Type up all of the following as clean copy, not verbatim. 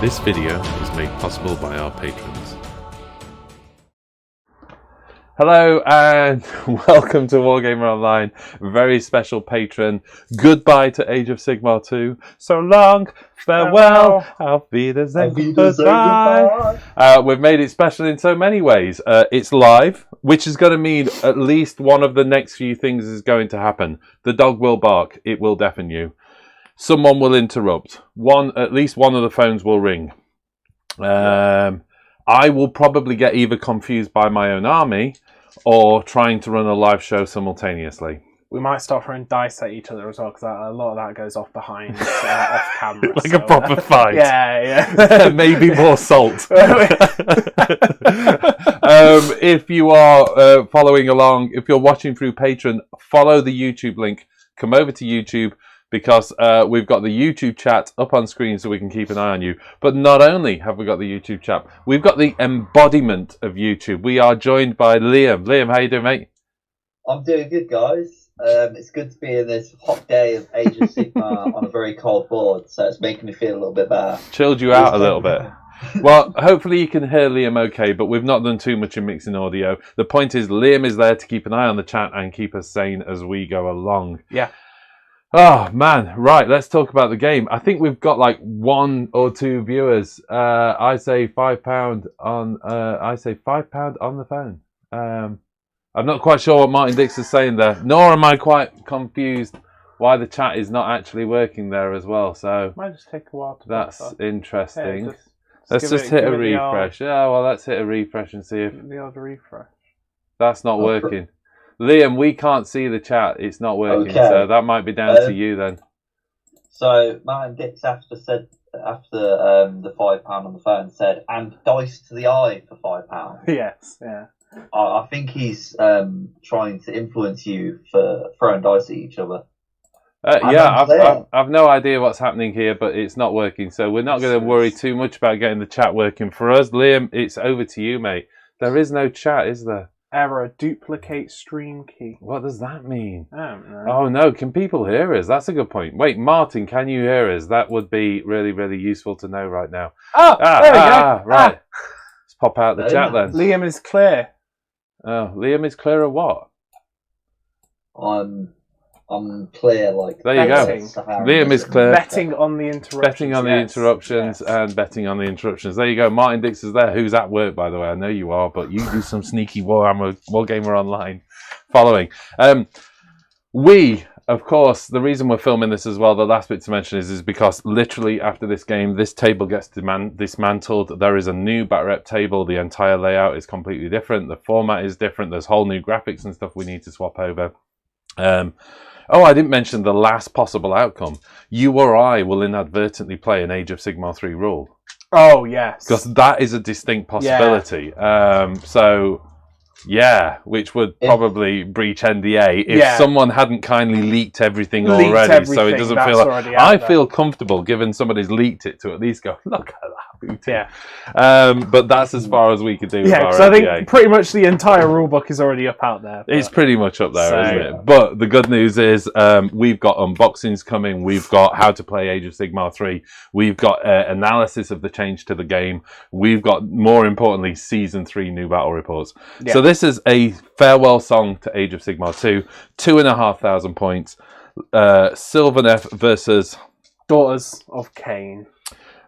This video is made possible by our patrons. Hello and welcome to WargamerOnline. Very special patron. Goodbye to Age of Sigmar 2. So long, farewell, auf Wiedersehen, goodbye. We've made it special in so many ways. It's live, which is going to mean at least one of the next few things is going to happen. The dog will bark. It will deafen you. Someone will interrupt. At least one of the phones will ring. I will probably get either confused by my own army or trying to run a live show simultaneously. We might start throwing dice at each other as well, because a lot of that goes off behind, off camera. Like a proper fight. Yeah. Maybe more salt. If you are following along, if you're watching through Patreon, follow the YouTube link. Come over to YouTube, because we've got the YouTube chat up on screen so we can keep an eye on you. But not only have we got the YouTube chat, we've got the embodiment of YouTube. We are joined by Liam. Liam, how you doing, mate? I'm doing good, guys. It's good to be in this hot day of Age of Sigmar on a very cold board, so it's making me feel a little bit better. Chilled you out a little bit. Well, hopefully you can hear Liam okay, but we've not done too much in mixing audio. The point is, Liam is there to keep an eye on the chat and keep us sane as we go along. Yeah. Oh man, right, let's talk about the game. I think we've got like 1 or 2 viewers. I say £5 on £5 on the phone. I'm not quite sure what Martin Dix is saying there, nor am I quite confused why the chat is not actually working there as well. So might just take a while to that's interesting. Yeah, let's just hit a refresh. Yeah, well, let's hit a refresh and see if the odd refresh. That's not working. Liam, we can't see the chat. It's not working, okay. So that might be down to you then. So Martin Dix after the £5 on the phone said, and dice to the eye for £5. Yes, yeah. I think he's trying to influence you for throwing dice at each other. I've no idea what's happening here, but it's not working. So we're not going to worry too much about getting the chat working for us. Liam, it's over to you, mate. There is no chat, is there? Error, duplicate stream key. What does that mean? I don't know. Oh no, can people hear us? That's a good point. Wait, Martin, can you hear us? That would be really, really useful to know right now. Oh, there we go. Right. Let's pop out the chat then. Liam is clear. Oh, Liam is clear of what? I'm clear, like... There you go. Liam is clear. Betting on the interruptions. Betting on the interruptions and betting on the interruptions. There you go. Martin Dix is there, who's at work, by the way. I know you are, but you do some sneaky WargamerOnline following. We, of course, the reason we're filming this as well, the last bit to mention is because literally after this game, this table gets dismantled. There is a new batrep table. The entire layout is completely different. The format is different. There's whole new graphics and stuff we need to swap over. I didn't mention the last possible outcome. You or I will inadvertently play an Age of Sigmar 3 rule. Oh, yes. Because that is a distinct possibility. Yeah. Which would probably breach NDA if someone hadn't kindly leaked everything already. So it doesn't feel like... I feel comfortable given somebody's leaked it to at least go, look at that. Yeah. But that's as far as we could do. Yeah, because I think pretty much the entire rulebook is already up out there. It's pretty much up there, isn't it? But the good news is we've got unboxings coming. We've got how to play Age of Sigmar 3. We've got analysis of the change to the game. We've got, more importantly, Season 3 new battle reports. Yeah. So this is a farewell song to Age of Sigmar 2. 2,500 points. Sylvaneth versus... Daughters of Khaine.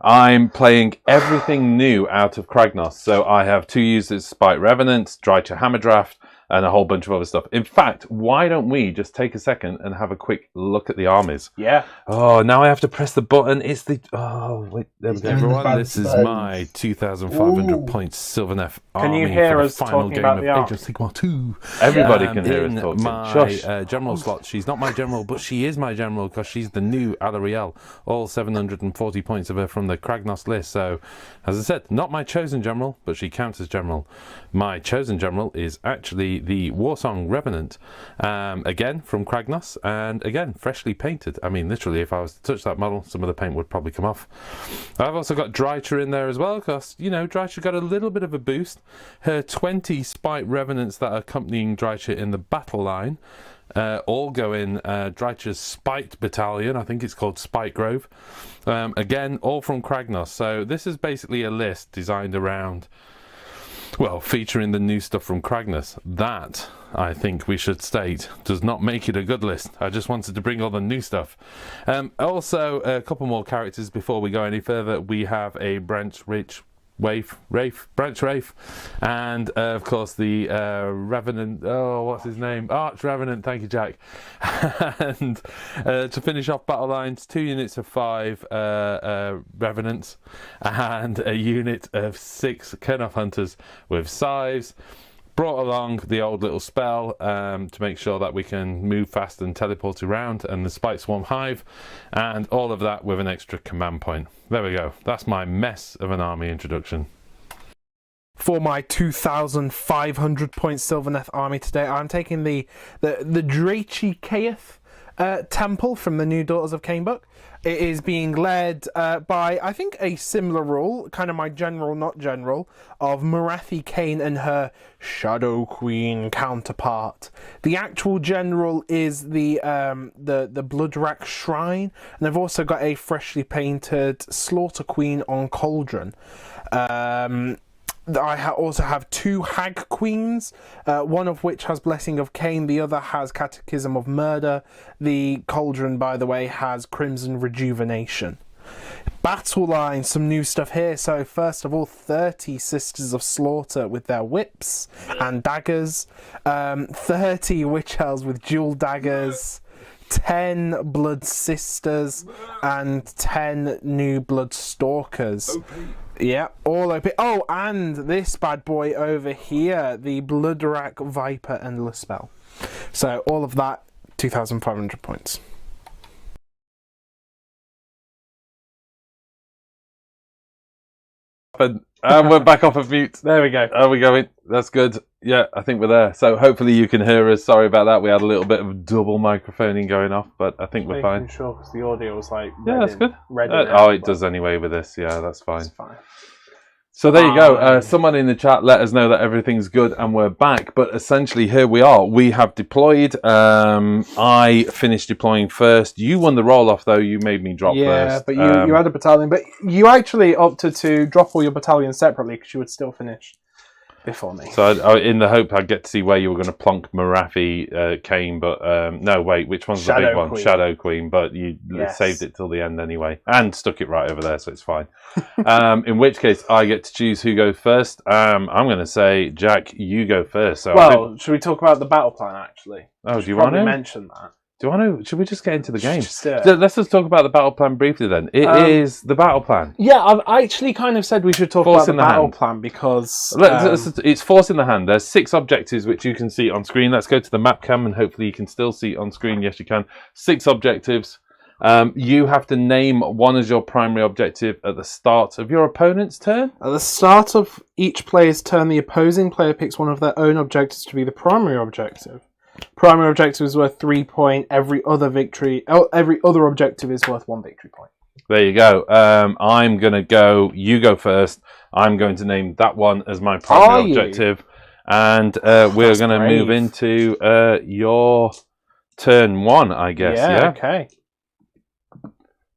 I'm playing everything new out of Kragnos. So I have 2 users, Spite Revenant, Drycha Hammerdraft, and a whole bunch of other stuff. In fact, why don't we just take a second and have a quick look at the armies? Yeah. Oh, now I have to press the button. It's the... Oh, wait. There we go. Everyone, this is my 2,500 points Sylvaneth army. Can you hear for us the final talking game about of the Age of Sigmar 2. Everybody can hear us talking. My general slot. She's not my general, but she is my general because she's the new Alarielle. All 740 points of her from the Kragnos list. So, as I said, not my chosen general, but she counts as general. My chosen general is actually the Warsong Revenant, again from Kragnos, and again freshly painted. I mean, literally, if I was to touch that model, some of the paint would probably come off. I've also got Drycha in there as well, because, you know, Drycha got a little bit of a boost. Her 20 Spite Revenants that are accompanying Drycha in the battle line all go in Dreicher's Spite Battalion. I think it's called Spite Grove. Again, all from Kragnos. So this is basically a list designed around, well, featuring the new stuff from Kragnos. That, I think we should state, does not make it a good list. I just wanted to bring all the new stuff. Also, a couple more characters before we go any further. We have a Branch Wraith, and of course the Revenant. Oh, what's his name? Arch Revenant. Thank you, Jack. And to finish off battle lines, 2 units of 5 Revenants and a unit of 6 Kernoth Hunters with scythes. Brought along the old little spell to make sure that we can move fast and teleport around, and the Spite Swarm Hive, and all of that with an extra command point. There we go. That's my mess of an army introduction. For my 2,500 point Sylvaneth army today, I'm taking the Draichi Kaeth temple from the new Daughters of Khaine book. It is being led by, I think, a similar rule, kind of my general, not general, of Morathi Khaine and her Shadow Queen counterpart. The actual general is the Bloodrack Shrine, and I've also got a freshly painted Slaughter Queen on Cauldron. I also have 2 Hag Queens, one of which has Blessing of Khaine, the other has Catechism of Murder. The Cauldron, by the way, has Crimson Rejuvenation. Battle line, some new stuff here. So first of all, 30 Sisters of Slaughter with their whips and daggers, 30 Witch Elves with dual daggers, 10 Blood Sisters, and 10 new Blood Stalkers. Yeah, all OP. Oh, and this bad boy over here, the Bloodrack Viper Endless Spell. So all of that, 2,500 points. And we're back off of mute. There we go. Are we going? That's good. Yeah, I think we're there. So hopefully you can hear us. Sorry about that. We had a little bit of double microphoning going off, but I think we're fine. Sure, because the audio was like Yeah, that's good. It does anyway with this. Yeah, that's fine. It's fine. So there you go. Someone in the chat let us know that everything's good and we're back. But essentially, here we are. We have deployed. I finished deploying first. You won the roll-off, though. You made me drop first. Yeah, but you had a battalion. But you actually opted to drop all your battalions separately because you would still finish before me. So in the hope I'd get to see where you were going to plonk Morathi Khaine. But no, wait. Which one's the big one? Queen. Shadow Queen. But you saved it till the end anyway. And stuck it right over there, so it's fine. In which case, I get to choose who goes first. I'm going to say, Jack, you go first. So should we talk about the battle plan, actually? Oh, do you want to mention that? Do you want to? Should we just get into the game? Just Let's just talk about the battle plan briefly then. It is the battle plan. Yeah, I've actually kind of said we should talk about the battle plan because... it's force in the hand. There's 6 objectives which you can see on screen. Let's go to the map cam and hopefully you can still see on screen. Yes, you can. 6 objectives. You have to name one as your primary objective at the start of your opponent's turn. At the start of each player's turn, the opposing player picks one of their own objectives to be the primary objective. Primary objective is worth 3 points. Every other objective is worth 1 victory point. There you go. I'm going to go. You go first. I'm going to name that one as my primary objective. And we're going to move into your turn 1, I guess. Yeah. Okay.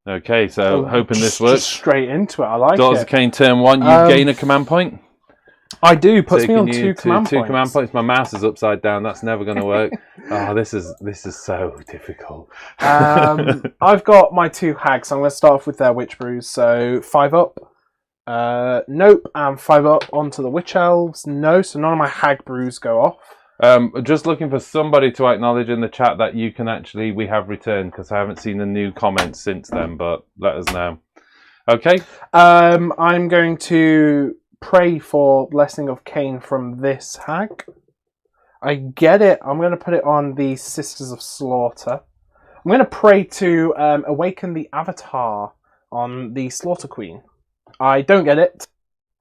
Okay, so hoping this works. Just straight into it. I like Daughters of Khaine, turn 1. You gain a command point. I do. Puts me on 2 command points. 2 command points. My mouse is upside down. That's never going to work. Oh, this is so difficult. I've got my 2 hags. I'm going to start off with their witch brews. So 5 up. Nope. And 5 up onto the witch elves. No. So none of my hag brews go off. Just looking for somebody to acknowledge in the chat that you can actually, we have returned, because I haven't seen the new comments since then, but let us know. Okay. I'm going to pray for Blessing of Khaine from this hag. I get it. I'm going to put it on the Sisters of Slaughter. I'm going to pray to awaken the Avatar on the Slaughter Queen. I don't get it.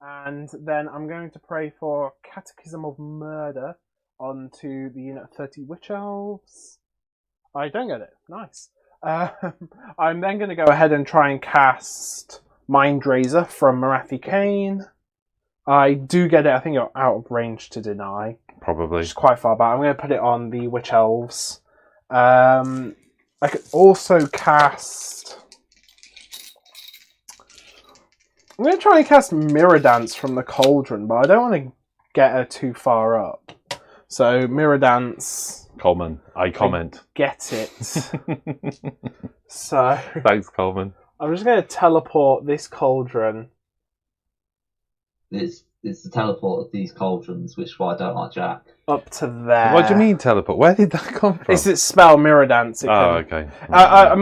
And then I'm going to pray for Catechism of Murder onto the unit of 30 Witch Elves. I don't get it. Nice. I'm then going to go ahead and try and cast Mind Razor from Morathi Khaine. I do get it. I think you're out of range to deny. Probably. Which is quite far back. I'm going to put it on the Witch Elves. I could also cast... I'm going to try and cast Mirror Dance from the Cauldron, but I don't want to get her too far up. So, Mirror Dance... Coleman, I comment. Get it. So... Thanks, Coleman. I'm just going to teleport this Cauldron. It's the teleport of these cauldrons, which is why I don't like Jack. Up to there. What do you mean teleport? Where did that come from? It's its spell, Mirror Dance. Okay. I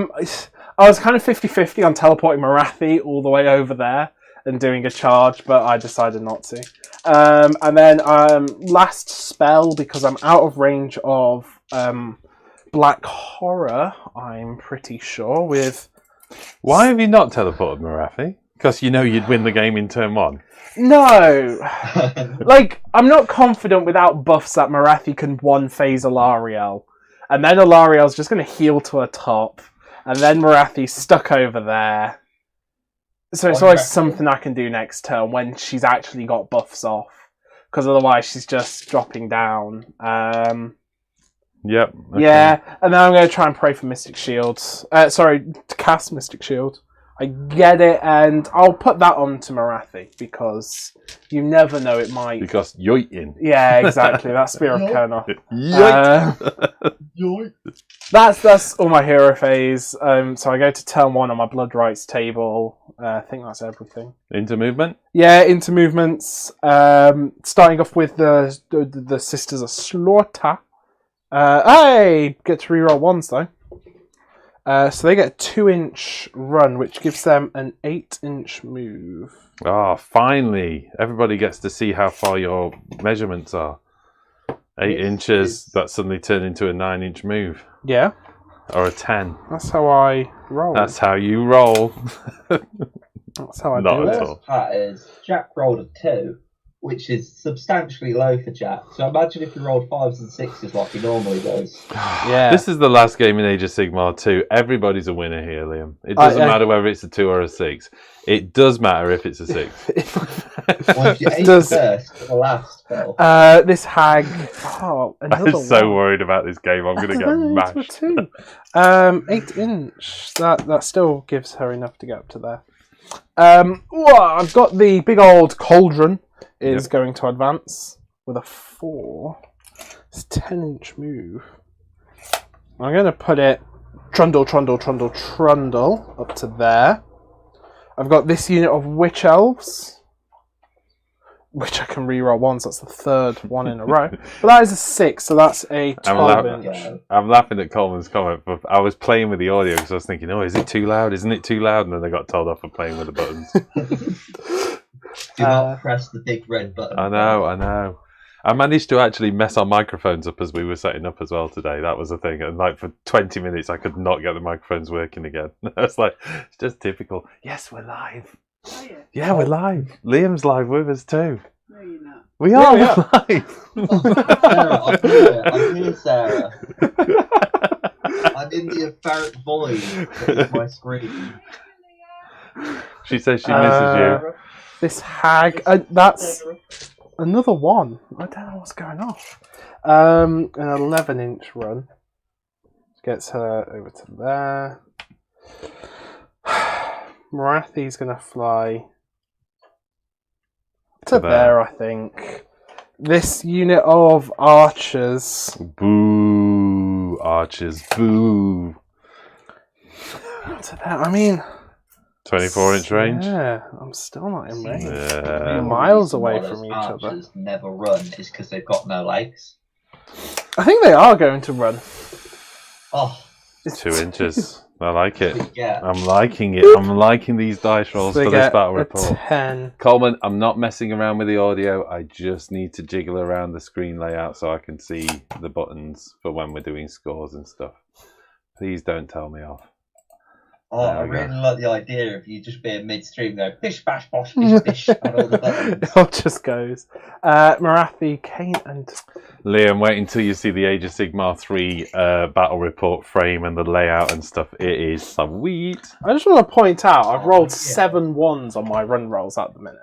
was kind of 50-50 on teleporting Marathi all the way over there and doing a charge, but I decided not to. And then last spell, because I'm out of range of Black Horror, I'm pretty sure, with... Why have you not teleported Marathi? Because you know you'd win the game in turn 1. No! Like, I'm not confident without buffs that Marathi can one-phase Alariel. And then Alariel's just going to heal to her top. And then Marathi's stuck over there. So it's always something I can do next turn when she's actually got buffs off. Because otherwise she's just dropping down. Yep. Okay. Yeah, and then I'm going to try and pray for Mystic Shield. To cast Mystic Shield. I get it, and I'll put that on to Marathi, because you never know, it might... Because yoitin. Yeah, exactly, that's Spear of Kernoth. Yoit. That's all my hero phase. So I go to turn 1 on my Blood Rights table. I think that's everything. Into movement? Yeah, into movements. Starting off with the Sisters of Slaughter. Hey! Get to reroll 1s, though. So they get a 2-inch run, which gives them an 8-inch move. Ah, finally. Everybody gets to see how far your measurements are. 8 inches, that suddenly turned into a 9-inch move. Yeah. Or a 10. That's how I roll. That's how you roll. That's how I Not do at it. all. The part is Jack rolled a 2, which is substantially low for Jack. So imagine if he rolled 5s and 6s like he normally does. Yeah. This is the last game in Age of Sigmar 2. Everybody's a winner here, Liam. It doesn't matter whether it's a 2 or a 6. It does matter if it's a 6. Well, if you aim does. first for the last spell. This hag. Oh, another I'm so one. worried about this game. I'm going to get mashed. 8-inch. That still gives her enough to get up to there. I've got the big old Cauldron is going to advance with a 4. It's a 10-inch move. I'm going to put it trundle up to there. I've got this unit of Witch Elves, which I can reroll once. That's the 3rd one in a row. But that is a 6, so that's a 12-inch. I'm laughing at Coleman's comment, but I was playing with the audio because I was thinking, oh, is it too loud? Isn't it too loud? And then I got told off for playing with the buttons. Do not press the big red button. I know. I managed to actually mess our microphones up as we were setting up as well today. That was the thing. And like for 20 minutes, I could not get the microphones working again. I was like, it's just typical. Yes, we're live. Are you? Yeah, we're live. Liam's live with us too. No, you're not. We are Yeah, we live. Sarah, I'm here, Sarah. I'm in the apparent void that is my screen. She says she misses you. This hag. That's another one. I don't know what's going on. An 11-inch run. Gets her over to there. Marathi's going to fly to there, I think. This unit of archers. Boo. Archers. Boo. To there. I mean... 24-inch range? Yeah, I'm still not in range. Yeah. Miles away Why from those each other. archers never run is because they've got no legs. I think they are going to run. Oh, It's 2 inches. I like it. yeah. I'm liking it. I'm liking these dice rolls They for this get battle a report. 10. Coleman, I'm not messing around with the audio. I just need to jiggle around the screen layout so I can see the buttons for when we're doing scores and stuff. Please don't tell me off. Oh, There I we really go. like the idea of you just being midstream going bish bash bosh bish bish on all the buttons. It all just goes. Marathi, Khaine, and... Liam, wait until you see the Age of Sigmar 3 battle report frame and the layout and stuff. It is sweet. I just want to point out, I've rolled Yeah. 7 1s on my run rolls at the minute.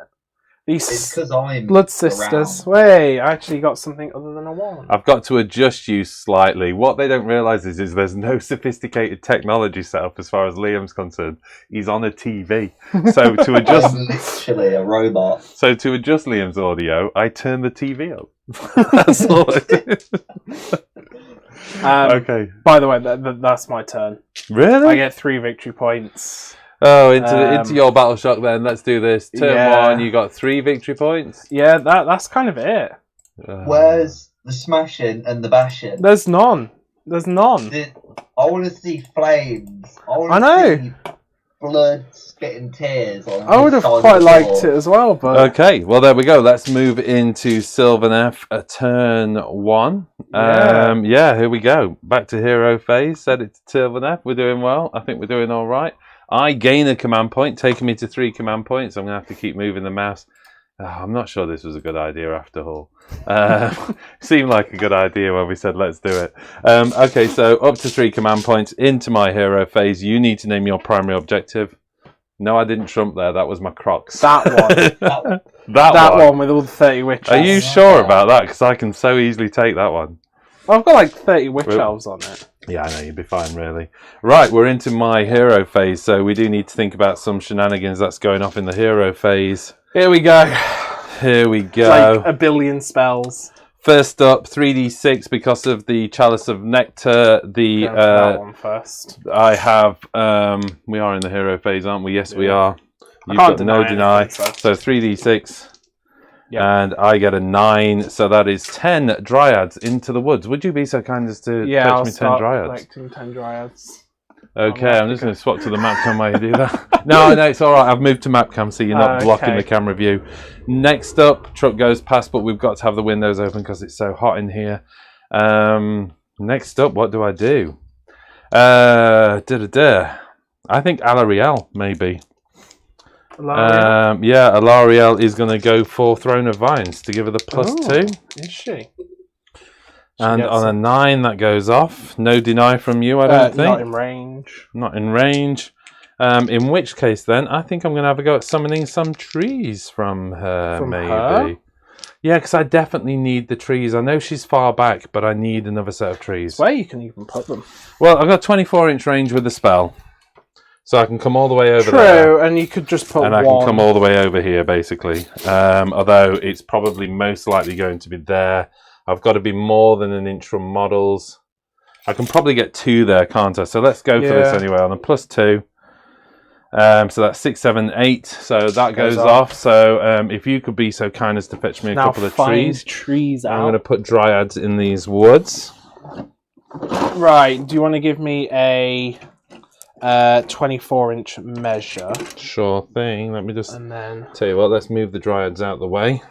It's These because I'm blood sisters. around. Wait, I actually got something other than a 1. I've got to adjust you slightly. What they don't realise is there's no sophisticated technology set up as far as Liam's concerned. He's on a TV. So to adjust I'm literally a robot. So to adjust Liam's audio, I turn the TV up. That's all I do. Okay. By the way, that's my turn. Really? I get 3 victory points. Oh, into your battle shock then. Let's do this. Turn Yeah. 1, you got 3 victory points. Yeah, that's kind of it. Where's the smashing and the bashing? There's none. There's none. I want to see flames. I I know. see blood, spitting tears. On I would have this side of quite the liked board. it as well, but Okay, well there we go. Let's move into Sylvaneth, turn 1. Yeah. Here we go. Back to hero phase. Set it to Sylvaneth. We're doing well. I think we're doing all right. I gain a command point, taking me to 3 command points. I'm going to have to keep moving the mouse. I'm not sure this was a good idea after all. Seemed like a good idea when we said let's do it. Okay, so up to 3 command points into my hero phase. You need to name your primary objective. No, I didn't trump there. That was my Crocs. that one. that one with all the 30 witch Are elves. you sure about that? Because I can so easily take that one. I've got like 30 witch elves on it. Yeah, I know, you'd be fine, really. Right, we're into my hero phase, so we do need to think about some shenanigans that's going off in the hero phase. Here we go. Here we go. Like a billion spells. First up, 3d6 because of the Chalice of Nectar. Go for that one first. I have, we are in the hero phase, aren't we? Yes, we are. You've can't got no deny. anything, So 3d6. Yep. And I get a 9, so that is 10 dryads into the woods. Would you be so kind as to I'll fetch me 10 start dryads? collecting 10 dryads. Okay, I'm just going to swap to the map cam while you do that. No, it's all right. I've moved to map cam, so you're not blocking the camera view. Next up, truck goes past, but we've got to have the windows open because it's so hot in here. Next up, what do I do? I think Alarielle, maybe. Alarielle is going to go for Throne of Vines to give her the +2. Is she? And on a 9, that goes off. No deny from you, I don't think. Not in range. Not in range. In which case, then, I think I'm going to have a go at summoning some trees from her, maybe. Her? Yeah, because I definitely need the trees. I know she's far back, but I need another set of trees. Where you can even put them. Well, I've got 24-inch range with the spell. So I can come all the way over there. True, and you could just put and one. I can come all the way over here, basically. Although it's probably most likely going to be there. I've got to be more than an inch from models. I can probably get 2 there, can't I? So let's go for this anyway on a +2. So that's 6, 7, 8. So that goes off. So if you could be so kind as to fetch me a couple of trees. I'm going to put dryads in these woods. Right. Do you want to give me a 24-inch measure? Sure thing. Let me just and then tell you what. Let's move the dryads out the way.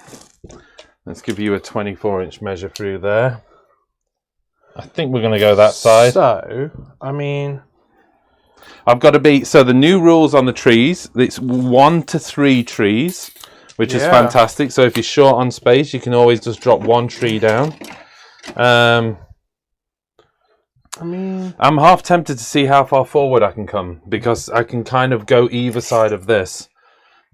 Let's give you a 24-inch measure through there. I think we're going to go that side. So, I mean, I've got to be... So the new rules on the trees, it's 1 to 3 trees, which is fantastic. So if you're short on space, you can always just drop 1 tree down. I mean, I'm half tempted to see how far forward I can come, because I can kind of go either side of this.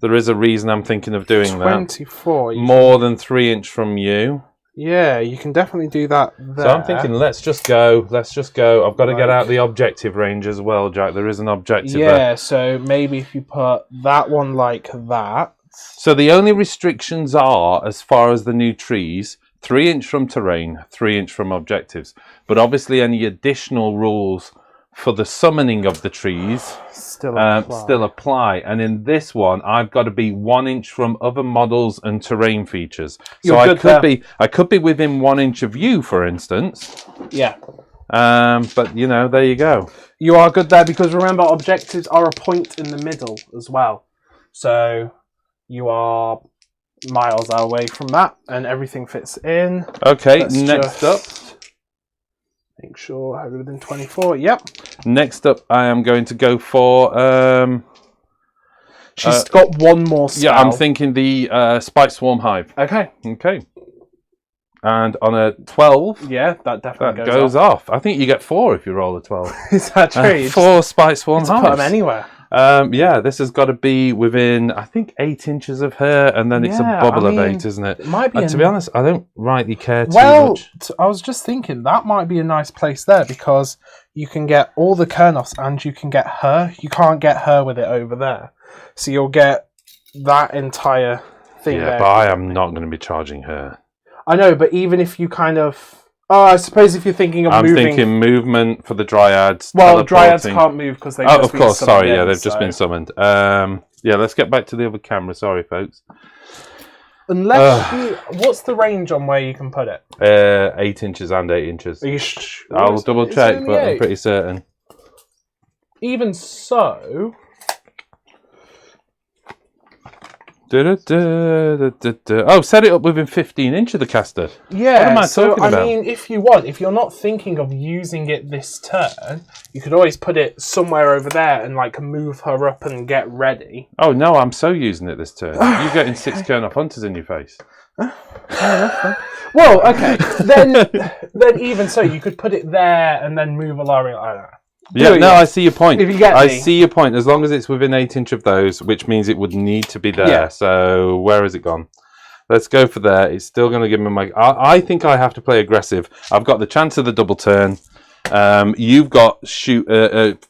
There is a reason I'm thinking of doing 24, that. More than 3 inch from you. Yeah, you can definitely do that there. So I'm thinking, let's just go. Let's just go. I've got to get out the objective range as well, Jack. There is an objective there. Yeah, so maybe if you put that one like that. So the only restrictions are, as far as the new trees, 3 inch from terrain, 3 inch from objectives. But obviously any additional rules for the summoning of the trees still apply. And in this one, I've got to be 1 inch from other models and terrain features. So I could be within 1 inch of you, for instance. Yeah. But you know, there you go. You are good there, because remember, objectives are a point in the middle as well. So you are miles away from that, and everything fits in. Okay, next up. Make sure I have it within 24. Yep. Next up, I am going to go for... She's got one more spell. Yeah, I'm thinking the Spike Swarm Hive. Okay. Okay. And on a 12... Yeah, that definitely goes off. I think you get 4 if you roll a 12. Is that true? 4 Spike Swarm Hives. Put them anywhere. Yeah, this has got to be within, I think, 8 inches of her, and then it's a Yeah, bubble I of mean, 8, isn't it? It might be. To be honest, I don't rightly care too Well, much. I was just thinking that might be a nice place there because you can get all the Kurnoths and you can get her. You can't get her with it over there, so you'll get that entire thing. Yeah, there. but I am not going to be charging her. I know, but even if you kind of, I suppose if you're thinking of I'm moving, thinking movement for the dryads. well, dryads teleporting. can't move because they've Oh, just of been course. summoned Sorry, yeah, in, they've just been summoned. Yeah, let's get back to the other camera. Sorry, folks. Unless what's the range on where you can put it? 8 inches and 8 inches. Are you I'll double it's check, only but I'm 8. pretty certain. Even so, Oh, set it up within 15 inches of the caster. yeah. What am I so talking I about? mean, if you want, if you're not thinking of using it this turn, you could always put it somewhere over there and like move her up and get ready. Oh no, I'm so using it this turn. You're getting 6 Kurnoth Hunters in your face. Well, okay, then even so, you could put it there and then move Alariel. I don't know. Yeah, no, I see your point. If you get I me. see your point. As long as it's within 8 inches of those, which means it would need to be there. Yeah. So where has it gone? Let's go for there. It's still going to give me my... I think I have to play aggressive. I've got the chance of the double turn. You've got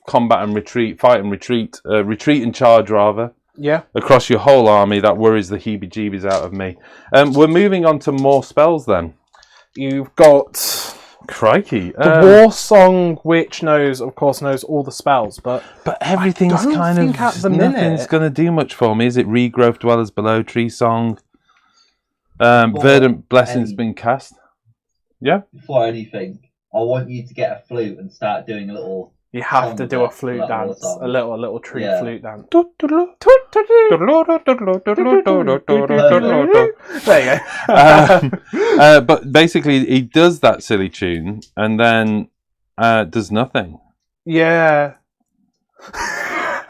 combat and retreat, fight and retreat, retreat and charge rather. Yeah. Across your whole army. That worries the heebie-jeebies out of me. We're moving on to more spells then. You've got Crikey. the War Song, which knows all the spells, but everything's I don't kind think of... at the nothing's minute- going to do much for me. Is it Regrowth Dwellers Below, Tree Song? Verdant Blessing's been cast. Yeah? Before anything, I want you to get a flute and start doing a little... you have to do a Like flute War dance, Song. a little tree Yeah. flute dance. There you go. But basically, he does that silly tune and then does nothing. Yeah.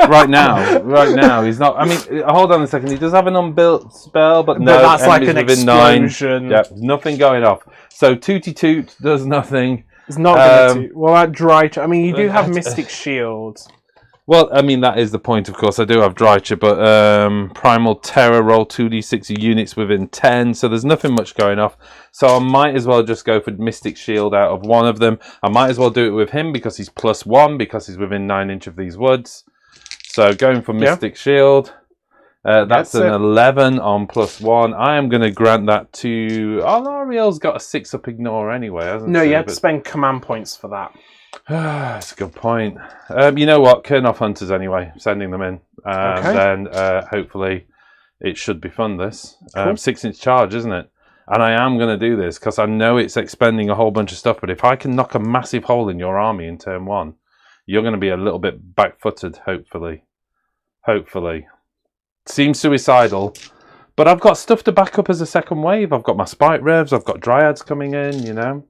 Right now, he's not. I mean, hold on a second. He does have an unbuilt spell, but no, But that's like enemies an within 9. explosion. Yep, nothing going off. So Tooty Toot does nothing. It's not going to. Well, that dry. I mean, you do have Mystic Shield. Well, I mean, that is the point, of course. I do have Drycha, but Primal Terror, roll 2d6 units within 10, so there's nothing much going off. So I might as well just go for Mystic Shield out of one of them. I might as well do it with him because he's +1, because he's within 9 inches of these woods. So going for Mystic Shield. That's an 11 on +1. I am going to grant that to... Alariel's got a 6 up ignore anyway, hasn't No, she? you have to spend command points for that. That's a good point. You know what? Kurnoth Hunters anyway. Sending them in. Okay. Then hopefully it should be fun, this. Cool. 6-inch charge, isn't it? And I am going to do this because I know it's expending a whole bunch of stuff. But if I can knock a massive hole in your army in turn 1, you're going to be a little bit back-footed, hopefully. Hopefully. Seems suicidal. But I've got stuff to back up as a second wave. I've got my Spite Revs. I've got Dryads coming in, you know.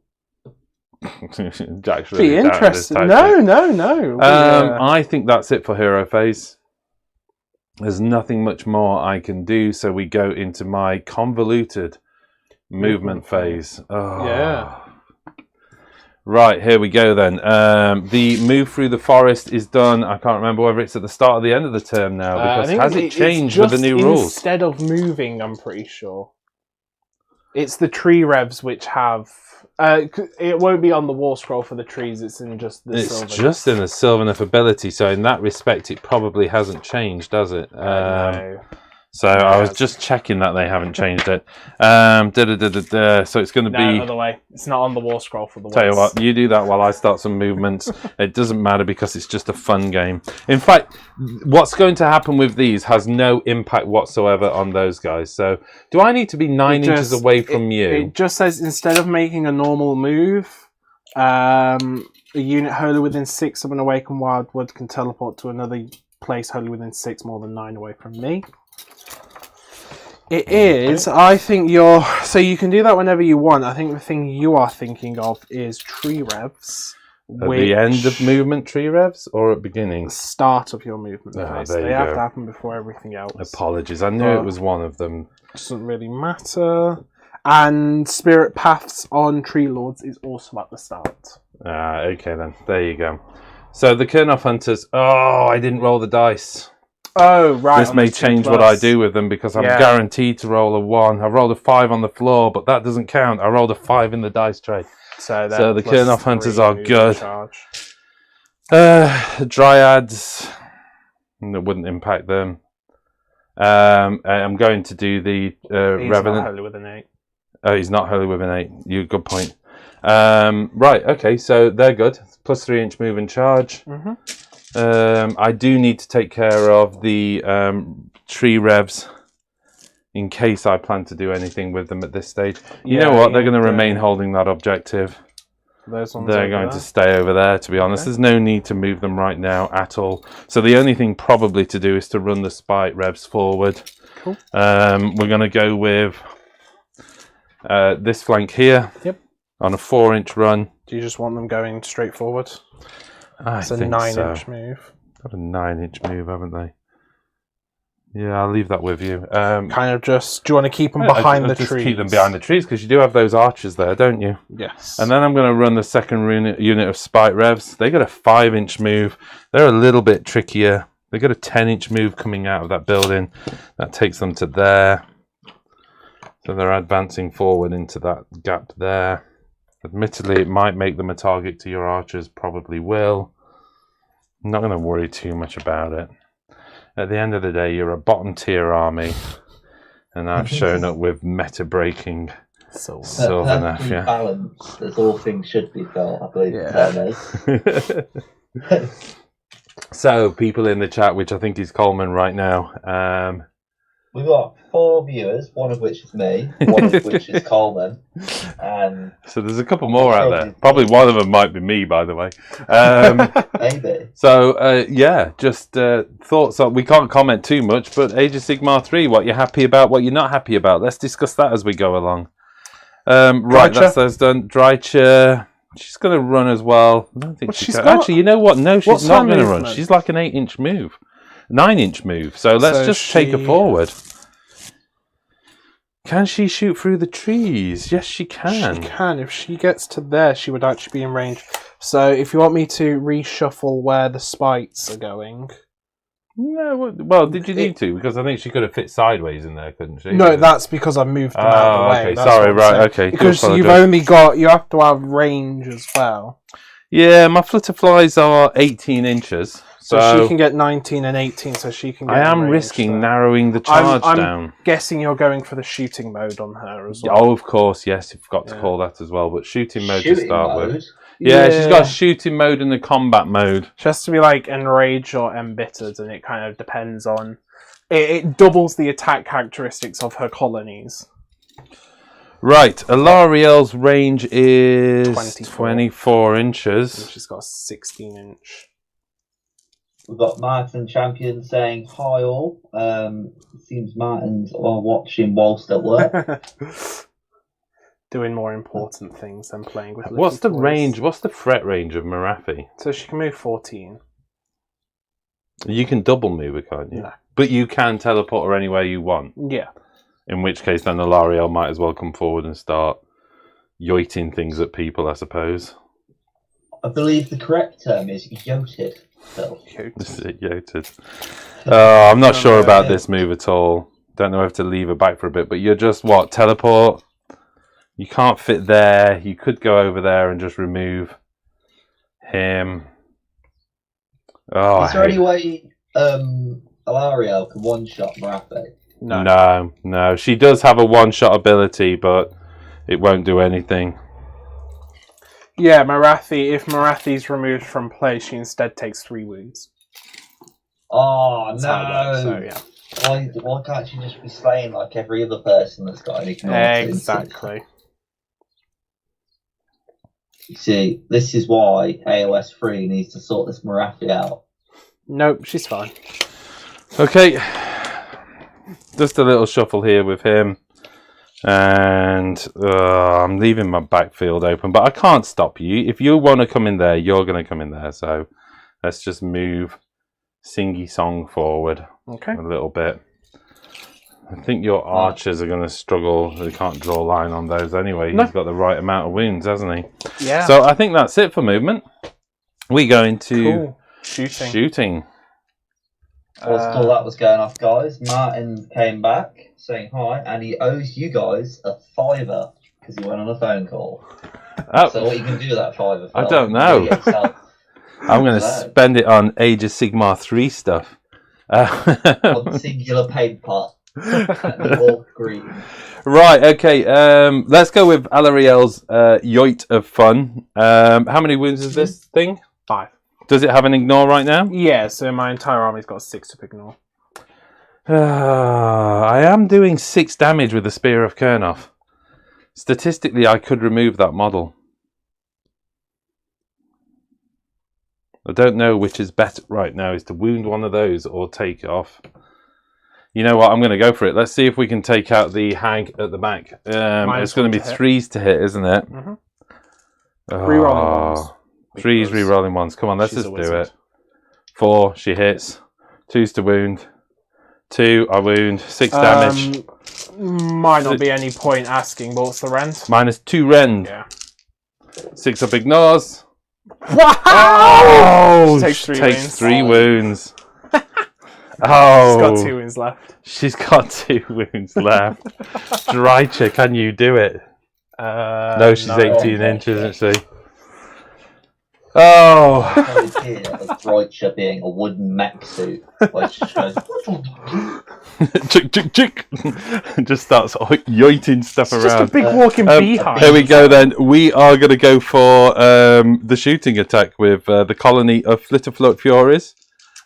Jack's really Be down with interesting. this type No. I think that's it for Hero Phase. There's nothing much more I can do, so we go into my convoluted movement phase. Oh. Yeah. Right, here we go then. The move through the forest is done. I can't remember whether it's at the start or the end of the term now, because has it changed with the new rules? Instead of moving, I'm pretty sure. It's the tree revs which have... it won't be on the war scroll for the trees, it's in just the It's Sylvaneth. just in the Sylvaneth ability, so in that respect it probably hasn't changed, does it? No. So I was just checking that they haven't changed it. So it's going to be... No, other way. It's not on the war scroll for the Tell you ones. what, you do that while I start some movements. It doesn't matter because it's just a fun game. In fact, what's going to happen with these has no impact whatsoever on those guys. So do I need to be 9 inches away from you? It just says instead of making a normal move, a unit wholly within 6 of an awakened wildwood can teleport to another place wholly within 6 more than 9 away from me. It is, I think you're... So you can do that whenever you want. I think the thing you are thinking of is tree revs. At the end of movement tree revs or at beginning? Start of your movement phase. there They you have go. to happen before everything else. Apologies, I knew it was one of them. Doesn't really matter. And Spirit Paths on Tree Lords is also at the start. Okay then, there you go. So the Kurnoth Hunters. Oh, I didn't roll the dice. Oh, right. This may change what I do with them because I'm guaranteed to roll a 1. I rolled a 5 on the floor, but that doesn't count. I rolled a 5 in the dice tray. So the Kurnoth Hunters are good. Dryads, that wouldn't impact them. I'm going to do the Revenant. Not holy with an 8. Oh, he's not holy with an 8. Good point. Right, okay, so they're good. Plus 3-inch move and charge. I do need to take care of the tree revs in case I plan to do anything with them at this stage. You know what? They're going to remain holding that objective. They're going to stay over there, to be honest. There's no need to move them right now at all. So the only thing probably to do is to run the spite revs forward. Cool. We're going to go with this flank here. Yep. On a 4-inch run. Do you just want them going straight forward? It's a 9-inch move. Got a 9-inch move, haven't they? Yeah, I'll leave that with you. Kind of just, do you want to keep them behind the trees? Just keep them behind the trees, because you do have those archers there, don't you? Yes. And then I'm going to run the second unit of spite revs. They got a 5-inch move. They're a little bit trickier. They got a 10-inch move coming out of that building. That takes them to there. So they're advancing forward into that gap there. Admittedly, it might make them a target to your archers. Probably will. I'm not going to worry too much about it. At the end of the day, you're a bottom tier army, and I've shown up with meta breaking Sylvaneth. Yeah. Balanced, as all things should be felt, I believe. Yeah. So, people in the chat, which I think is Coleman right now. We've got 4 viewers, one of which is me, one of which is Coleman. And so there's a couple more out there. Probably one of them might be me, by the way. Maybe. So, yeah, just thoughts on... We can't comment too much, but Age of Sigmar 3, what you're happy about, what you're not happy about. Let's discuss that as we go along. Right, that's done. Drycha, she's going to run as well. I don't think she's actually, you know what? No, she's not going to run. She's like an 8-inch move. 9-inch move, so let's just take her forward. Can she shoot through the trees? Yes, she can. She can. If she gets to there, she would actually be in range. So if you want me to reshuffle where the spites are going... No, well, did you need to? Because I think she could have fit sideways in there, couldn't she? No, that's because I moved them out of the way. Okay, sorry, right, okay. Because you've only got... You have to have range as well. Yeah, my flutterflies are 18 inches. So she can get 19 and 18, so she can get I am risking narrowing the charge down. I'm guessing you're going for the shooting mode on her as well. Oh, of course, yes, you've got to call that as well. But shooting mode to start with. Yeah, she's got shooting mode and the combat mode. She has to be like enraged or embittered, and it kind of depends on... It doubles the attack characteristics of her colonies. Right, Alariel's range is 24 inches. And she's got a 16-inch. We've got Martin Champion saying hi all. Seems Martin's watching whilst at work. Doing more important things than playing with What's the range? What's the threat range of Marathi? So she can move 14. You can double move her, can't you? No. But you can teleport her anywhere you want. Yeah. In which case then Alariel might as well come forward and start yoiting things at people, I suppose. I believe the correct term is yoted. Yoted. I'm not sure about this move at all. Don't know if to leave her back for a bit, but you're just what? Teleport? You can't fit there. You could go over there and just remove him. Is there any way Alariel can one-shot Marathi? No. She does have a one-shot ability, but it won't do anything. Yeah, Marathi, if Marathi's removed from play, she instead takes 3 wounds. Oh, that's no. So, yeah. Why can't she just be slaying like every other person that's got any kind of... Exactly. You see, this is why AOS 3 needs to sort this Marathi out. Nope, she's fine. Okay. Just a little shuffle here with him. And I'm leaving my backfield open, but I can't stop you. If you want to come in there, you're going to come in there. So let's just move Singy Song forward a little bit. I think your archers are going to struggle. They can't draw a line on those anyway. He's got the right amount of wounds, hasn't he? Yeah. So I think that's it for movement. We go into Cool. Shooting. Whilst all that was going off, guys, Martin came back saying hi, and he owes you guys a £5 because he went on a phone call. Oh, So what you can do with that £5? I don't know. I'm going to spend it on Age of Sigmar 3 stuff. On singular paint pot. All green. Right, okay. Let's go with Alarielle's Yoit of Fun. How many wounds is this thing? 5. Does it have an ignore right now? Yeah, so my entire army's got 6 to ignore. I am doing 6 damage with the Spear of Kurnoth. Statistically, I could remove that model. I don't know which is better right now, is to wound one of those or take it off. You know what, I'm going to go for it. Let's see if we can take out the hag at the back. It's going to be 3s to hit, isn't it? Mm-hmm. Rerolling ones. 3s, rerolling ones. Come on, let's just do it. 4, she hits. 2s to wound. 2, I wound. 6 damage. Might not be any point asking, but what's the rend? -2 rend. Yeah. 6 up ignores. Wow! Oh! She takes 3 wounds. Oh! She's got 2 wounds left. She's got 2 wounds left. Drycha, can you do it? No, she's 18 inches, isn't she? Oh! Drycha being a wooden mech suit. Which goes, chick, chick, chick! Just starts yoiting stuff It's around. just a big walking beehive. Here we go then. We are going to go for the shooting attack with the colony of Flitterfloat Furies.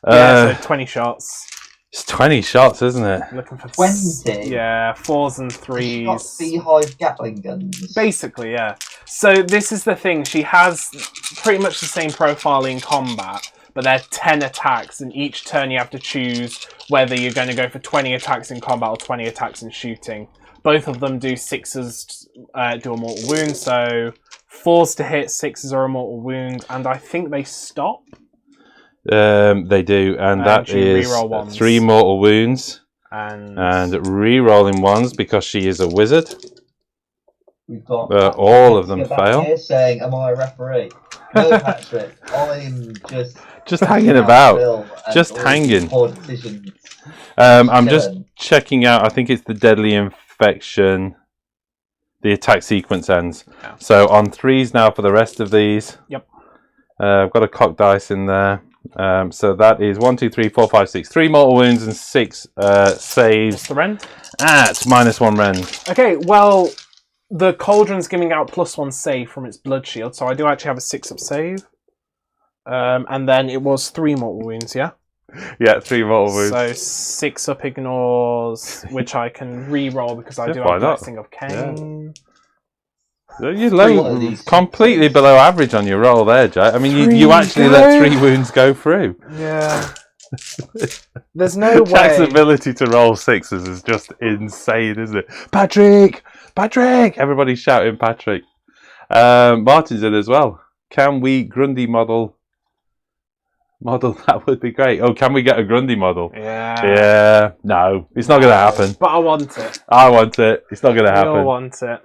Yeah, so 20 shots. It's 20 shots, isn't it? Looking for 20? Yeah, 4s and 3s. Got beehive Gatling guns. Basically, yeah. So this is the thing. She has pretty much the same profile in combat, but they're 10 attacks, and each turn you have to choose whether you're going to go for 20 attacks in combat or 20 attacks in shooting. Both of them do 6s, do a mortal wound, so 4s to hit, 6s are a mortal wound, and I think they stop. They do, and that is 3 mortal wounds and re-rolling ones because she is a wizard. We've got all of them fail. Here saying, "Am I a referee?" No, Patrick. I'm just hanging about, just hanging. I'm just checking out. I think it's the deadly infection. The attack sequence ends. Yeah. So on 3s now for the rest of these. Yep. I've got a cock dice in there. So that is 1, 2, 3, 4, 5, 6. 3 mortal wounds and 6 saves. What's the rend? It's -1 rend. Okay, well, the cauldron's giving out +1 save from its blood shield, so I do actually have a 6-up save. And then it was 3 mortal wounds, yeah? Yeah, 3 mortal wounds. So 6-up ignores, which I can re-roll because I do have Blessing of Khaine. You're completely below average on your roll there, Jack. I mean, you actually let 3 wounds go through. Yeah. There's no way. Jack's ability to roll 6s is just insane, isn't it? Patrick! Patrick! Everybody's shouting Patrick. Martin's in as well. Can we Grundy model? That would be great. Oh, can we get a Grundy model? Yeah. Yeah. No, it's not going to happen. But I want it. I want it. It's not going to happen. I want it.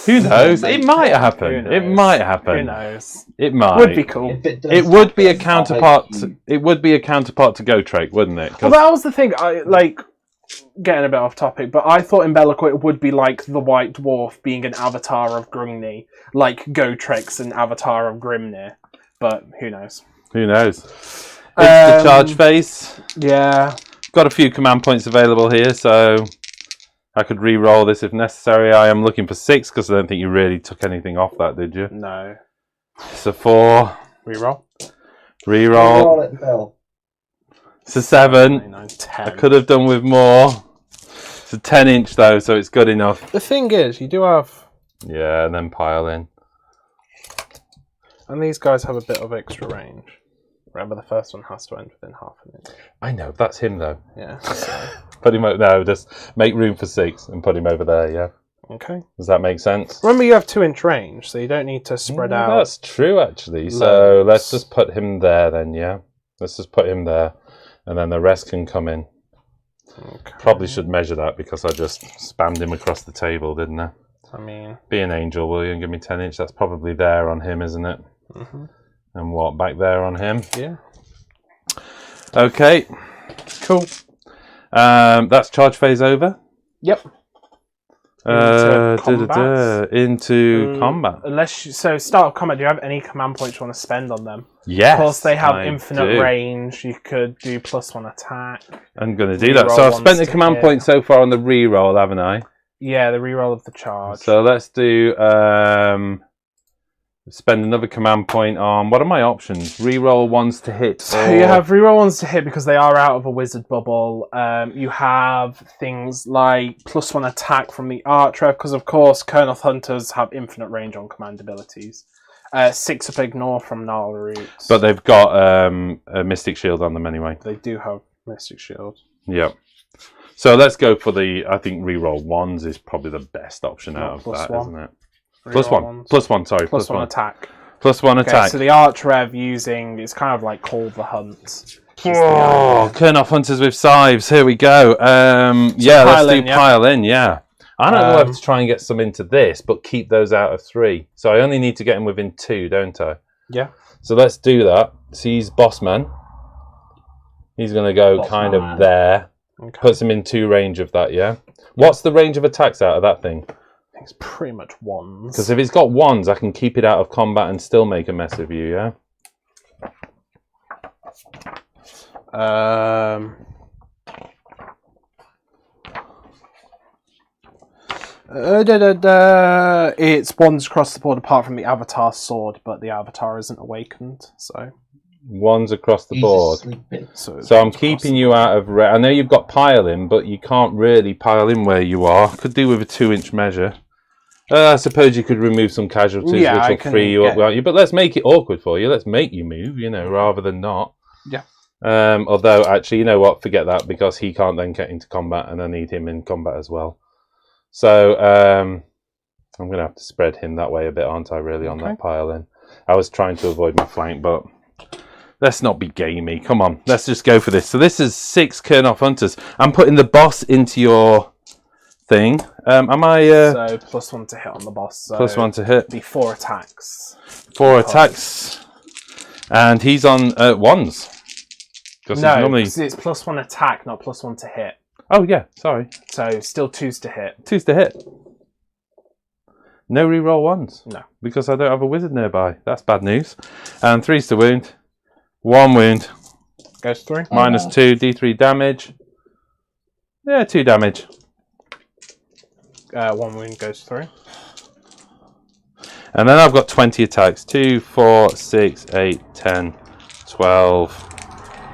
Who knows? It might happen. It might happen. Who knows? It might. Would be cool. It would be a counterpart. It would be a counterpart to Gotrek, wouldn't it? Well, that was the thing. I like getting a bit off topic, but I thought in Be'lakor it would be like the White Dwarf being an avatar of Grungni, like Gotrek's an avatar of Grimnir. But who knows? Who knows? It's the charge phase. Yeah. Got a few command points available here, so I could re-roll this if necessary. I am looking for 6 because I don't think you really took anything off that, did you? No. It's a 4. Re-roll. Re-roll. It's a 7. 9, 10. I could have done with more. It's a 10-inch though, so it's good enough. The thing is, you do have... Yeah, and then pile in. And these guys have a bit of extra range. Remember, the first one has to end within half an inch. I know, that's him though. Yeah. So. Put him over. No, just make room for 6 and put him over there. Yeah. Okay. Does that make sense? Remember, you have 2-inch range, so you don't need to spread out. That's true, actually. So let's just put him there then. Yeah. Let's just put him there, and then the rest can come in. Okay. Probably should measure that because I just spammed him across the table, didn't I? I mean, be an angel, will you, and give me 10-inch? That's probably there on him, isn't it? Mm-hmm. And what, back there on him? Yeah. Okay. Cool. That's charge phase over. Yep. Into combat. Unless so start of combat, do you have any command points you want to spend on them? Yes. Of course, they have I infinite do. range. You could do +1 attack. I'm going to do that. So Reroll I've spent the ones to command hit. point so far on the reroll, haven't I? Yeah, the reroll of the charge. So let's do spend another command point on, what are my options? Reroll ones to hit. So you have reroll ones to hit because they are out of a wizard bubble. You have things like +1 attack from the archer because of course Kernoth Hunters have infinite range on command abilities. 6 up ignore from Gnarl Roots. But they've got a Mystic Shield on them anyway. They do have Mystic Shield. Yep. So let's go for I think reroll ones is probably the best option out of that, +1. isn't it? Reroll +1, sorry. +1 attack. +1 Okay, attack. so the Archrev using, it's kind of like Call the Hunt. Oh, Kernoth Hunters with Scythes, here we go. Let's do pile in, yeah. I don't know whether to try and get some into this, but keep those out of 3. So I only need to get him within 2, don't I? Yeah. So let's do that. So he's Bossman. He's going to go kind of there. Okay. Puts him in 2 range of that, yeah? What's the range of attacks out of that thing? I think it's pretty much ones. Because if it's got ones, I can keep it out of combat and still make a mess of you, yeah? It's ones across the board apart from the Avatar sword, but the Avatar isn't awakened, so... Ones across the board. So I'm keeping you out of... I know you've got pile in, but you can't really pile in where you are. Could do with a 2-inch measure. I suppose you could remove some casualties, which will free you up, won't you? But let's make it awkward for you. Let's make you move, rather than not. Yeah. Although, actually, you know what? Forget that, because he can't then get into combat, and I need him in combat as well. So, I'm going to have to spread him that way a bit, aren't I, really, on that pile in? I was trying to avoid my flank, but... Let's not be gamey. Come on, let's just go for this. So this is 6 Kernoth Hunters. I'm putting the boss into your thing. Am I... So +1 to hit on the boss. So +1 to hit. Be 4 attacks. 4 attacks. And he's on ones. No, normally... it's +1 attack, not +1 to hit. Oh, yeah, sorry. So still 2s to hit. 2s to hit. No reroll ones. No. Because I don't have a wizard nearby. That's bad news. And 3s to wound. 1 wound. Goes through. -2, D3 damage. Yeah, 2 damage. 1 wound goes through. And then I've got 20 attacks. 2, 4, 6, 8, 10, 12,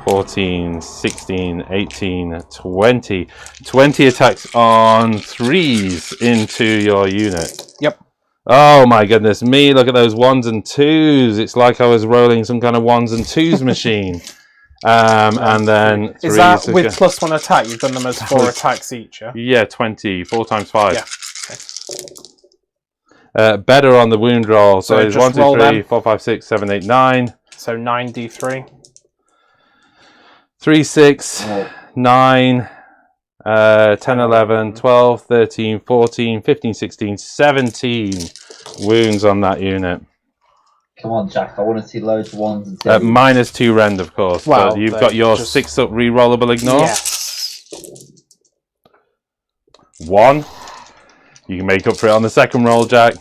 14, 16, 18, 20. 20 attacks on 3s into your unit. Yep. Oh my goodness me, look at those 1s and 2s. It's like I was rolling some kind of 1s and 2s machine. And then 3s. Is that with +1 attack? You've done them as 4 attacks each, yeah? Yeah, 20. 4 times 5. Yeah. Okay. Better on the wound roll. So it's 1, 2, 3, 4, 5, 6, 7, 8, 9. So 9d3. 3, 6, 9, 10, 11, 12, 13, 14, 15, 16, 17 wounds on that unit. Come on, Jack. I want to see loads of 1s and 2s. -2 rend, of course. Well, but you've got your 6 up rerollable ignore. Yes. 1. You can make up for it on the second roll, Jack.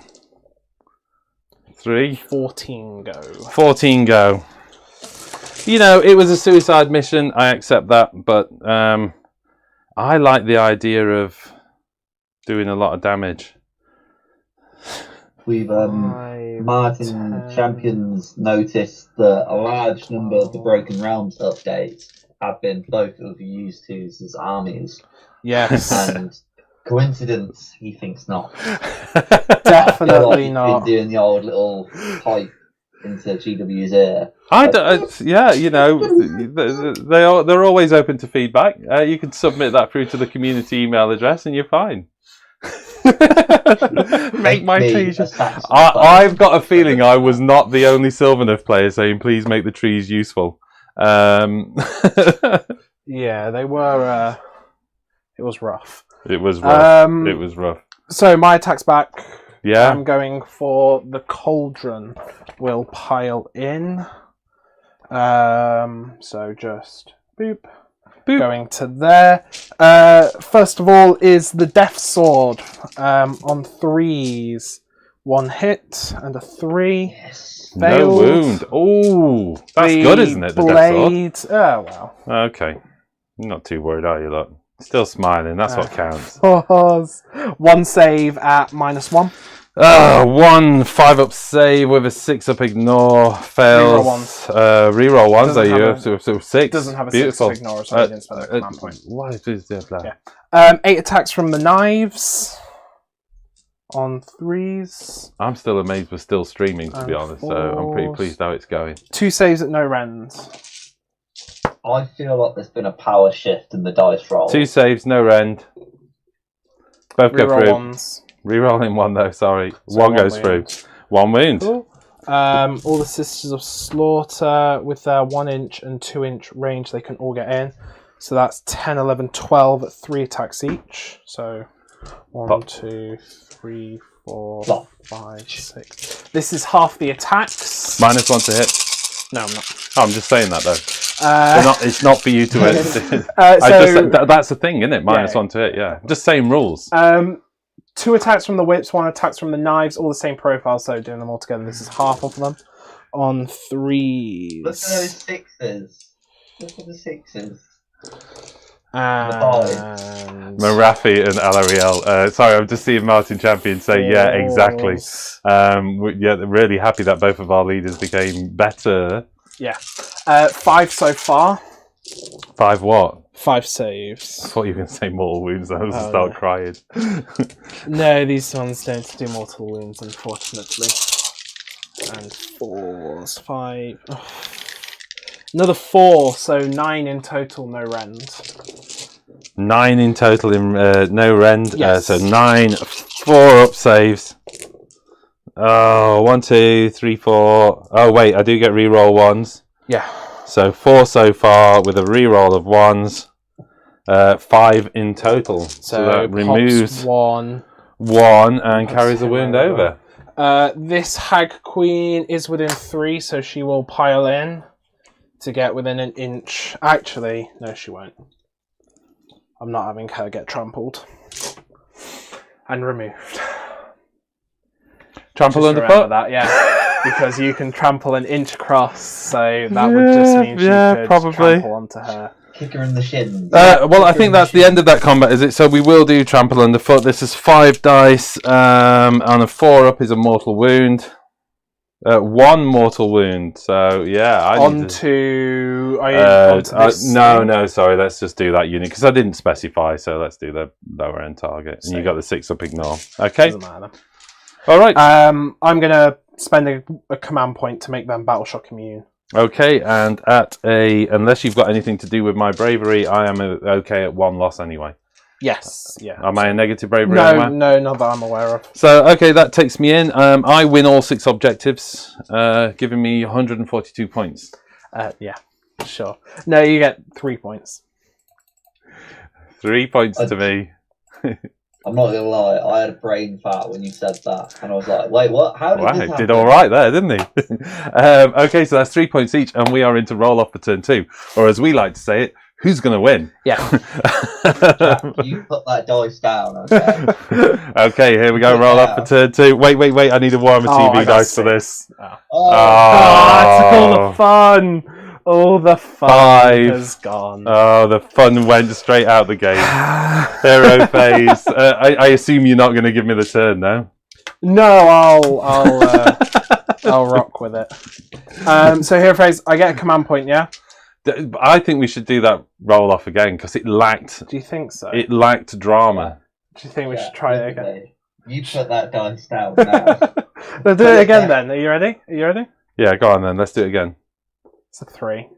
3. 14 go. 14 go. It was a suicide mission. I accept that. But I like the idea of doing a lot of damage. We've Martin Champions noticed that a large number of the Broken Realms updates have been both used to as armies. Yes. And coincidence? He thinks not. Definitely He's not. been doing the old little pipe into GW's ear. They're always open to feedback. You can submit that through to the community email address, and you're fine. Make my trees. I've got a feeling I was not the only Sylvaneth player saying, "Please make the trees useful." Yeah, they were. It was rough. It was rough. It was rough. So my attack's back. Yeah. I'm going for the cauldron. Will pile in. So just boop. Going to there. First of all is the Death Sword. On 3s. 1 hit and a 3. Yes. No Failed. wound. Oh, that's The good, isn't it? The blade. Oh, well. Okay. You're not too worried, are you, look? Still smiling, that's what counts. 1 save at -1. 1 5-up save with a 6-up ignore. Fails. Reroll ones. Reroll ones, Doesn't are have you? So 6. Doesn't have a Beautiful. 6 ignore, so I didn't spend a command point. Why is that? Yeah. 8 attacks from the knives. On 3s. I'm still amazed we're still streaming, to be honest, so I'm pretty pleased how it's going. 2 saves at no rends. I feel like there's been a power shift in the dice roll. 2 saves, no rend. Both go Reroll through. ones. Rerolling 1 though, sorry. So 1 1 goes through. wound. 1 wound. Cool. All the Sisters of Slaughter with their 1-inch and 2-inch range, they can all get in. So that's 10, 11, 12 at 3 attacks each. So 1, 2, 3, 4, 5, 6. This is half the attacks. -1 to hit. No, I'm not. Oh, I'm just saying that though. It's not for you to hit. So that's the thing, isn't it? -1 to hit, yeah. Just same rules. 2 attacks from the whips, 1 attacks from the knives, all the same profile, so doing them all together, this is half of them. On 3s. Look at those 6s. Look at the 6s. And Marafi and Alariel. Sorry, I'm just seeing Martin Champion say, yeah, exactly. They're really happy that both of our leaders became better. Yeah. 5 so far. 5 what? 5 saves. I thought you were going to say mortal wounds. I was going to Oh, start crying. No, these ones don't do mortal wounds, unfortunately. And 4s, 5. Oh. Another 4, so 9 in total, no rend. 9 in total in no rend. Yes. So 9, 4-up saves. Oh, 1, 2, 3, 4. Oh, wait, I do get reroll 1s. Yeah. So 4 so far with a reroll of 1s. 5 in total. So that removes 1 and carries a wound over. This Hag Queen is within 3, so she will pile in to get within an inch. Actually, no, she won't. I'm not having her get trampled and removed. Trample Just remember underfoot? that, yeah. Because you can trample an inch across, so that would just mean she could probably trample onto her. Kick her in the shins. Well, I think that's the end of that combat, is it? So we will do trample underfoot. This is 5 dice, and a 4-up is a mortal wound. 1 mortal wound. So yeah, no, sorry. Let's just do that unit because I didn't specify. So let's do the lower end target, and you got the 6-up ignore. Okay. Doesn't matter. All right. I'm gonna spend a command point to make them battle shock immune. Okay, and unless you've got anything to do with my bravery, I am okay at 1 loss anyway. Yes, yeah. Am I a negative bravery? No, not that I'm aware of. So, okay, that takes me in. I win all 6 objectives, giving me 142 points. Yeah, sure. No, you get 3 points. 3 points to me. I'm not gonna lie, I had a brain fart when you said that, and I was like, "Wait, what? How did this happen?" Did all right there, didn't he? Okay, so that's 3 points each, and we are into roll off for turn 2, or as we like to say it, who's going to win? Yeah. Jack, you put that dice down, okay? Okay, here we go. Roll off for turn 2. Wait! I need a Warhammer TV dice for this. That's all the fun. All the fun 5 has gone. Oh, the fun went straight out the game. Hero phase. I assume you're not going to give me the turn now. No, I'll rock with it. So hero phase, I get a command point, yeah? I think we should do that roll off again because it lacked. Do you think so? It lacked drama. Do you think we should try it again? You put that dice down now. We'll do it again then. Are you ready? Yeah, go on then. Let's do it again. It's a 3. 6,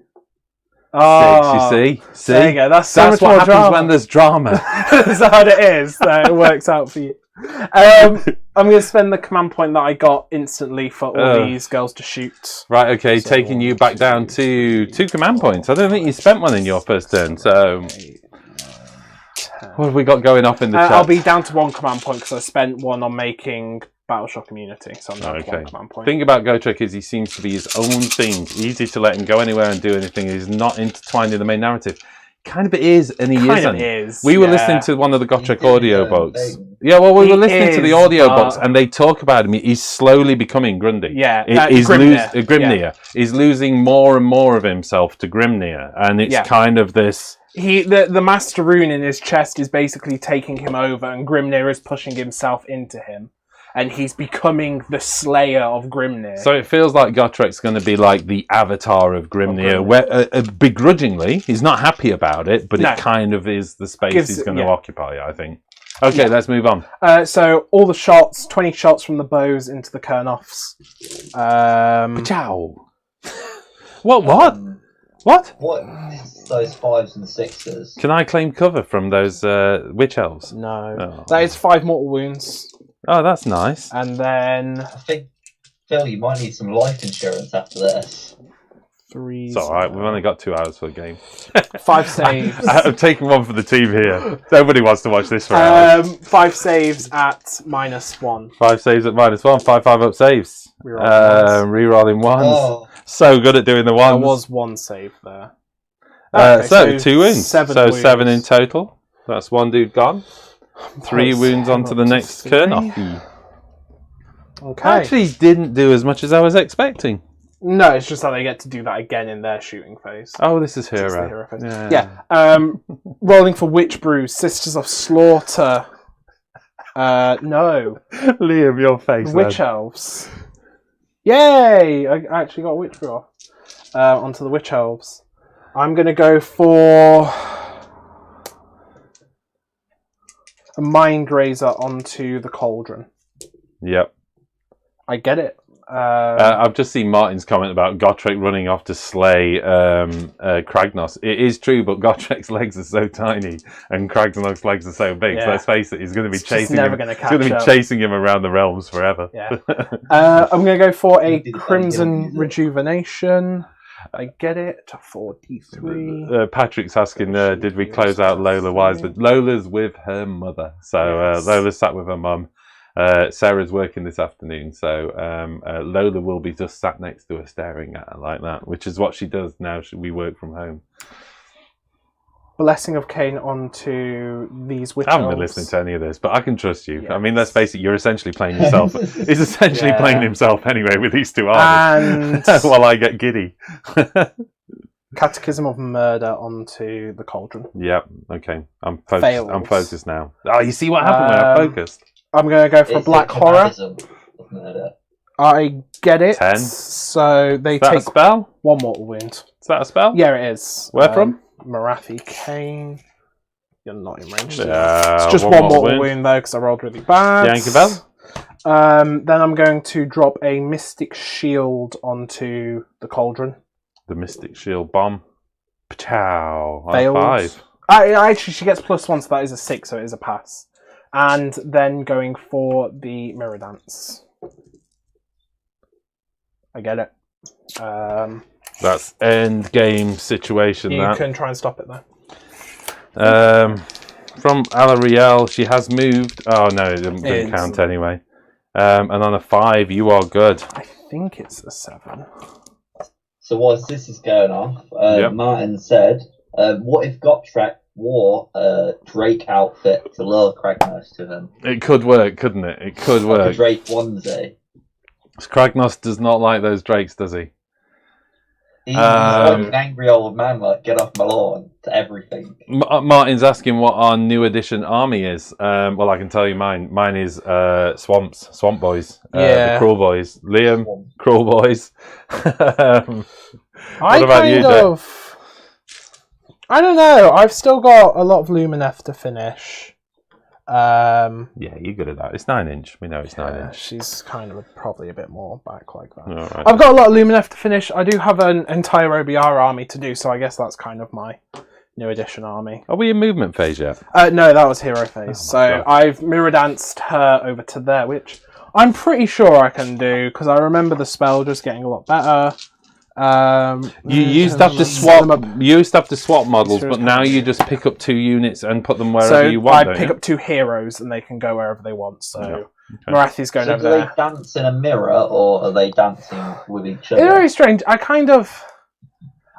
Oh, you see? There you go. That's so much what more happens drama. when there's drama. Is that what it is? So it works out for you. I'm going to spend the command point that I got instantly for all these girls to shoot. Right, okay, So taking you back down to 2 command points. I don't think you spent one in your first turn, so... What have we got going off in the chat? I'll be down to 1 command point because I spent 1 on making battle shock immunity, so I'm down to 1 command point. The thing about Gotrek is he seems to be his own thing. Easy to let him go anywhere and do anything. He's not intertwined in the main narrative. Kind of is, and he isn't. We were listening to one of the Gotrek audio books. Yeah, well, we were listening to the audio books, and they talk about him. He's slowly becoming Grundy. Yeah, Grimnir. He's losing more and more of himself to Grimnir, and it's kind of this. The Master Rune in his chest is basically taking him over, and Grimnir is pushing himself into him. And he's becoming the slayer of Grimnir. So it feels like Gotrek's going to be like the avatar of Grimnir, where begrudgingly, he's not happy about it, but it kind of is the space he's going to occupy, I think. Okay, let's move on. So all the shots, 20 shots from the bows into the Kernoffs. Ciao. What? What? What? Those 5s and 6s. Can I claim cover from those witch elves? No. Oh. That is 5 mortal wounds. Oh, that's nice. And then... I think, Phil, you might need some life insurance after this. 3... It's alright, we've only got 2 hours for the game. 5 saves. I'm taking one for the team here. Nobody wants to watch this for hours. 5 saves at -1. 5 saves at -1, 5 up saves. Rerolling ones. Oh. So good at doing the ones. There was 1 save there. So 2 wounds. 7 so wounds. 7 in total. That's 1 dude gone. 3 wounds onto the next Kernoff. Okay. Actually didn't do as much as I was expecting. No, it's just that they get to do that again in their shooting phase. Oh, this is The hero. hero phase. Yeah. Rolling for Witch Brew, Sisters of Slaughter. No. Liam, your face. Witch Elves. Yay! I actually got a Witch Brew off. Onto the Witch Elves. I'm going to go for a Mind Razor onto the Cauldron. Yep. I get it. I've just seen Martin's comment about Gotrek running off to slay Kragnos. It is true, but Gotrek's legs are so tiny and Kragnos' legs are so big. So let's face it, he's going to be chasing him. He's going to be chasing him around the realms forever. Yeah. I'm going to go for a Crimson Rejuvenation. I get it. 4d3. Patrick's asking, did we close out Lola Wise? But Lola's with her mother. So Lola's sat with her mum. Sarah's working this afternoon, so Lola will be just sat next to her staring at her like that, which is what she does now. We work from home. Blessing of Khaine onto these witch I haven't elves. been listening to any of this, but I can trust you. Yes. I mean, let's face it, you're essentially playing yourself. He's essentially playing himself anyway with these 2 armies. And while I get giddy. Catechism of Murder onto the Cauldron. Yep, okay. I'm Fails. focused now. Oh, you see what happened when I focused? I'm going to go for Black Horror. I get it. 10. So they Is that take a spell? 1 mortal wound. Is that a spell? Yeah, it is. Where from? Marathi Khaine. You're not in range. Yeah, It's just 1 mortal wound though, because I rolled really bad. Yankabell? Then I'm going to drop a Mystic Shield onto the Cauldron. The Mystic Shield bomb. Pow. Failed. 5. Actually, she gets +1, so that is a 6, so it is a pass. And then going for the Mirror Dance. I get it. That's end game situation. You can try and stop it though. From Alarielle, she has moved. Oh no, it didn't count anyway. And on a 5, you are good. I think it's a 7. So whilst this is going off, Martin said, what if Gotrek wore a Drake outfit to lure Kragnos to him? It could work, couldn't it? It could Like work. a Drake onesie. Kragnos does not like those drakes, does he? He's like an angry old man, like, get off my lawn, to everything. Martin's asking what our new edition army is. Well, I can tell you mine. Mine is Swamp Boys. The Cruel Boys. Liam, Cruel Boys. What about you, Dave? I don't know. I've still got a lot of Lumineth to finish. Yeah, you're good at that. It's 9-inch. We know it's 9-inch. She's kind of probably a bit more back like that. Right. I've got a lot of Lumineth to finish. I do have an entire OBR army to do, so I guess that's kind of my new edition army. Are we in movement phase yet? No, that was hero phase. So I've mirror danced her over to there, which I'm pretty sure I can do because I remember the spell just getting a lot better. You used to have to swap models, but now you just pick up 2 units and put them wherever you want. I pick up 2 heroes and they can go wherever they want. So Marathi's going So over do there. they dance in a mirror, or are they dancing with each It's other? very strange. I kind of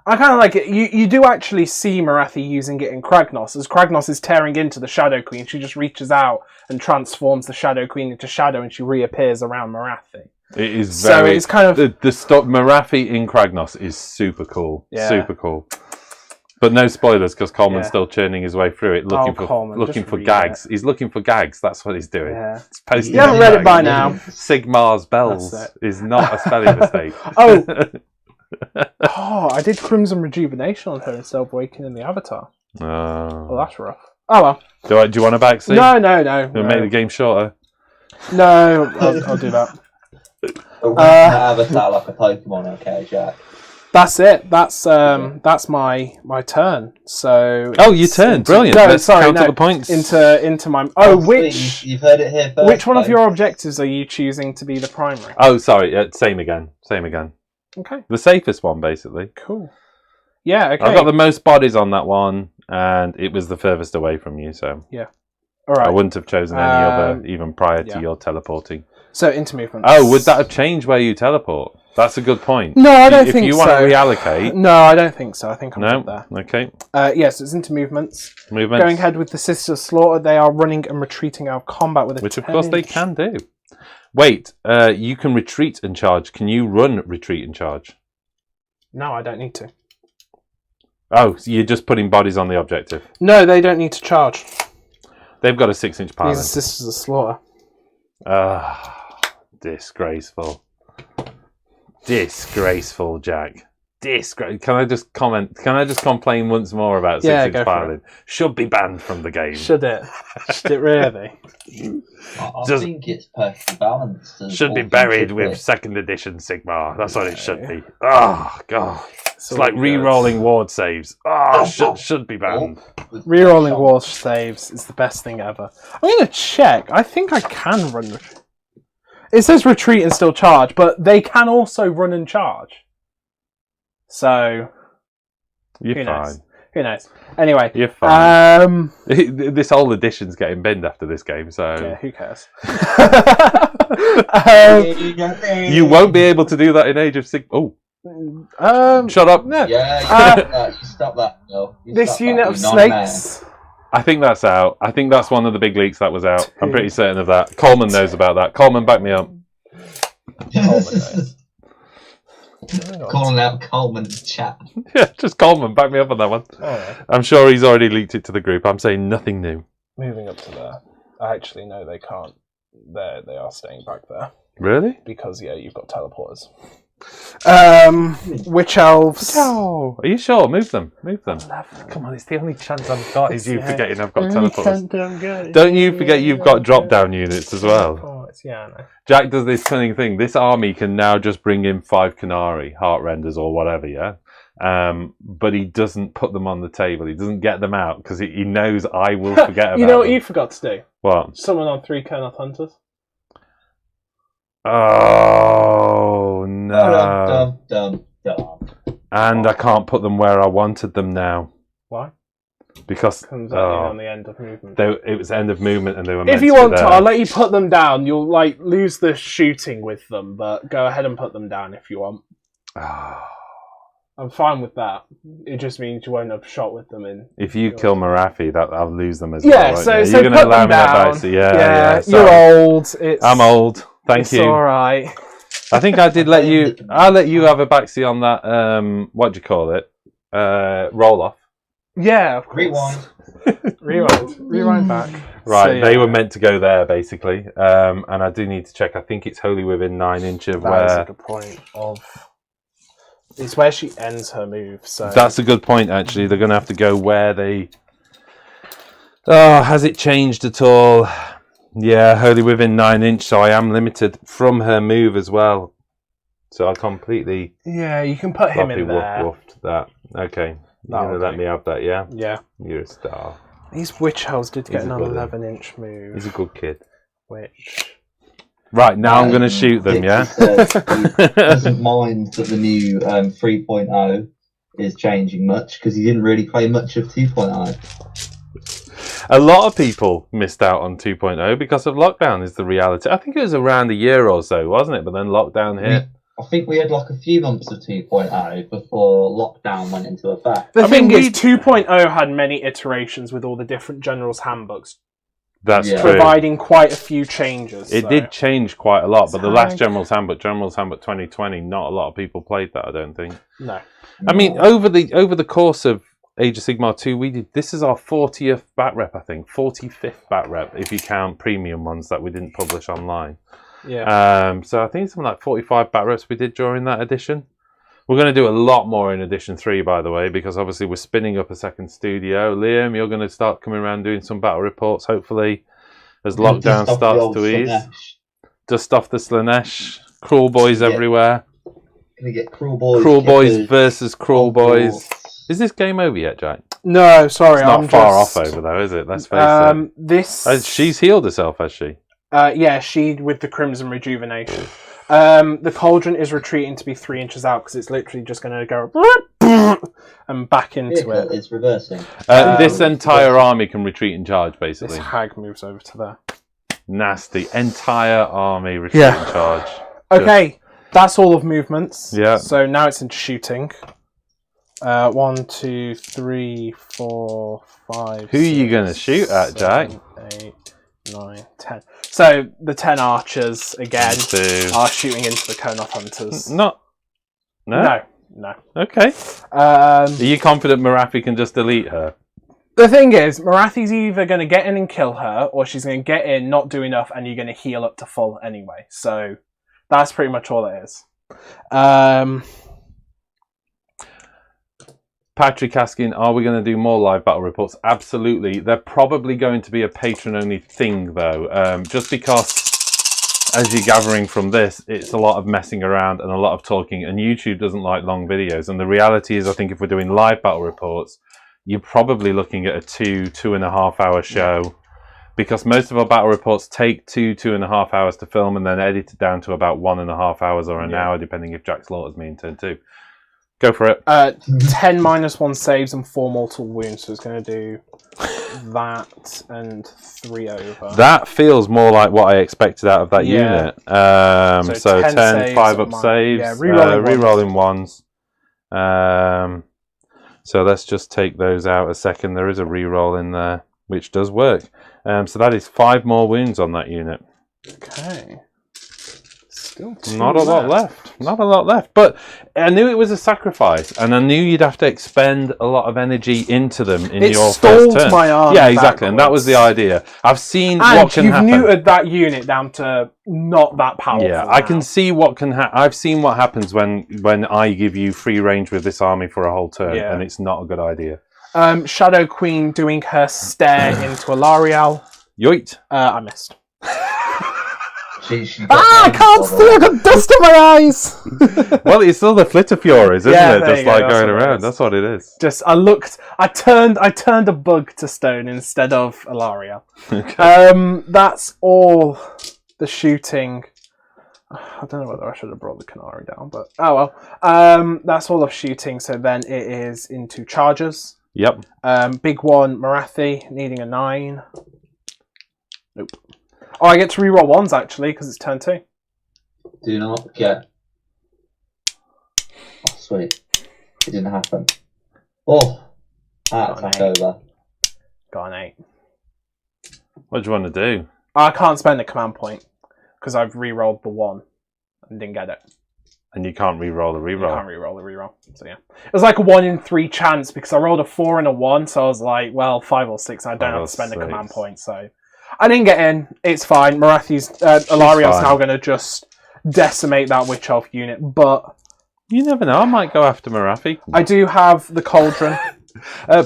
like it. You do actually see Marathi using it in Kragnos. As Kragnos is tearing into the Shadow Queen, she just reaches out and transforms the Shadow Queen into shadow, and she reappears around Marathi. It is So very. it's kind of the stop Marathi in Kragnos is super cool. Yeah. Super cool. But no spoilers because Coleman's Yeah. still churning his way through it, looking Coleman, just for read gags. He's looking for gags. That's what he's doing. Yeah. It's posting. You haven't read it by now. Sigmar's bells That's is not a spelling mistake. Oh. Oh, I did Crimson Rejuvenation on her instead of Awakening the Avatar. Well, that's rough. Oh well. Do you want a backseat? No. We'll make the game shorter. No, I'll do that. Avatar like a Pokemon, okay, Jack. That's it. That's my turn. So Oh, your turn. Brilliant. No, Let's sorry, count up no. the points. Into my. Oh, which You've heard it here first. which one of folks. your objectives are you choosing to be the primary? Oh, sorry. Same again. Okay, The safest one, basically. cool. Yeah, okay. I got the most bodies on that one, and it was the furthest away from you, so All right. I wouldn't have chosen any other, even prior to yeah. your teleporting. So into movement. Oh, would that have changed where you teleport? That's a good point. No, I don't if think you so. want to reallocate. No, I don't think so. I think I'm No? good there. Okay. Yes, it's into movements. Movements. Going ahead with the Sisters of Slaughter, they are running and retreating out of combat with a Which, of course, they 10-inch. can do. Wait, you can retreat and charge. Can you run, retreat, and charge? No, I don't need to. Oh, so you're just putting bodies on the objective. No, they don't need to charge. They've got a 6-inch These are pylon. Sisters of Slaughter. Disgraceful. Disgraceful, Jack. Can I just complain once more about 6-inch go for piling? Should be banned from the game. Should it? Should it really? I Just- think it's perfectly balanced. and Should be all buried things with should 2nd edition Sigmar. That's what it should be. Oh, God. It's all like good. re-rolling ward saves. Oh, should be banned. be. Rerolling war saves is the best thing ever. I'm going to check. I think I can run. It says retreat and still charge, but they can also run and charge. So You're who fine. knows? Who knows? Anyway, You're fine. um, This whole edition's getting binned after this game, so yeah, who cares? you won't be able to do that in Age of Sigmar. Oh, shut up! No. Yeah, you stop that. No, you This stop that, unit you of non-man. snakes. I think that's out. I think that's one of the big leaks that was out. I'm pretty certain of that. Coleman knows about that. Coleman, back me up. Calling out Coleman's chat. Yeah, just Coleman, back me up on that one. Alright. I'm sure he's already leaked it to the group. I'm saying nothing new. Moving up to there. Actually, no, they can't. They are staying back there Really? because you've got teleporters. Witch elves. Oh, are you sure? Move them. Come on, it's the only chance I've got is you forgetting I've got teleporters. Don't you forget you've got drop-down units as well. Yeah, I know. Jack does this cunning thing. This army can now just bring in 5 Canary, Heart Renders or whatever, yeah? But he doesn't put them on the table. He doesn't get them out because he knows I will forget about You know what them. you forgot to do? What? Summon on 3 Kernoth Hunters. Oh, no. Dum. And I can't put them where I wanted them now. Why? Because Comes out on the end of movement. it was end of movement and they were meant If you to want be to, there. I'll let you put them down. You'll lose the shooting with them, but go ahead and put them down if you want. I'm fine with that. It just means you won't have shot with them in. If you kill Marathi, I'll lose them as Yeah, well. so won't you? so You're going to put allow them me that down. advice? Yeah, you're sorry. old. I'm old. Thank you. All right. I think I did let you. I'll let you have a backseat on that. What do you call it? Roll off. Yeah, of course. Rewind back. Right, So, they were meant to go there basically, and I do need to check. I think it's wholly within 9 inch of That is a where. good point. It's where she ends her move. So That's a good point. Actually, they're going to have to go where they. Oh, has it changed at all? Yeah, wholly within 9 inch, so I am limited from her move as well. So I completely yeah, you can put him floppy in there. woofed that. Okay, you're That'll going to let do. me have that, yeah? Yeah. You're a star. These witch elves did get He's an a good one. 11-inch move. He's a good kid. Which Right, now I'm going to shoot them, yeah? He doesn't mind that the new 3.0 is changing much because he didn't really play much of 2.0. A lot of people missed out on 2.0 because of lockdown is the reality. I think it was around a year or so, wasn't it? But then lockdown hit. I think we had like a few months of 2.0 before lockdown went into effect. The thing is, 2.0 had many iterations with all the different generals' handbooks. That's true. Providing quite a few changes. It did change quite a lot, but the last General's Handbook 2020, not a lot of people played that, I don't think. No. I mean, over the course of Age of Sigmar 2, this is our 40th batrep, I think. 45th batrep, if you count premium ones that we didn't publish online. Yeah. So I think something like 45 batreps we did during that edition. We're going to do a lot more in edition 3, by the way, because obviously we're spinning up a second studio. Liam, you're going to start coming around doing some battle reports, hopefully, as lockdown starts to ease. Dust off the Slanesh. Cruel boys everywhere. Gonna get cruel boys. Cruel boys versus cruel boys. Is this game over yet, Jack? No, sorry, it's not far off over, though, is it? Let's face it. She's healed herself, has she? Yeah, she with the Crimson Rejuvenation. The Cauldron is retreating to be 3 inches out because it's literally just going to go and back into it. It's reversing. This entire army can retreat and charge, basically. This hag moves over to there. Nasty. Entire army retreat and charge. Okay, that's all of movements. Yeah. So now it's into shooting. 1, 2, 3, 4, 5. Who are you going to shoot at, Jack? 8, 9, 10. So the 10 archers again are shooting into the Konoth hunters. No. Okay. Are you confident Marathi can just delete her? The thing is, Marathi's either going to get in and kill her, or she's going to get in, not do enough, and you're going to heal up to full anyway. So that's pretty much all it is. Patrick asking, are we going to do more live battle reports? Absolutely. They're probably going to be a patron-only thing, though, just because, as you're gathering from this, it's a lot of messing around and a lot of talking, and YouTube doesn't like long videos. And the reality is, I think if we're doing live battle reports, you're probably looking at a 2.5 hour show, because most of our battle reports take 2.5 hours to film and then edit it down to about 1.5 hours or an hour, depending if Jack slaughters me in turn 2. Go for it. 10 -1 saves and 4 mortal wounds, so it's going to do that and 3 over. That feels more like what I expected out of that unit. So 10 5-up saves, re-rolling ones. So let's just take those out a second. There is a re-roll in there, which does work. So that is 5 more wounds on that unit. Okay. Still not a lot left. Not a lot left. But I knew it was a sacrifice, and I knew you'd have to expend a lot of energy into them in your first turn. My arm yeah, exactly, and that was the idea. I've seen what can happen. You've neutered that unit down to not that powerful. Yeah, I can see what can happen. I've seen what happens when I give you free range with this army for a whole turn, and it's not a good idea. Shadow Queen doing her stare into Alariel. Yoit. I missed. I can't see! I got dust in my eyes! Well, it's still the Flitter Furies, isn't it? Just like going around. That's what it is. I turned a bug to stone instead of Alaria. Okay. That's all the shooting. I don't know whether I should have brought the Canary down, but oh well. That's all of shooting, so then it is into charges. Yep. Big one, Marathi, needing a 9. Nope. Oh, I get to reroll ones actually because it's turn 2. Do not get. Oh, sweet. It didn't happen. Oh, attack over. Got an 8. What do you want to do? I can't spend a command point because I've rerolled the 1 and didn't get it. And you can't reroll the reroll. You can't reroll the reroll. So yeah, it was like a 1 in 3 chance because I rolled a 4 and a 1, so I was like, well, 5 or 6. I don't have to spend a command point, so. I didn't get in. It's fine. Marathi's Alariel's now going to just decimate that Witch Elf unit, but you never know. I might go after Marathi. I do have the Cauldron.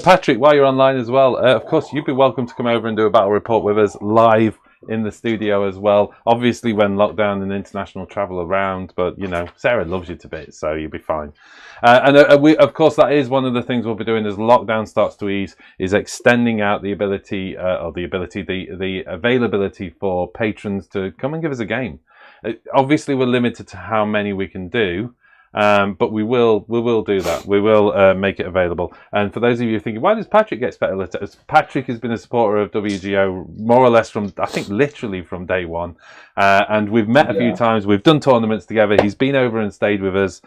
Patrick, while you're online as well, of course, you'd be welcome to come over and do a battle report with us live in the studio as well. Obviously, when lockdown and international travel around, but you know, Sarah loves you to bits, so you'll be fine. And we, of course, that is one of the things we'll be doing as lockdown starts to ease, is extending out the ability, the availability for patrons to come and give us a game. Obviously, we're limited to how many we can do, But we will do that. We will make it available. And for those of you thinking, why does Patrick get better letters? Patrick has been a supporter of WGO more or less from, I think, literally from day one. And we've met a few times. We've done tournaments together. He's been over and stayed with us.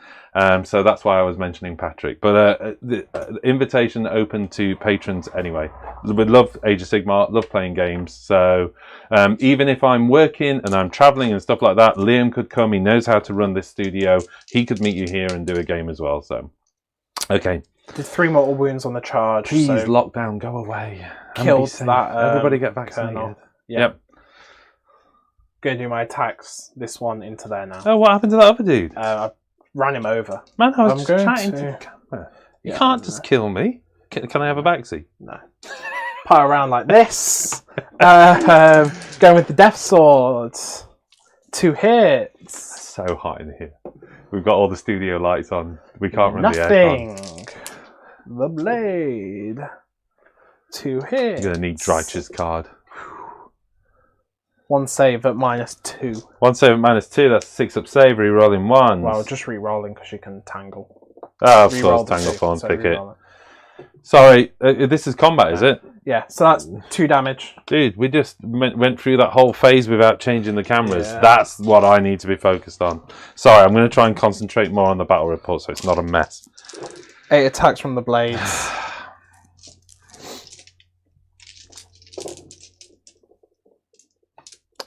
So that's why I was mentioning Patrick. But the invitation open to patrons anyway. We love Age of Sigmar, love playing games. So even if I'm working and I'm traveling and stuff like that, Liam could come. He knows how to run this studio. He could meet you here and do a game as well. So, okay. Did 3 mortal wounds on the charge. Please, so lockdown, go away. killed that. Everybody get vaccinated. Colonel. Yep. Gonna do my attacks. This one into there now. Oh, what happened to that other dude? I ran him over. Man, I was I'm just going chatting to to- the camera. You Yeah, can't just kill me. Can I have a backseat? No. Pile around like this. Going with the death sword. 2 hits. So hot in here. We've got all the studio lights on. We can't run the aircon. Nothing. The blade. 2 hits. You're gonna need Dreicher's card. 1 save at -2. 1 save -2. That's 6 up save. Rerolling 1. Well, just re-rolling because you can tangle. Oh, of Re-roll course, the Tangle 2, Thorn so pick it. re-roll Sorry, this is combat, is it? Yeah, so that's 2 damage. Dude, we just went through that whole phase without changing the cameras. Yeah. That's what I need to be focused on. Sorry, I'm going to try and concentrate more on the battle report so it's not a mess. 8 attacks from the blades.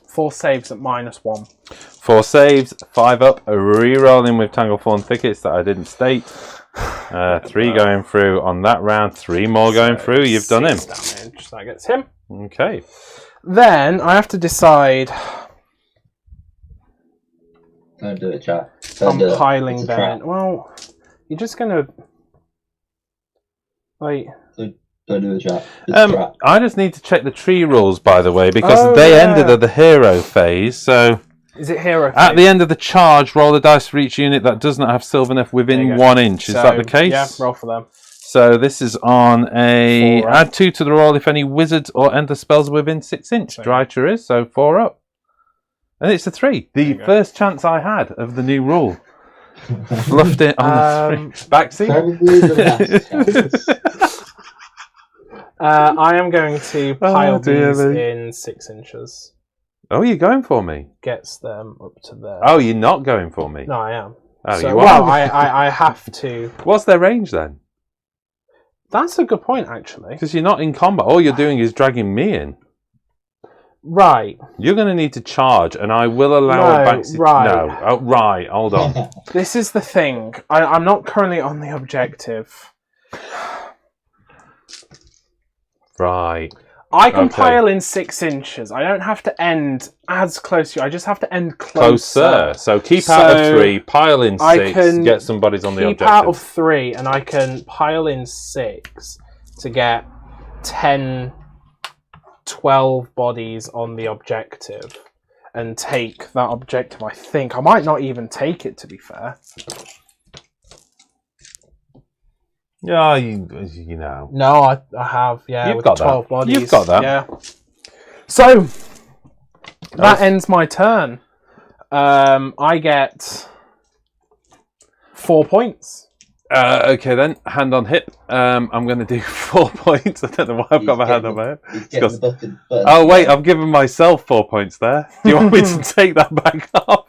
Four saves at -1. 4 saves, 5 up, a re-rolling with Tanglethorn Thickets that I didn't state. 3 going through on that round, 3 more going through. You've done him. 6 damage. So that gets him. Okay. Then I have to decide. Don't do it, chat. Don't I'm do it. piling It's a them trap. in. Well, you're just gonna like. Don't do it, chat. It's a trap. I just need to check the tree rules, by the way, because Oh, they yeah. ended at the hero phase. So Is it hero? at phase? the end of the charge, roll the dice for each unit that does not have Sylvaneth There within you go. 1 inch. Is So, that the case? Yeah, roll for them. So this is on a 4 up. add 2 to the roll if any wizards or enter spells are within 6 inch. So- Dreicher is, so 4 up. And it's a 3. The you go. first chance I had of the new rule. Fluffed it on the 3. Backseat? Probably the best. I am going to pile these dearly. in 6 inches. Oh, you're going for me? Gets them up to there. Oh, you're not going for me? No, I am. Oh, So, you well, are? I have to. What's their range then? That's a good point, actually. Because you're not in combat. All you're doing is dragging me in. Right. You're going to need to charge, and I will allow a No, backseat. right. No. Oh, right. Hold on. This is the thing. I'm not currently on the objective. Right. I can Okay. pile in 6 inches. I don't have to end as close to you. I just have to end closer. Closer. So keep out of So 3, pile in 6, I can get some bodies on the Keep objective. out of 3, and I can pile in 6 to get 10, 12 bodies on the objective and take that objective. I think I might not even take it, to be fair. Yeah, you know. No, I have. Yeah, You've with got 12 that. bodies. You've got that. Yeah. So that ends my turn. I get 4 points. Okay then, hand on hip. I'm going to do 4 points. I don't know why I've got my hand on my hip. He's getting the button. Oh wait, I've given myself 4 points there. Do you want me to take that back off?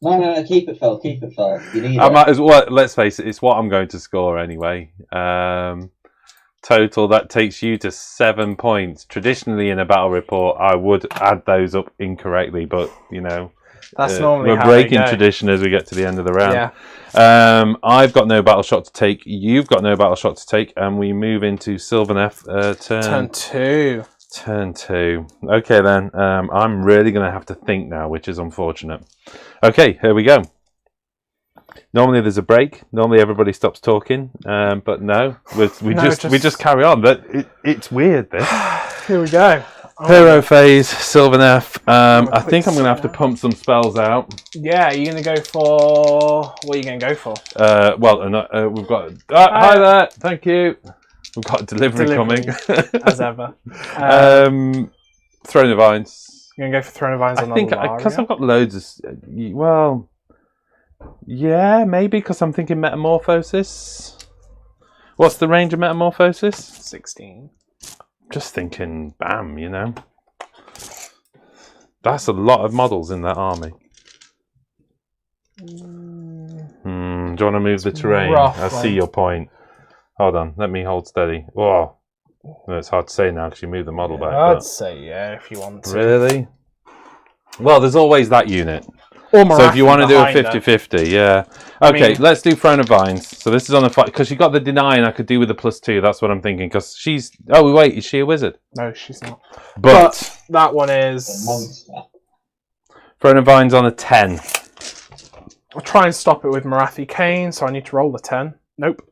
No, keep it, Phil. Keep it, Phil. You need I it. might as well. Let's face it, it's what I'm going to score anyway. Total, that takes you to 7 points. Traditionally, in a battle report, I would add those up incorrectly, but you know, That's normally we're how breaking they go. tradition as we get to the end of the round. Yeah. I've got no battle shot to take. You've got no battle shot to take, and we move into Sylvaneth. Turn 2. Turn 2. Okay then. I'm really going to have to think now, which is unfortunate. Okay, here we go. Normally there's a break. Normally everybody stops talking, but no, we just carry on. But it's weird. This Here we go. hero phase, Sylvaneth. I think I'm going to have to pump some spells out. Yeah, you're going to go for... What are you going to go for? We've got. Hi there. Thank you. We've got delivery coming. As ever. Throne of Vines. You're going to go for Throne of Vines I on think the because I've got loads of. Well, Yeah, maybe, because I'm thinking Metamorphosis. What's the range of Metamorphosis? 16. Just thinking, bam, you know. That's a lot of models in that army. Do you want to move the terrain? I see your point. Hold on, let me hold steady. Whoa. No, it's hard to say now because you moved the model back. I'd say yeah if you want to. Really? Well, there's always that unit. Or So if you want to do a behind 50-50, yeah. Okay, let's do Throne of Vines. So this is on the fight because you got the deny, and I could do with the +2. That's what I'm thinking. Because she's. Oh wait, is she a wizard? No, she's not. But that one A is. monster. Throne of Vines on a 10. I'll try and stop it with Marathi Khaine, so I need to roll the 10. Nope.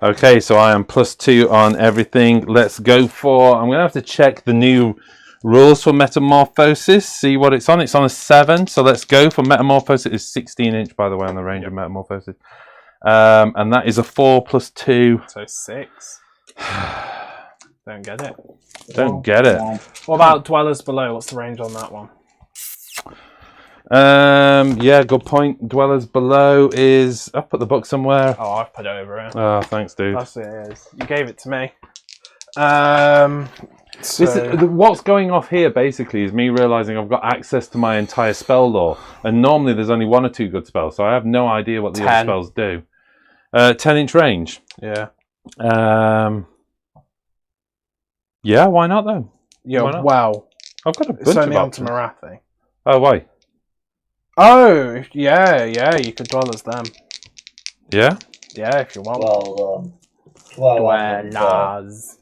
Okay, so I am +2 on everything. Let's go for. I'm gonna have to check the new rules for Metamorphosis. See what it's on. It's on a 7. So let's go for Metamorphosis. It's 16-inch, by the way, on the range of Metamorphosis. And that is a 4 + 2. So 6. Don't get it. Don't get it. What about Dwellers Below? What's the range on that one? Yeah, good point. Dwellers Below is. I've put the book somewhere. Oh, I've put it over here. Oh, thanks, dude. That's what it is. You gave it to me. What's going off here basically is me realizing I've got access to my entire spell lore, and normally there's only 1 or 2 good spells, so I have no idea what the other spells do. 10-inch range. Yeah. Yeah, why not though? Yeah. Why not? Wow. I've got a It's bunch of only on to options. Marathi. Oh, why? Oh, yeah. You could Dwellers them. Yeah. Yeah, if you want. Dwellers.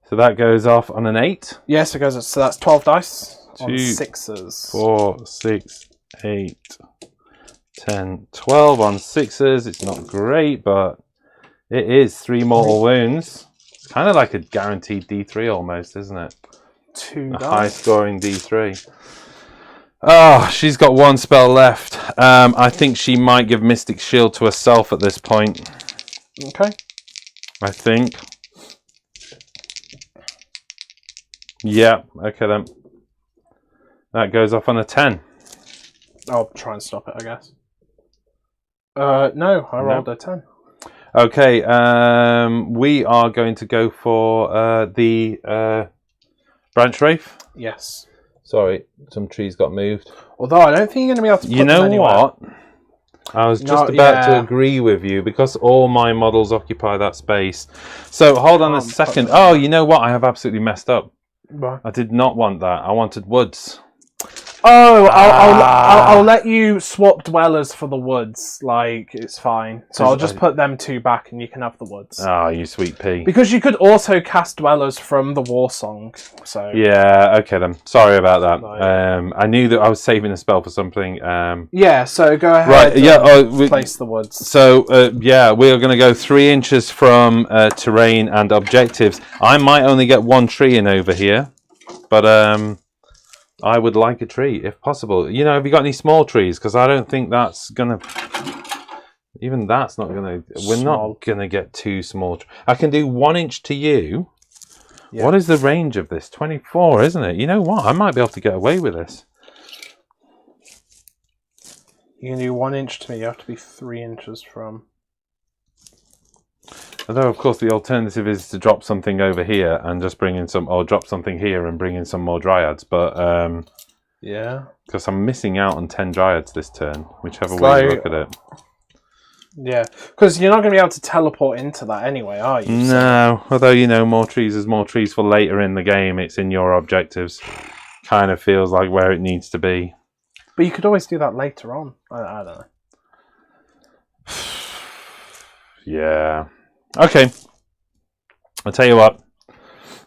So that goes off on an 8. Yes, it goes. So that's 12 dice on 2, 6s. 4, 6, 8, 10, 12 on 6s. It's not great, but it is 3 mortal wounds. It's kind of like a guaranteed D3 almost, isn't it? 2 A dice. high-scoring D3. Oh, she's got 1 spell left. I think she might give Mystic Shield to herself at this point. Okay. I think. Yeah, okay then. That goes off on a 10. I'll try and stop it, I guess. No, I rolled a 10. Okay, we are going to go for the Branch Wraith. Yes. Sorry, some trees got moved. Although I don't think you're going to be able to put You know them anywhere. what? I was just about to agree with you because all my models occupy that space. So hold on a second. Oh, you know what? I have absolutely messed up. Right. I did not want that. I wanted woods. Oh, I'll let you swap Dwellers for the woods. Like, it's fine. So I'll just put them 2 back and you can have the woods. Oh, you sweet pea. Because you could also cast Dwellers from the War Song. So Yeah, okay then. Sorry about that. No. I knew that I was saving a spell for something. yeah, so go ahead. Right, yeah. Place the woods. So, yeah, we are going to go 3 inches from terrain and objectives. I might only get 1 tree in over here, but I would like a tree if possible. You know, have you got any small trees? Because I don't think that's going to... Even that's not going to... We're not going to get 2 small... I can do 1 inch to you. Yeah. What is the range of this? 24, isn't it? You know what? I might be able to get away with this. You can do 1 inch to me. You have to be 3 inches from... Although, of course, the alternative is to drop something over here and just bring in some... Or drop something here and bring in some more dryads. But, yeah. Because I'm missing out on 10 dryads this turn, whichever way you look at it. Yeah, because you're not going to be able to teleport into that anyway, are you? No, although, you know, more trees is more trees for later in the game. It's in your objectives. Kind of feels like where it needs to be. But you could always do that later on. I don't know. Yeah. Okay. I'll tell you what.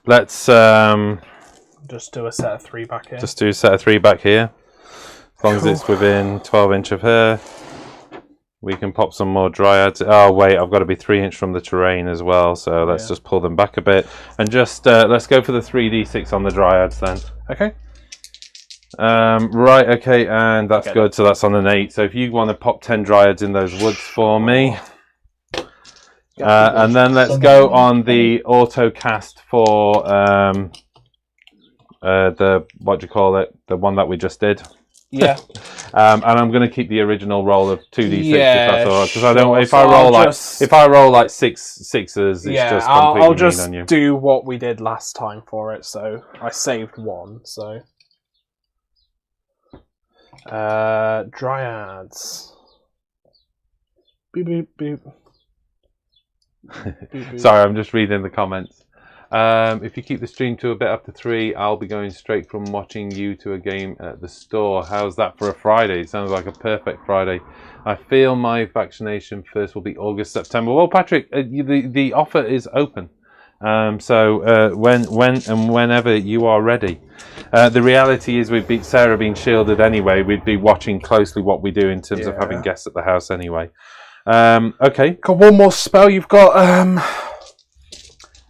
Let's just do a set of 3 back here. Just do a set of 3 back here. As long as it's within 12 inch of her. We can pop some more dryads. Oh wait, I've got to be 3 inch from the terrain as well. So let's just pull them back a bit. And just let's go for the 3d6 on the dryads then. Okay. Right, okay, and that's good. So that's on an 8. So if you want to pop 10 dryads in those woods for me. And then let's go on the auto cast for the, what do you call it? The one that we just did. Yeah. And I'm going to keep the original roll of 2d6 if that's all right. Because I don't. sure. If So I roll I'll like just- if I roll like sixes, it's Yeah, just completely I'll mean just on you. do what we did last time for it. So I saved one. So Dryads. Boop boop boop. Boop, boop. Sorry, I'm just reading the comments. If you keep the stream to a bit after 3, I'll be going straight from watching you to a game at the store. How's that for a Friday? It sounds like a perfect Friday. I feel my vaccination first will be August, September. Well, Patrick, the offer is open. So when and whenever you are ready. The reality is we'd be Sarah being shielded anyway. We'd be watching closely what we do in terms of having guests at the house anyway. Okay. Got one more spell. You've got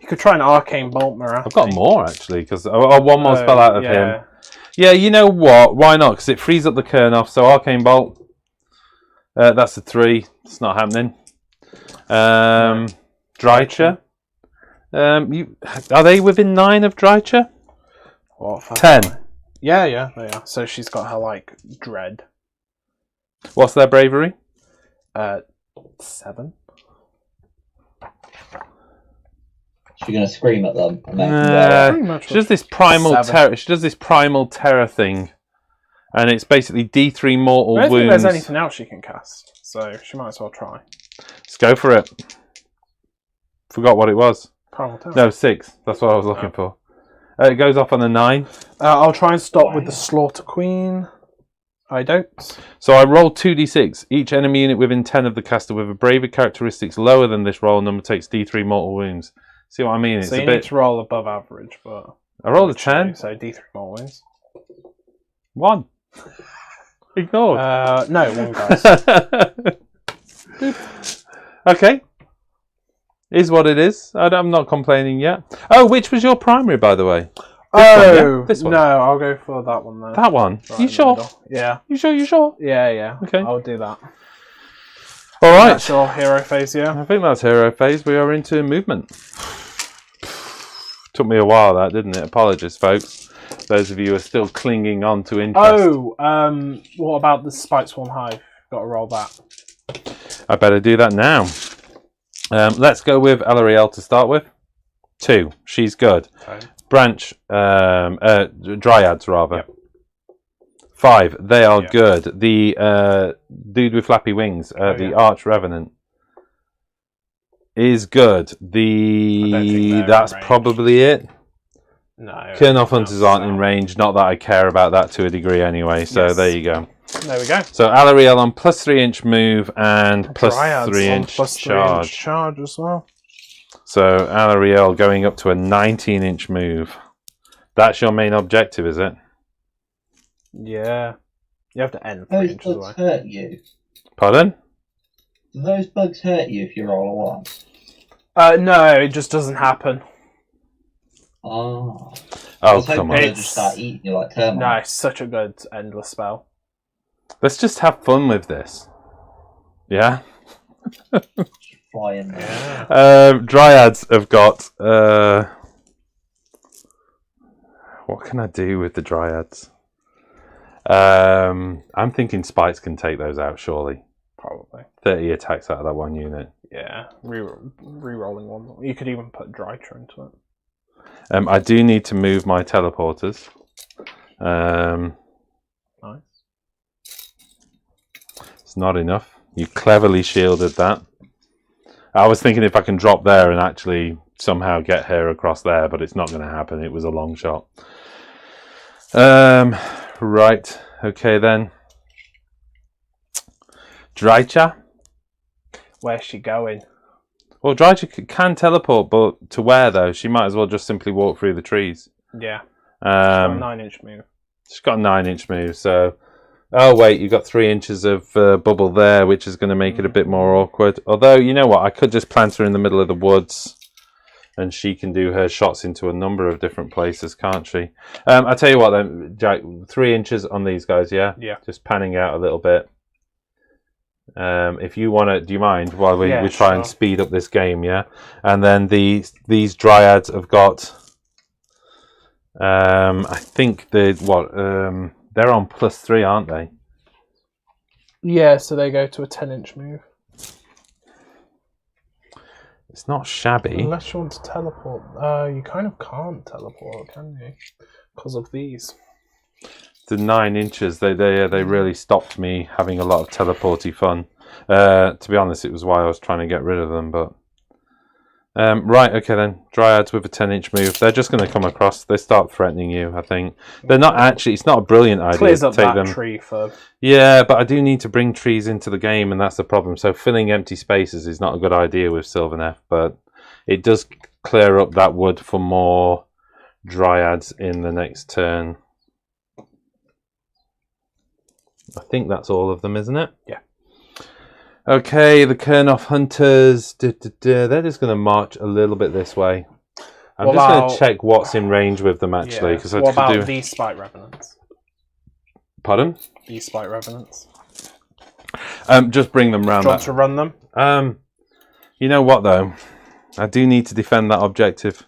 you could try an arcane bolt, Mirror. I've got more actually because one more spell out of yeah. him. Yeah, you know what? Why not? Because it frees up the Kern off. So Arcane Bolt. That's a 3. It's not happening. Drycha. Are they within 9 of Drycha? What, 10. Yeah, they are. So she's got her like dread. What's their bravery? 7. She's going to scream at them. And make them Pretty much She does this primal 7. terror. She does this primal terror thing, and it's basically D3 mortal I don't think wounds. there's anything else she can cast, so she might as well try. Let's go for it. Forgot what it was. Primal Terror. No, 6. That's what I was looking for. It goes off on a 9. I'll try and stop with the Slaughter Queen. I don't. So I rolled 2d6. Each enemy unit within 10 of the caster with a bravery characteristics lower than this roll number takes D3 mortal wounds. See what I mean? It's So a you bit. need to roll above average, but I rolled a 10. so D3 more wins. 1. Ignored. No, one guys. Okay. Is what it is. I'm not complaining yet. Oh, which was your primary, by the way? Oh, yeah? This one? no, I'll go for that one then. That one. Right You in the sure? middle. Yeah. You sure? You sure? Yeah. Okay. I'll do that. All right. That's your hero phase, yeah? I think that's hero phase. We are into movement. Took me a while, that, didn't it? Apologies, folks. Those of you who are still clinging on to interest. Oh, what about the Spite Swarm Hive? Got to roll that. I better do that now. Let's go with Elariel to start with. 2. She's good. Okay. Branch, Dryads rather. Yep. 5. They are Yep. good. The dude with flappy wings, the Arch Revenant, is good. I don't think they're That's in range. probably it. No. Kernel Hunters aren't in range. Not that I care about that to a degree anyway. So Yes. there you go. There we go. So Alariel on plus 3-inch move and plus Dryads 3-inch on plus 3-inch charge. charge as well. So Alariel going up to a 19-inch move. That's your main objective, is it? Yeah. You have to end Those 3 inches bugs away. hurt you. Pardon? Do those bugs hurt you if you roll a 1? No, it just doesn't happen. Oh. Oh, I was hoping come on. they'd just start eating you like termites. No, it's such a good endless spell. Let's just have fun with this. Yeah? Fly in there. Dryads have got... what can I do with the Dryads? I'm thinking Spites can take those out, surely. Probably. 30 attacks out of that one unit. Yeah. Re-rolling one. You could even put Drytra into it. I do need to move my teleporters. Nice. It's not enough. You cleverly shielded that. I was thinking if I can drop there and actually somehow get her across there, but it's not going to happen. It was a long shot. Right. Okay then. Drycha. Where's she going? Well, Drycha can teleport, but to where though? She might as well just simply walk through the trees. Yeah. She's got a 9 9-inch move. She's got a 9-inch move, so... Oh, wait, you've got 3 inches of bubble there, which is going to make it a bit more awkward. Although, you know what? I could just plant her in the middle of the woods, and she can do her shots into a number of different places, can't she? I'll tell you what, then, Jack, 3 inches on these guys, yeah? Yeah. Just panning out a little bit. If you want to... Do you mind while we try and speed up this game, yeah? And then these Dryads have got... I think they're on +3, aren't they? Yeah, so they go to a 10-inch move. It's not shabby. Unless you want to teleport. You kind of can't teleport, can you? Because of these. The 9 inches, they really stopped me having a lot of teleporty fun. To be honest, it was why I was trying to get rid of them. But right, okay then. Dryads with a 10-inch move. They're just going to come across. They start threatening you, I think. They're not actually. It's not a brilliant idea Clears to up take that them. tree for. Yeah, but I do need to bring trees into the game, and that's the problem. So filling empty spaces is not a good idea with Sylvaneth, but it does clear up that wood for more Dryads in the next turn. I think that's all of them, isn't it? Yeah. Okay, the Kurnoth Hunters. They're just going to march a little bit this way. I'm just going to check what's in range with them, actually. Yeah. What about these Spite Revenants? Pardon? These Spite Revenants. Just bring them round. Do you want to run them? You know what, though? I do need to defend that objective.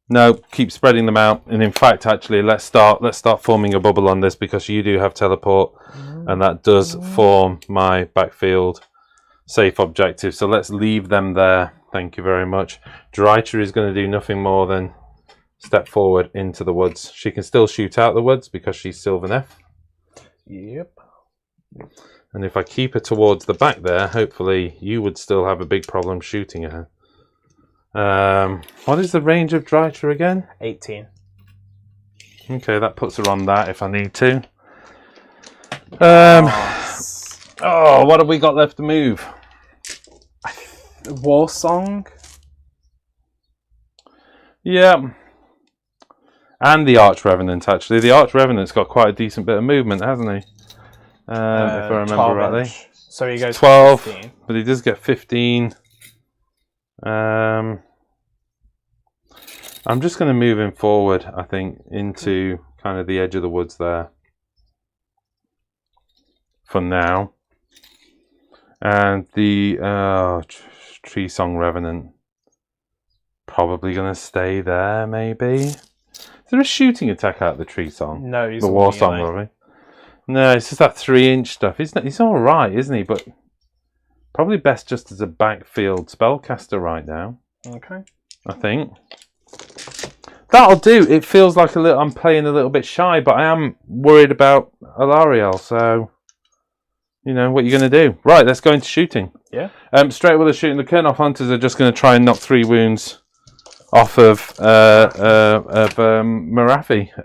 No, keep spreading them out. And in fact, actually, let's start forming a bubble on this, because you do have teleport, and that does form my backfield safe objective. So let's leave them there. Thank you very much. Drycha is going to do nothing more than step forward into the woods. She can still shoot out the woods because she's Sylvaneth. Yep. And if I keep her towards the back there, hopefully you would still have a big problem shooting at her. What is the range of Drycha again? 18. Okay, that puts her on that if I need to. Oh, what have we got left to move? War Song? Yeah. And the Arch Revenant, actually. The Arch Revenant's got quite a decent bit of movement, hasn't he? If I remember rightly. So he goes 12, 15. but he does get 15. I'm just going to move him forward, I think, into kind of the edge of the woods there. For now. And the Tree Song Revenant. Probably going to stay there, maybe. Is there a shooting attack out of the Tree Song? No, he's the War Song, probably. No, it's just that 3-inch stuff. He's all right, isn't he? But probably best just as a backfield spellcaster right now. Okay. I think. That'll do. It feels like I'm playing a little bit shy, but I am worried about Alariel, so you know what you're going to do. Right, let's go into shooting. Yeah. Straight with the shooting. The Kurnoth Hunters are just going to try and knock 3 wounds off of Marafi.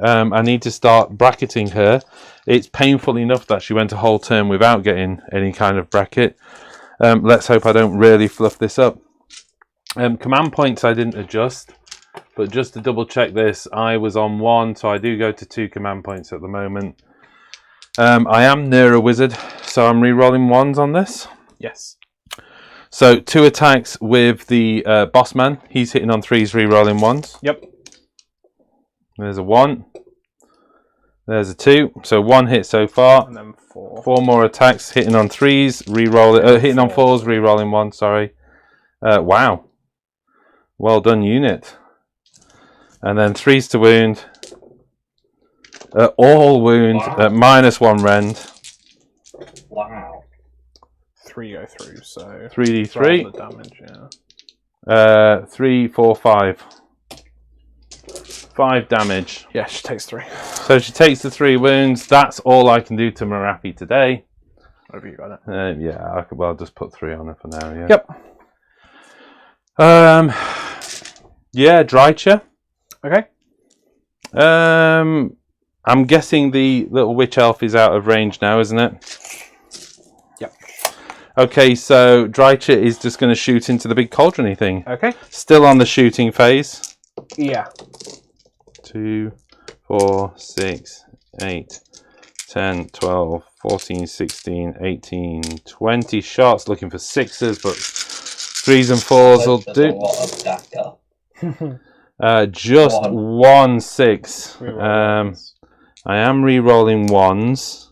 I need to start bracketing her. It's painful enough that she went a whole turn without getting any kind of bracket. Let's hope I don't really fluff this up. Command points I didn't adjust, but just to double check this, I was on 1, so I do go to 2 command points at the moment. I am near a wizard, so I'm re-rolling 1s on this. Yes. So 2 attacks with the boss man. He's hitting on 3s, re-rolling 1s. Yep. There's a 1. There's a 2. So 1 hit so far. And then 4. 4 more attacks, hitting on 3s, re-rolling, hitting on 4s, re-rolling 1. Sorry. Wow. Well done, unit. And then 3s to wound. All wound at -1 rend. Wow. 3 go through, so 3d3. roll the damage, yeah. 3, 4, 5. 5 damage. Yeah, she takes 3. So she takes the 3 wounds. That's all I can do to Marafi today. Have you got it? Yeah, I could well just put 3 on her for now. Yeah. Yep. Yeah, Drycha. Okay. I'm guessing the little witch elf is out of range now, isn't it? Yep. Okay, so Drycha is just going to shoot into the big cauldron-y thing. Okay. Still on the shooting phase. Yeah. 2, 4, 6, 8, 10, 12, 14, 16, 18, 20 shots. Looking for 6s, but 3s and 4s will There's do. a lot of dagger. Just 1 6. Reroll I am re-rolling 1s,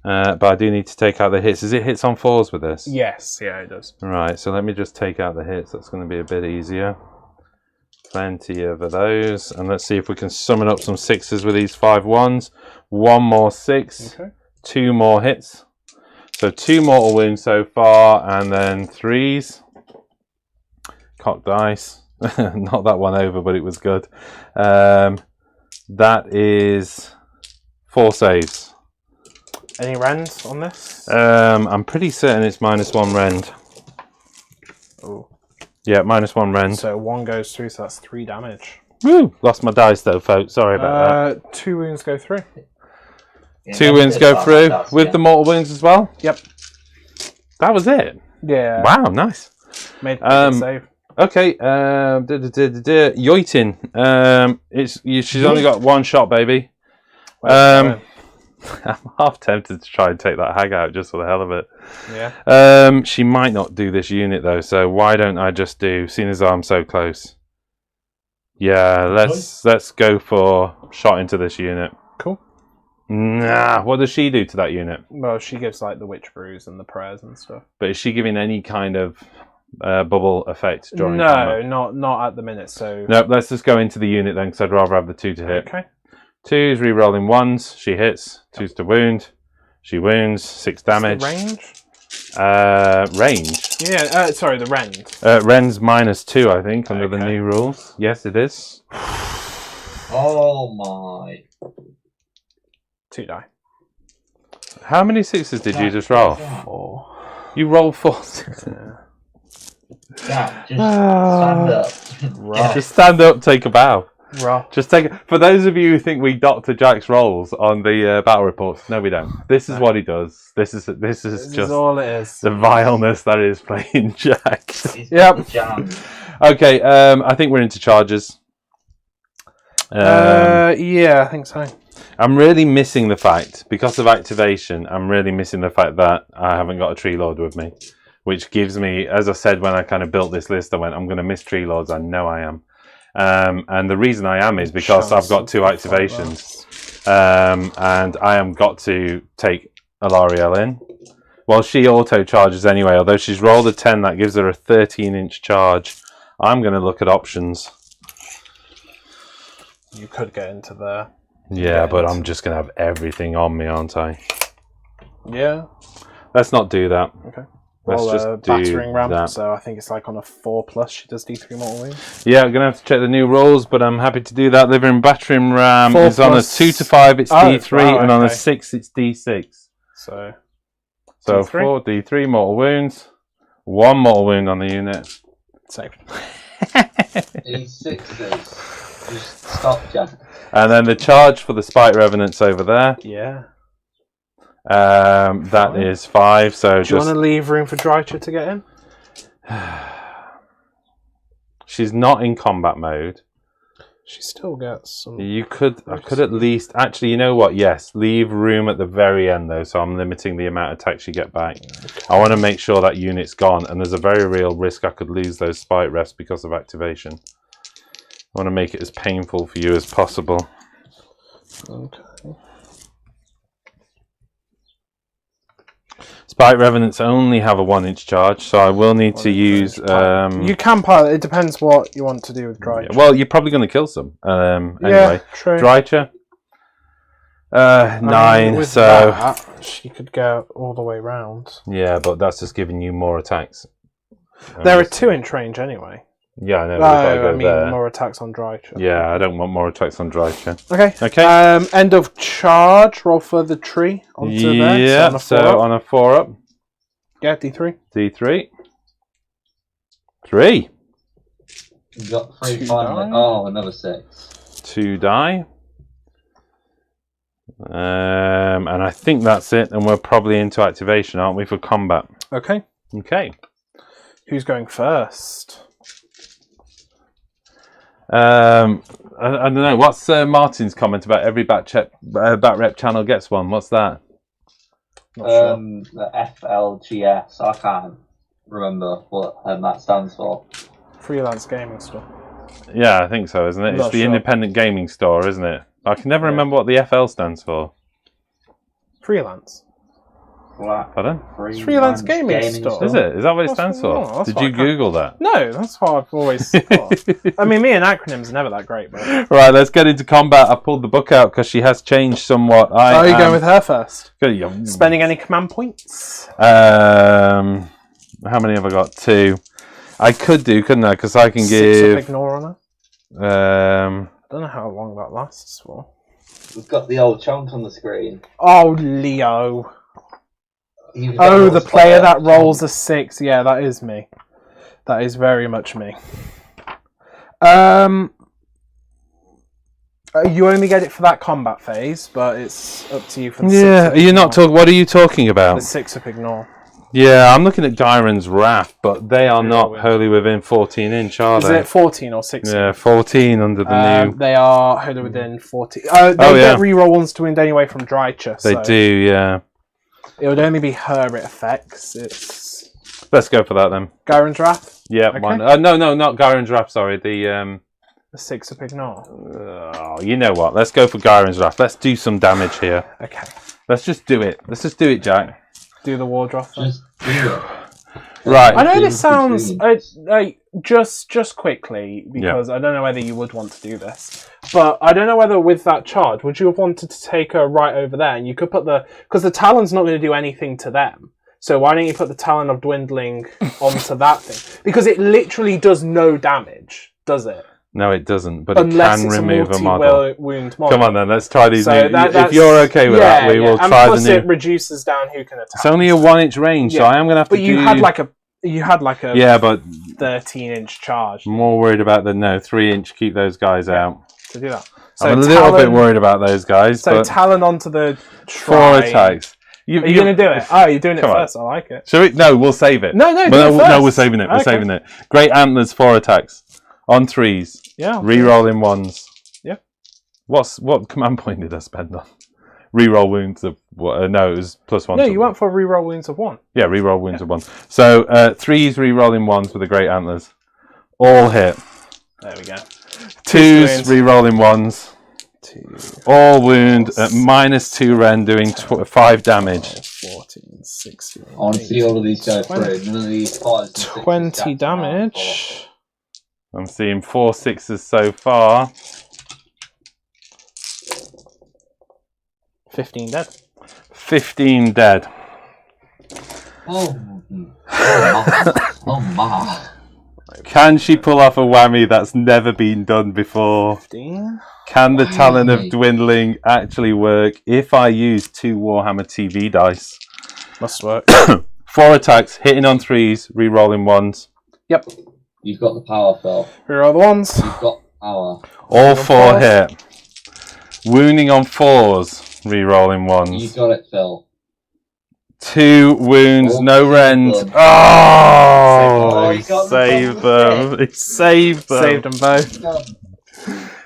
but I do need to take out the hits. Is it hits on 4s with this? Yes, yeah, it does. Right, so let me just take out the hits. That's going to be a bit easier. Plenty of those. And let's see if we can summon up some 6s with these 5 1s. 1 more 6. Okay. 2 more hits. So 2 mortal wounds so far, and then 3s. Cock dice. Not that one over, but it was good. That is 4 saves. Any rends on this? I'm pretty certain it's -1 rend. Oh. Yeah, -1 rend. So 1 goes through, so that's 3 damage. Woo! Lost my dice though, folks. Sorry about that. 2 wounds go through. 2 wounds go through with the mortal wounds as well. Yep. That was it. Yeah. Wow, nice. Made a save. Okay. Yoitin. She's only got 1 shot, baby. I'm half tempted to try and take that hag out just for the hell of it. Yeah. She might not do this unit though, so why don't I just do, seeing as I'm so close. Yeah, let's go for shot into this unit. Cool. Nah, what does she do to that unit? Well, she gives like the witch brews and the prayers and stuff. But is she giving any kind of bubble effect during combat? No, not at the minute. So no, let's just go into the unit then, because I'd rather have the 2 to hit. Okay. 2's re-rolling 1s. She hits. 2's to wound. She wounds. 6 damage. Range. Range. Yeah. Sorry, the rend. Rend's -2, I think, under the new rules. Yes, it is. Oh my. 2 die. How many 6s did you just roll? 4. You rolled 4. Jack, just stand up. Right. Just stand up, take a bow. Rough. Just take. For those of you who think we Dr. Jack's rolls on the battle reports, no, we don't. This is what he does. This is just all it is. the vileness that is playing Jack. Yep. Okay, I think we're into charges. Yeah, I think so. I'm really missing the fact, because of activation, I'm really missing the fact that I haven't got a Tree Lord with me, which gives me, as I said when I kind of built this list, I went, I'm going to miss Tree Lords. I know I am. And the reason I am is because I've got 2 activations. And I am got to take Alarielle in. Well, she auto charges anyway, although she's rolled a 10, that gives her a 13-inch charge. I'm going to look at options. You could get into there. Yeah, but I'm just going to have everything on me, aren't I? Yeah. Let's not do that. Okay. Let's Well, just do battering ram, that. so I think it's like on a 4+. She does D3 mortal wounds. Yeah, I'm going to have to check the new rules, but I'm happy to do that. Living battering ram 4 is on a plus- 2 to 5, it's D3, wow, and on a okay. 6, it's D6. So So D3? 4 D3 mortal wounds, 1 mortal wound on the unit. saved. E6s. Just stop, Jack. And then the charge for the Spite Revenants over there. Yeah. That is 5. So Do you just want to leave room for Drycha to get in? she's not in combat mode. She still gets some. I could at least actually. You know what? Yes, leave room at the very end though. So I'm limiting the amount of attacks you get back. I want to make sure that unit's gone, and there's a very real risk I could lose those Spite refs because of activation. I want to make it as painful for you as possible. Okay. Spite Revenants only have a 1-inch charge, so I will need to use. You can pilot. It depends what you want to do with Drycha. Well, you're probably going to kill some. Anyway, Yeah, true. Drycha. 9. With So that, she could go all the way round. yeah, but that's just giving you more attacks. They're a 2-inch range anyway. Yeah, I know. But if I go I mean, there, more attacks on Drycha. yeah, I don't want more attacks on Drycha. Okay. Okay. End of charge. Roll for the tree onto there. Yeah. So on a 4 up. On a 4 up, Yeah, D3. D3. 3. You got 3 2 finally. die. Oh, another 6. 2 die. And I think that's it, and we're probably into activation, aren't we, for combat? Okay. Okay. Who's going first? I don't know. What's Martin's comment about every batrep channel gets one? What's that? Not sure. The FLGS. I can't remember what that stands for. Freelance gaming stuff. Yeah, I think so, isn't it? It's Not the sure. independent gaming store, isn't it? I can never remember what the FL stands for. Freelance. Black. Pardon? Freelance gaming store. Is it? Is that what it That's stands what- for? that's Did what you I can't- Google that? No, that's what I've always thought. I mean, me and acronyms are never that great, but... Right, let's get into combat. I pulled the book out because she has changed somewhat. Are you going with her first? Good. Spending any command points? How many have I got? 2. I could do, couldn't I? Because I can 6 give. of ignore on her. Um, I don't know how long that lasts for. We've got the old chunk on the screen. Oh, Leo. You've got Oh, a the spot player there. that rolls a 6. Yeah, that is me. That is very much me. You only get it for that combat phase, but it's up to you for the 6 yeah, of you're not ignore. talking. What are you talking The about? 6 of ignore. Yeah, I'm looking at Gyron's Wrath, but they are not Yeah. wholly within 14 inch, are Is they? it 14 or 16? Yeah, 14 under the new. They are wholly within 14. They Oh, yeah. get reroll ones to wound anyway from Drycha. They so do, yeah. It would only be her it affects. It's Let's go for that then. Gyron's Wrath, Yeah, Okay. one. No, not Gyron's Wrath. Sorry, the. the 6 of ignore. Oh, you know what? Let's go for Gyron's Wrath. Let's do some damage here. Okay. Let's just do it. Let's just do it, Jack. Do the war draft then. Just do it. Right. I know Between- this sounds between- just quickly because I don't know whether you would want to do this, but I don't know whether with that charge would you have wanted to take her right over there, and you could put because the Talon's not going to do anything to them. So why don't you put the Talon of Dwindling onto that thing? Because it literally does no damage, does it? No, it doesn't, but Unless it can it's remove a a model. multi-wound model. Come on then, let's try these. So New, that's- if you're okay with that, we will and try plus the it new. reduces down who can attack. It's only a 1 inch range, so Yeah, I am going to have to but do. you had like a Yeah, but 13-inch charge more worried about the 3 inch. Keep those guys out. to do that. I'm a little Talon- bit worried about those guys. So but Talon onto the 4 try. attacks. Are you going to do it? Oh, you're doing it Come on. first. I like it. Shall we? No, we'll save it. No, do Well, it no, first. we're saving it. We're Okay. saving it. Great Antlers, 4 attacks on 3s. Yeah. Rerolling 1s. Yeah. What command point did I spend on? Reroll wounds of what? No, it was +1. No, to- you went for reroll wounds of 1. Yeah, reroll wounds of 1. So 3s rerolling 1s with the Great Antlers. All hit. There we go. 2s wounds. rerolling 1s. 2, All wound at -2 Ren, doing 5 damage. 14, 16. I want to see all of these go 20. through. None of these 5s and 6s 20 stacked damage. I'm seeing 4 6s so far. 15 dead. 15 dead. Oh, oh my. Can she pull off a whammy that's never been done before? 15. Can the Talon of Whammy. Dwindling actually work if I use 2 Warhammer TV dice? Must work. 4 attacks, hitting on 3s, rerolling 1s. Yep. You've got the power, Phil. Reroll the ones. You've got power. All on 4 4s. hit. Wounding on 4s, rerolling You 1s. got it, Phil. 2 wounds, Oh, no rend. good. Oh, He he got them saved both. them. He saved them. Saved them both.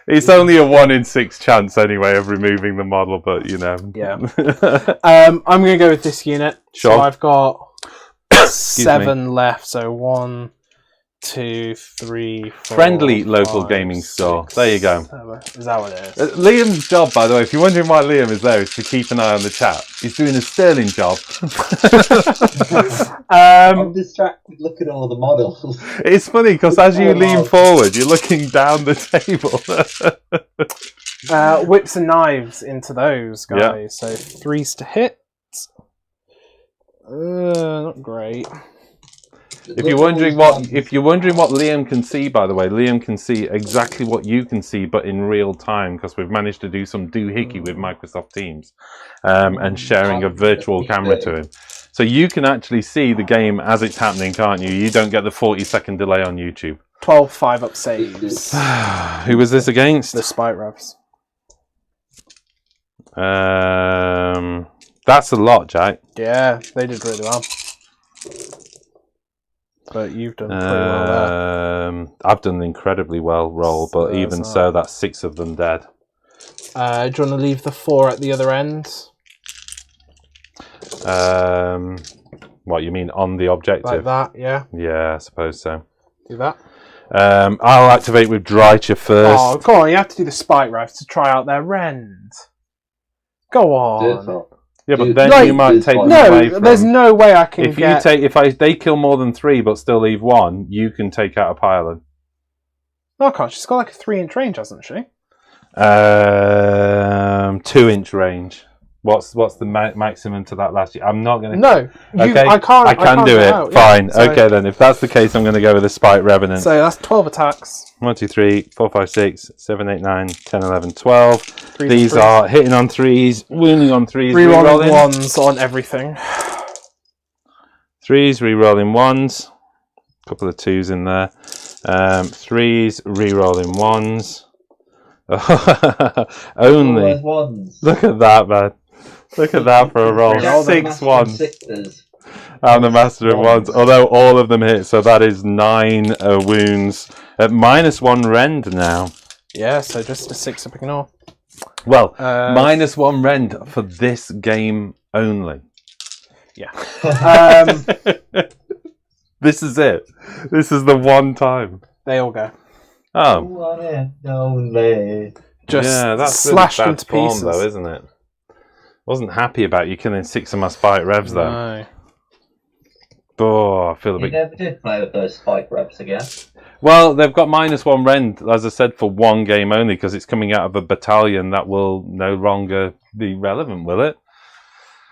It's only a 1 in 6 chance anyway of removing the model, but you know. Yeah. I'm going to go with this unit. Sure. So I've got 7 left. So 1, 2, 3, 4. Friendly local 5, gaming store. 6, There you go. 7. Is that what it is? Liam's job, by the way, if you're wondering why Liam is there, is to keep an eye on the chat. He's doing a sterling job. I'm distracted looking at all the models. It's funny because as you lean forward, you're looking down the table. Whips and knives into those guys. Yeah. So 3s to hit. Not great. If you're wondering what Liam can see, by the way, Liam can see exactly what you can see, but in real time, because we've managed to do some doohickey with Microsoft Teams and sharing a virtual camera to him. So you can actually see the game as it's happening, can't you? You don't get the 40-second delay on YouTube. 12 5-up saves. Who was this against? The Spite Revs. That's a lot, Jack. Yeah, they did really well. But you've done pretty well there. I've done an incredibly well roll, but So even that's so, that's 6 of them dead. Do you want to leave the 4 at the other end? What you mean on the objective? Like that, yeah. Yeah, I suppose so. Do that. I'll activate with Drycha first. Oh, come on, you have to do the Spite Revs to try out their rend. Go Do it, on. Phil. Yeah, but Dude, then like, you might take them No, away from... there's no way I can If get... they kill more than 3 but still leave 1, you can take out a pylon. Oh, God, she's got like a 3-inch range, hasn't she? 2-inch range. What's the maximum to that last year? I'm not going to... No, Okay, I can't. I can do get it. out, Fine. yeah. So- Okay, then. If that's the case, I'm going to go with the Spike Revenant. So that's 12 attacks. 1, 2, 3, 4, 5, 6, 7, 8, 9, 10, 11, 12. Threes These and threes. are hitting on 3s, wounding on 3s, Rerolling rerolling 1s on everything. 3s, rerolling 1s. A couple of 2s in there. 3s, rerolling 1s. Only. All those ones. Look at that, man. Look at that for a roll. Jack the 6 Master of 1s. Sixes. I'm the Master of Ones. Although all of them hit, so that is 9 wounds. At -1 rend now. Yeah, so just a 6 up ignore. Well, -1 rend for this game only. Yeah. This is it. This is the one time. They all go. Oh, One and only. Just yeah, that's slashed really bad into form, pieces. though, isn't it? Wasn't happy about you killing 6 of my Spike Revs, though. No. Oh, I feel a You bit... never did play with those spike reps again. Well, they've got -1 rend, as I said, for one game only, because it's coming out of a battalion that will no longer be relevant, will it?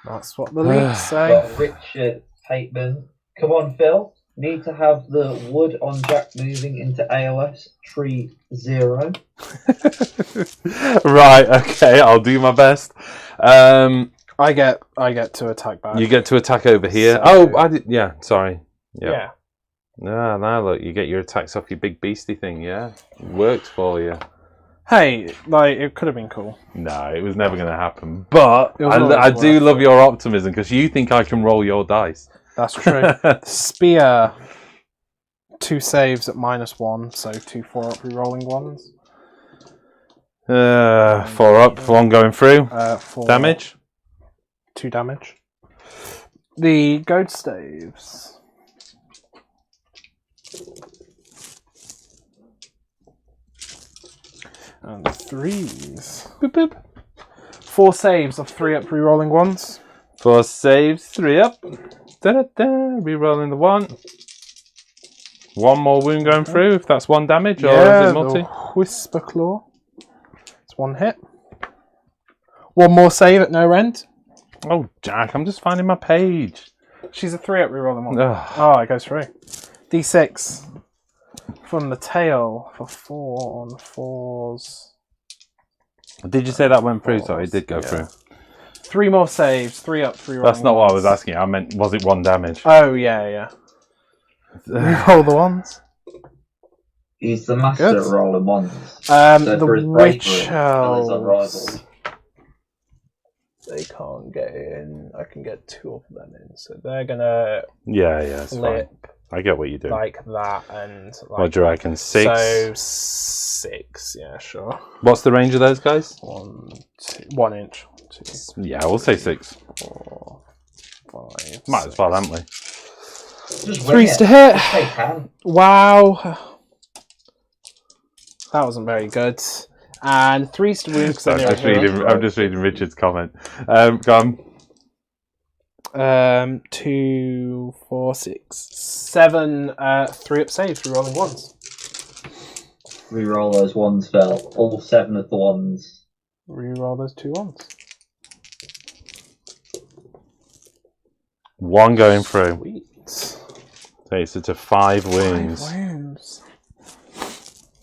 That's what the leaks say. Got Richard Pateman. Come on, Phil. Need to have the wood on Jack moving into AOS tree 0. Right, okay, I'll do my best. I get to attack back. You get to attack over here. So- Oh, I did. Yeah, sorry. Yeah. Ah, now look, you get your attacks off your big beastie thing. Yeah, it worked for you. Hey, like, it could have been cool. No, it was never going to happen. But It was always I do worth love your optimism because you think I can roll your dice. That's true. Spear. 2 saves at -1, so 2 4-up rerolling ones. 4 up, 1 going through. 4 Damage. 2 damage. The goad staves. And 3s. Boop boop. 4 saves of 3-up rerolling ones. 4 saves, 3 up. Da-da-da. Rerolling the 1. 1 more wound going through, if that's 1 damage, or is it multi? The Whisper Claw. It's 1 hit. 1 more save at no rend. Oh, Jack, I'm just finding my page. She's a 3-up rerolling one. Ugh. Oh, it goes through. D6 from the tail for 4 on 4s. Did you say that went through? Sorry, it did go Yeah. through. 3 more saves, 3-up, 3 That's not what I was asking. I meant, was it 1 damage? Oh, yeah. Reroll the ones. He's the master Good. at rolling ones. The for his bravery witch and his elves. unrivaled. They can't get in. I can get 2 of them in, so they're gonna Yeah, it's fine. flip I get what you're doing. like that and like. What do you reckon? 6? So 6, yeah, sure. What's the range of those guys? 1, 2, 1 inch. 2, Yeah, we'll say 6. 4, 5. Might as well, haven't we? Just wing 3s it. to hit. If they can. Wow. That wasn't very good. And 3s to wound. Sorry, I'm just reading Richard's comment. Go on. 2, 4, 6, 7 3-up saves, rerolling ones. Reroll those ones, Phil. All 7 of the ones. Reroll those 2 ones. 1 going through. Sweet. Takes it to 5 5 wounds. wounds.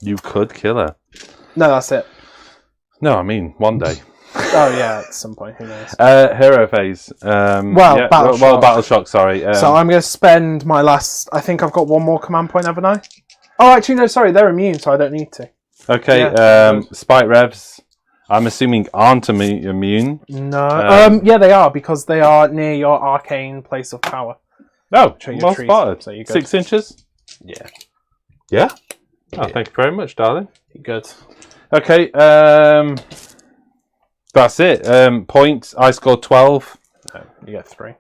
You could kill her. No, that's it. No, I mean, one day. Oh, yeah, at some point, who knows. Hero phase. Battle Shock. Battle Shock, sorry. So I'm going to spend my last... I think I've got 1 more command point, haven't I? Oh, actually, no, sorry, they're immune, so I don't need to. Okay, Yeah. Spike Revs, I'm assuming aren't immune. No. Yeah, they are, because they are near your arcane place of power. Oh, Show your well trees, spotted. so you're good. 6 inches? Yeah. Yeah? Oh, thank you very much, darling. You're good. Okay, that's it. Points, I scored 12. No, you get 3.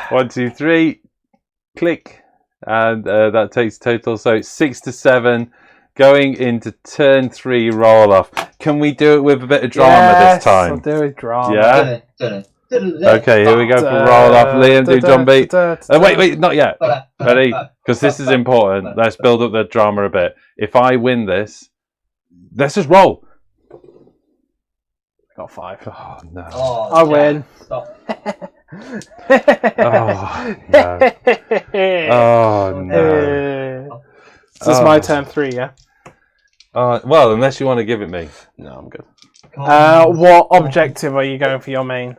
1, 2, 3. Click. And that takes total. So it's 6 to 7. Going into turn 3 roll off. Can we do it with a bit of drama Yes, this time? I'll do it drama. Yeah? Dun-dun. Okay, here we go for roll off. Liam, do John beat. Wait, not yet. Ready? Because this is important. Let's build up the drama a bit. If I win this, let's just roll. I got 5. Oh, no. Oh, I win. Stop. Oh, no. Oh, no. So it's my turn 3, yeah? Well, unless you want to give it me. No, I'm good. Coleman. What objective are you going for your main?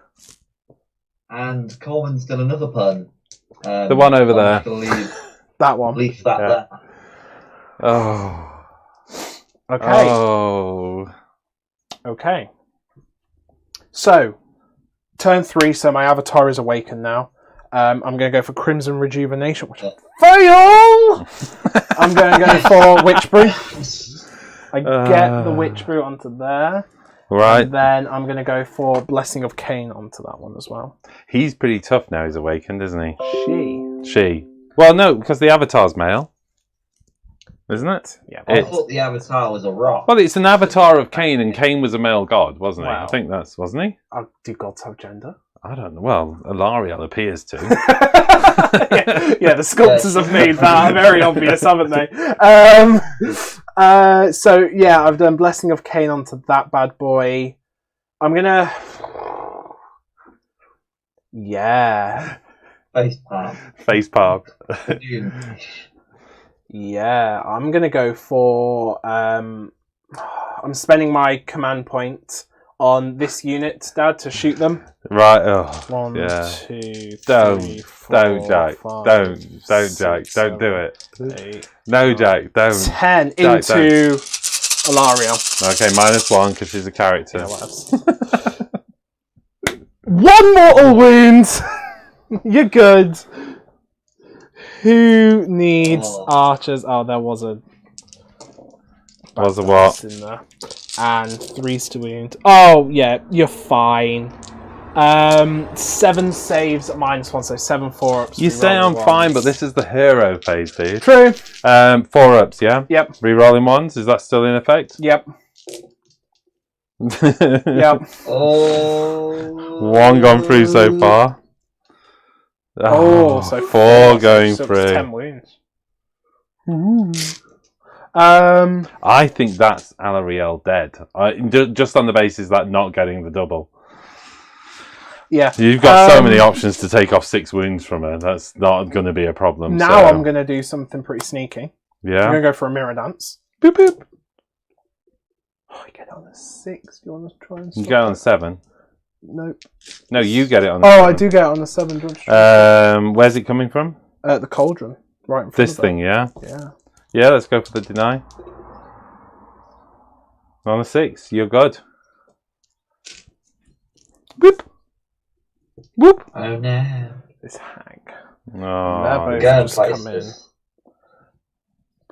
And Coleman's done another pun. The one over there. I'm gonna That one. leave that Yeah. there. Oh. Okay. Oh. Okay. So, turn 3, so my avatar is awakened now. I'm going to go for Crimson Rejuvenation, which I fail! I'm going to go for Witch Brew. I get the Witch Brew onto there. Right. And then I'm going to go for Blessing of Khaine onto that one as well. He's pretty tough now he's awakened, isn't he? She. She. Well, no, because the avatar's male. Isn't it? Yeah. I It- thought the avatar was a rock. Well, it's an avatar of Khaine, and Khaine was a male god, wasn't he? Wow. I think that's, wasn't he? Oh, do gods have gender? I don't know. Well, Alariel appears to. Yeah, the sculptors have made that very obvious, haven't they? So yeah, I've done Blessing of Khaine onto that bad boy. I'm gonna, yeah, Face palm. Face palm. yeah. I'm gonna go for. I'm spending my command point on this unit, Dad, to shoot them. Right. Oh, 1, yeah. 2, 3, Don't, 4, don't, Jack. 5, Don't, Jack. 6, Don't do 7, it. 8, No, Jack. Don't. 10 Jack, into Alariel. Okay, -1 because she's a character. You know what else? 1 mortal wound. You're good. Who needs archers? Oh, there was a. Was a what? In there. And 3's to wound. Oh yeah, you're fine. 7 saves at -1, so 7 4-ups. You say I'm fine, but this is the hero phase, dude. True. 4-ups, yeah? Yep. Rerolling ones, is that still in effect? Yep. Yep. Oh. 1 gone through so far. Oh, so 4 going so through. 10 wounds. I think that's Alariel dead. Just on the basis that not getting the double. Yeah. You've got so many options to take off 6 wounds from her. That's not going to be a problem. Now so. I'm going to do something pretty sneaky. I'm Yeah. going to go for a mirror dance. Boop, boop. Oh, I get it on a 6. Do you want to try and You swap get on it? 7. Nope. No, you get it on. Oh, 7. I do get it on a 7. Do you want to try? Where's it coming from? The cauldron. Right in front This of it. thing, yeah? Yeah. Yeah, let's go for the deny. On a 6, you're good. Whoop. Whoop. Oh no. This hag. Oh, Never Go just come in. places.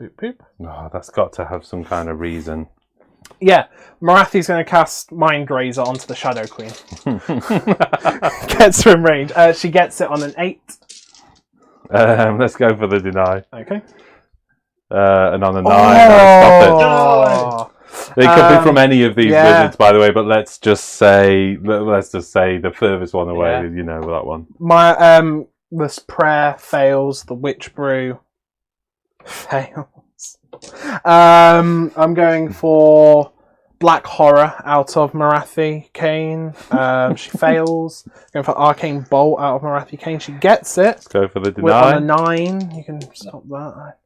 Boop, boop. oh, that's got to have some kind of reason. Yeah, Marathi's going to cast Mind Razor onto the Shadow Queen. Gets her in range. She gets it on an 8. Let's go for the deny. Okay. And on a 9, stop Oh. it. It could be from any of these yeah. wizards, by the way, but let's just say the furthest one away, Yeah. you know, that one. My this prayer fails. The Witch Brew fails. I'm going for Black Horror out of Marathi Khaine. She fails. Going for Arcane Bolt out of Marathi Khaine. She gets it. Let's go for the We're on deny. a 9. You can stop that.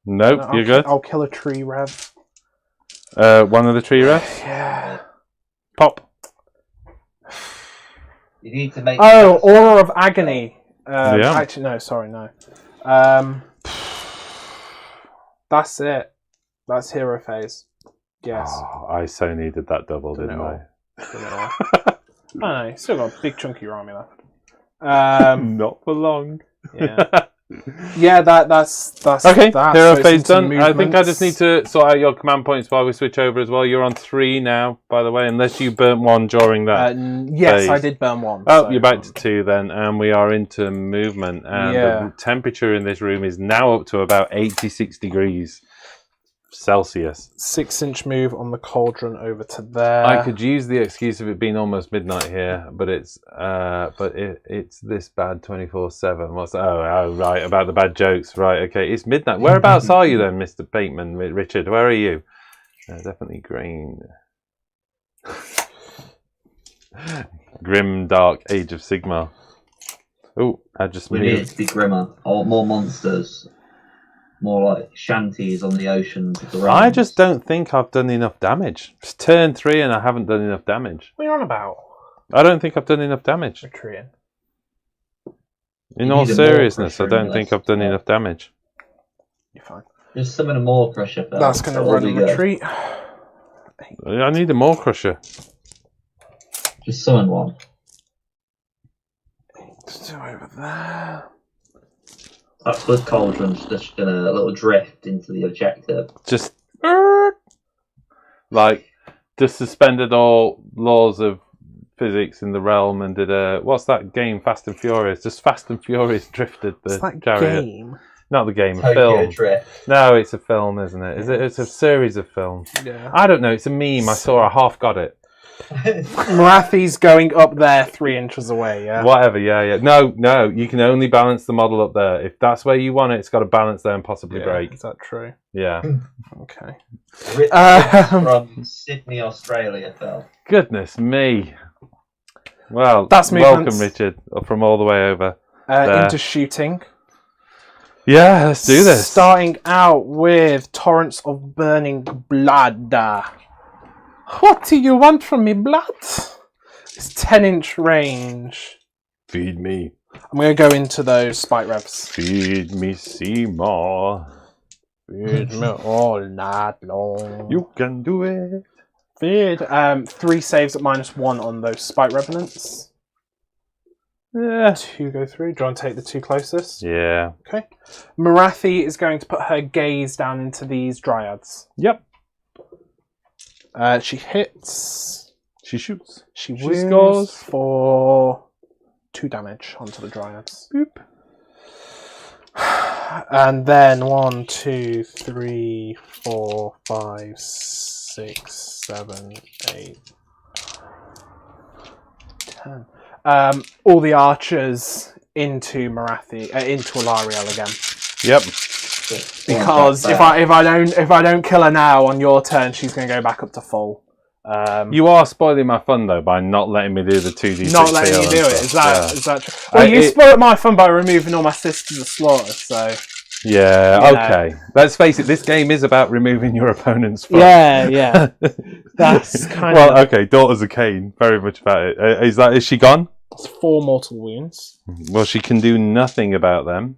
Nope, No, you're good. I'll kill a tree rev. One of the tree refs. Yeah. Pop. You need to make. Oh, Aura of Agony. Yeah. Actually, no. Sorry, no. That's it. That's hero phase. Yes. Oh, I so needed that double, didn't No. I? I don't know. Still got a big chunk of your army left. Not for long. Yeah. Yeah, that's Okay, that. hero So it's phase into done. I think I just need movements. to sort out your command points while we switch over as well. You're on 3 now, by the way, unless you burnt 1 during that. Yes, phase. I did burn 1. Oh, so, you're back to 2 then, and we are into movement. And Yeah. the temperature in this room is now up to about 86 degrees. Celsius. 6-inch move on the cauldron over to there. I could use the excuse of it being almost midnight here, but it's this bad 24/7. What's oh right, about the bad jokes, right? Okay, it's midnight. Whereabouts are you then, Mr. Bateman, Richard? Where are you? Definitely green. Grim dark Age of Sigmar. Oh, I just We need it to be grimmer. Or more monsters. More like shanties on the oceans of the realms. I just don't think I've done enough damage. It's turn 3 and I haven't done enough damage. What are you on about? I don't think I've done enough damage. Retreating. In You all need a more seriousness, I pressure don't think I've done enough damage. You're fine. Just summon a more pressure. That's going to run and retreat. I need a more crusher. Just summon one. Let's do over there. That's with cauldrons just in a little drift into the objective. Just like just suspended all laws of physics in the realm and did a what's that game? Fast and Furious. Just Fast and Furious drifted the It's that chariot. game. Not the game, a Tokyo film. Drift. No, it's a film, isn't it? It's a series of films. Yeah. I don't know. It's a meme. I saw. I half got it. Marathi's going up there 3 inches away, yeah? Whatever. Yeah. No. You can only balance the model up there. If that's where you want it, it's got to balance there and possibly break. Is that true? Yeah. Okay. From Sydney, Australia, Phil. Goodness me. Well, That's welcome, movements. Richard, from all the way over. There. Into shooting. Yeah, let's do this. Starting out with Torrents of Burning Blood. What do you want from me, blood? It's 10-inch range. Feed me. I'm going to go into those spike revs. Feed me, Seymour. Feed me all night long. You can do it. Feed. 3 saves at -1 on those spike revenants. Yeah. 2 go through. Do you want to take the 2 closest? Yeah. Okay. Marathi is going to put her gaze down into these dryads. Yep. She hits. She shoots. She She wounds scores. for 2 damage onto the dryads. Boop. And then 1, 2, 3, 4, 5, 6, 7, 8, 10. All the archers into Marathi, into Alariel again. Yep. Because if I don't kill her now on your turn, she's going to go back up to full. You are spoiling my fun though by not letting me do the 2d6. Not letting you heal do and it. stuff. Is that true? Well, you spoiled my fun by removing all my sisters of slaughter. So Yeah. You know. Okay. Let's face it. This game is about removing your opponent's fun. yeah. That's kind well, of okay. Daughters of Khaine. Very much about it. Is she gone? it's 4 mortal wounds. Well, she can do nothing about them.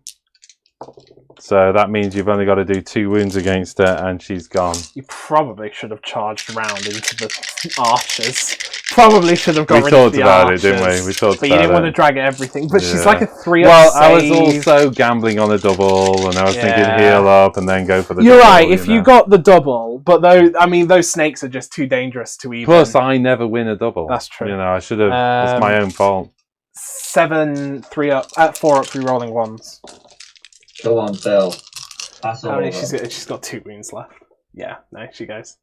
So that means you've only got to do 2 wounds against her, and she's gone. You probably should have charged round into the archers. Probably should have got We rid of talked the about archers. it, didn't we? We talked But you about didn't want to it. drag everything. But she's Yeah. like a 3 Well, up I was save. also gambling on a double, and I was thinking Yeah. heal up and then go for the You're double, right. If you know. got the double, but those snakes are just too dangerous to even. Plus, I never win a double. That's true. You know, I should have. It's my own fault. 7, 3 up, 4 up, re-rolling ones. Go on, Phil. That's all. How many? of them. She's got 2 wounds left. Yeah, no, she goes.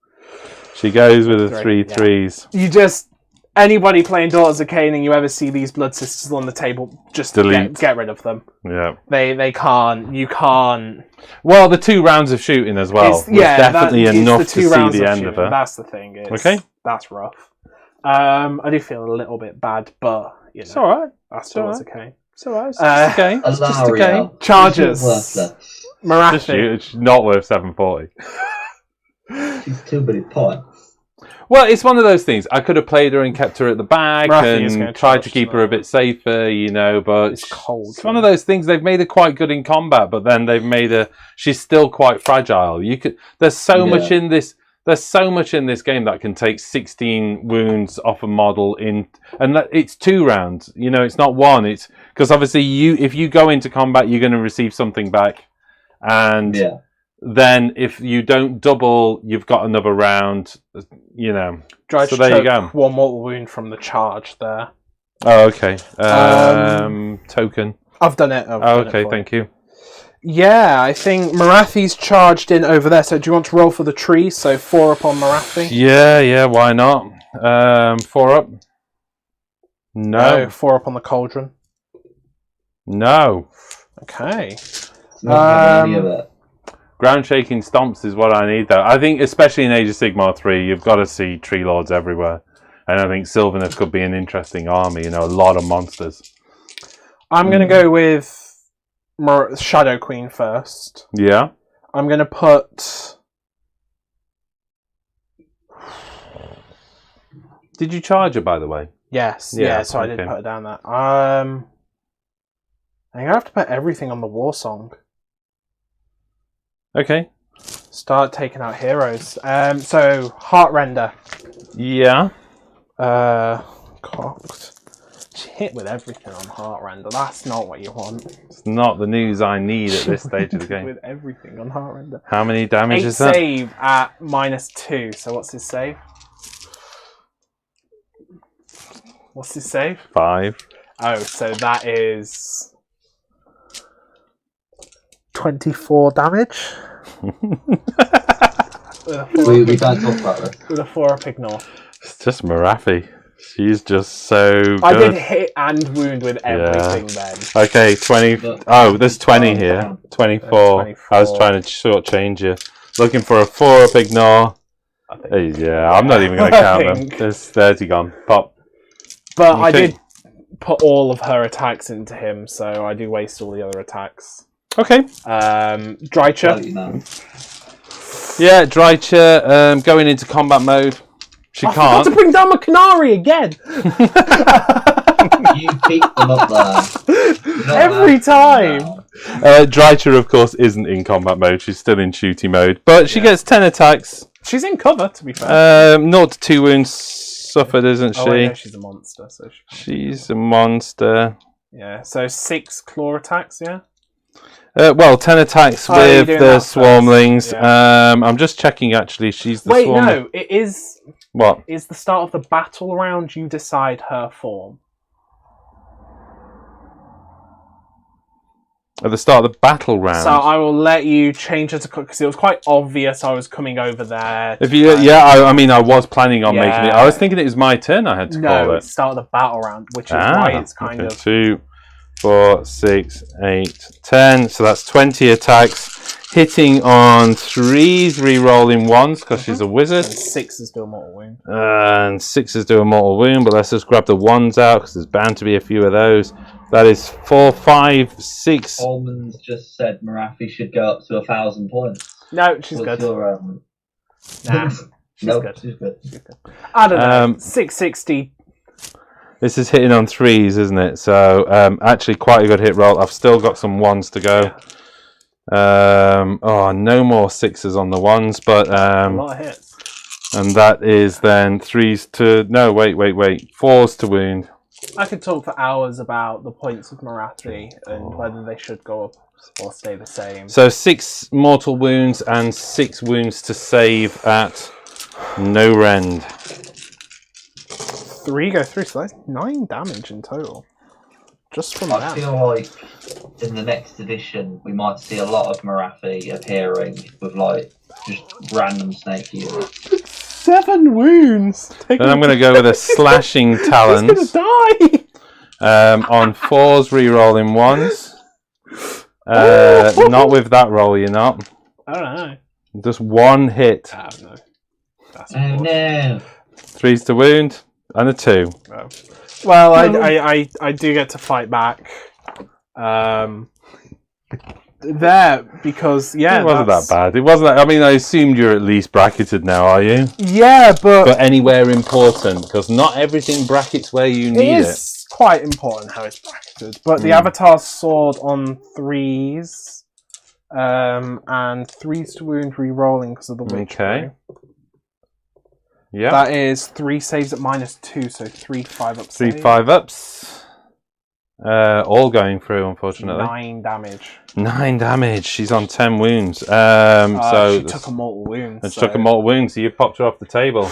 She goes with the 3 3, yeah. threes. You just anybody playing Daughters of Khaine and you ever see these blood sisters on the table, just Delete. get rid of them. Yeah. They can't. You can't. Well, the 2 rounds of shooting as well. Was definitely enough to see the end of her. That's the thing. Okay. That's rough. I do feel a little bit bad, but you know, It's all right. that's It's all Daughters right. of Khaine. It's all right. It's just a game. It's just a game. Alaria. Charges. She's worthless. Just Marathi. you. It's not worth 740. She's too many points. Well, it's one of those things. I could have played her and kept her at the back Marathi is gonna and tried to charge keep her a bit safer, you know, but It's cold. it's one of those things. They've made her quite good in combat, but then they've made her. She's still quite fragile. There's so much in this. There's so much in this game that can take 16 wounds off a model it's 2 rounds. You know, it's not 1. It's because obviously if you go into combat, you're going to receive something back, and then if you don't double, you've got another round. You know, Dry so there you go. 1 mortal wound from the charge there. Oh, okay. Token. I've done it. Oh, okay, thank you. Yeah, I think Marathi's charged in over there. So do you want to roll for the tree? So 4 up on Marathi? Yeah, why not? 4 up. No. 4 up on the cauldron. No. Okay. Not any of it. Ground shaking stomps is what I need, though. I think, especially in Age of Sigmar 3, you've got to see tree lords everywhere. And I think Sylvaneth could be an interesting army, a lot of monsters. I'm going to go with Shadow Queen first. Yeah. I'm going to put... Did you charge her, by the way? Yes, Yeah, so I did okay. put it down there. I think I have to put everything on the war song. Okay. Start taking out heroes. So Heartrender. Yeah. Cocked. Hit with everything on Heartrender. That's not what you want. It's not the news I need at this stage of the game. With everything on Heartrender. How many damage 8 is that? save at -2. So what's his save? What's his save? 5. Oh, so that is 24 damage. We don't talk about this. With a 4 up ignore. It's just Marathi. She's just so good. I did hit and wound with everything then. Okay, 20. Oh, there's 20 here. 24. I was trying to shortchange you. Looking for a 4 up ignore. Yeah, I'm not even going to count them. There's 30 gone. Pop. But I did put all of her attacks into him, so I do waste all the other attacks. Okay. Drycha. Yeah, Drycha going into combat mode. She I forgot can't. to bring down my Canary again! You keep them up there. Every time! Drycha, of course, isn't in combat mode. She's still in shooty mode. But she gets 10 attacks. She's in cover, to be fair. 0 to 2 wounds suffered, isn't she? Oh, I know she's a monster, so She's a monster. yeah, so 6 claw attacks, yeah? Well, 10 attacks Oh, you're with doing the that swarmlings. first, I'm just checking, actually. She's the Wait, swarmling. no, it is... What? Is the start of the battle round you decide her form? At the start of the battle round. So I will let you change her to because it was quite obvious I was coming over there. If you, I mean, I was planning on making it. I was thinking it was my turn. I had to call No, it. it's start of the battle round, which is why it's kind of 2, 4, 6, 8, 10. So that's 20 attacks. Hitting on 3s, re-rolling 1s because she's a wizard. and 6s do a mortal wound. And 6s do a mortal wound, but let's just grab the 1s out because there's bound to be a few of those. That is 4, 5, 6. Coleman's just said Marathi should go up to 1,000 points. No, she's What's good. your, Nah, she's nope, good. she's good. I don't know. 660. This is hitting on 3s, isn't it? So actually quite a good hit roll. I've still got some 1s to go. No more 6s on the 1s, but A lot of hits. and that is then 3s to no, wait, 4s to wound. I could talk for hours about the points of Marathi and whether they should go up or stay the same. So 6 mortal wounds and 6 wounds to save at no rend. 3 go through, so that's 9 damage in total. Just from I that. feel like in the next edition we might see a lot of Marathi appearing with like just random snake units. 7 wounds! Then I'm going to go with a slashing He's talons gonna die! on 4s, re-rolling 1s. Not with that roll, you're not. I don't know. Just 1 hit. I don't know. That's Oh no! 3s to wound and a 2. Oh. Well, I do get to fight back. There, because, yeah. It wasn't that bad. It wasn't. I mean, I assumed you're at least bracketed now, are you? Yeah, But anywhere important, because not everything brackets where you need it is quite important how it's bracketed. But the Avatar's sword on 3s, and 3s to wound re-rolling because of the witch. Okay. Yeah. That is 3 saves at -2, so 3 5-up 3 saves. 5-ups. All going through, unfortunately. 9 damage. 9 damage. She's on 10 wounds. She So took a mortal wound. she took a mortal wound, so you popped her off the table.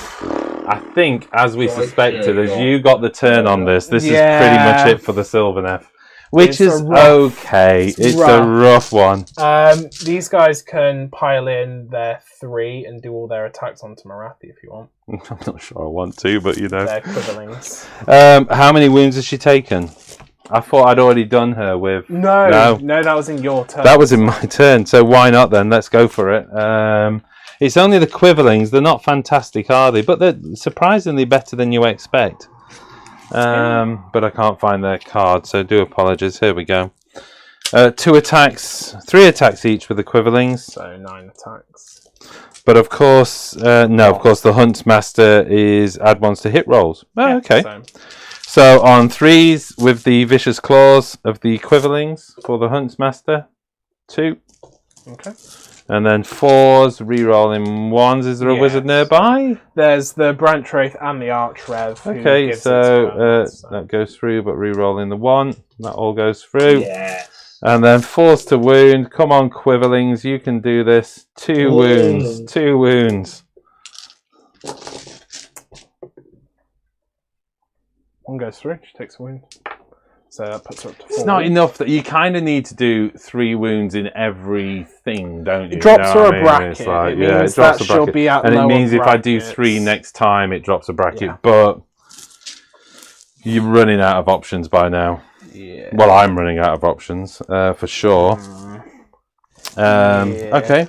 I think, as we suspected, as you got the turn on this is pretty much it for the Sylvaneth. Which is okay. It's a rough one. These guys can pile in their 3 and do all their attacks onto Marathi if you want. I'm not sure I want to, but you know. They're quiverlings. How many wounds has she taken? I thought I'd already done her with... No, that was in your turn. That was in my turn, so why not then? Let's go for it. It's only the quiverlings. They're not fantastic, are they? But they're surprisingly better than you expect. But I can't find their card, so do apologise. Here we go. 2 attacks, 3 attacks each with the quiverlings. So 9 attacks. But of course, of course, the Huntsmaster is add ones to hit rolls. Oh, okay. So on 3s with the Vicious Claws of the quiverlings for the Huntsmaster, 2. Okay. And then 4s, re-rolling 1s. Is there a wizard nearby? There's the Branch Wraith and the Arch Rev. Okay, so that goes through, but re-rolling the 1. That all goes through. Yes. And then 4s to wound. Come on, quiverlings, you can do this. 2 wounds. 2 wounds. 1 goes through. She takes a wound. So that puts her up to 4. It's not enough that you kind of need to do 3 wounds in everything, don't you? It drops her a mean? bracket. It's like, it means that she'll be at and it means if I do brackets. 3 next time, it drops a bracket. But you're running out of options by now. Yeah. Well, I'm running out of options for sure. Okay.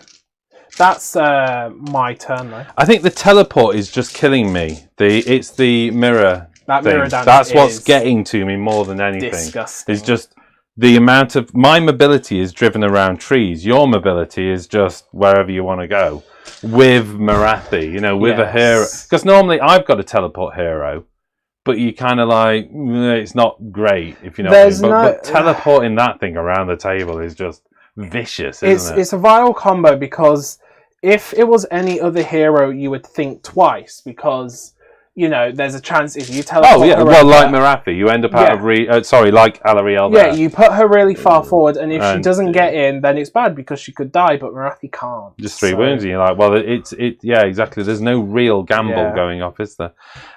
That's my turn though. I think the teleport is just killing me. It's the mirror. That mirror damage That's what's getting to me more than anything. Disgusting. It's just the amount of my mobility is driven around trees. Your mobility is just wherever you want to go. With Marathi, with a hero. Because normally I've got a teleport hero, but you kind of like it's not great if you know what I mean. But teleporting that thing around the table is just vicious, isn't it? It's a vile combo because if it was any other hero, you would think twice because. There's a chance if you teleport. Oh yeah, well, like Marathi, you end up out of like Alarielle. Yeah, you put her really far forward, and if she doesn't get in, then it's bad because she could die. But Marathi can't. Just 3 wounds, and you're like, well, yeah, exactly. There's no real gamble going off, is there?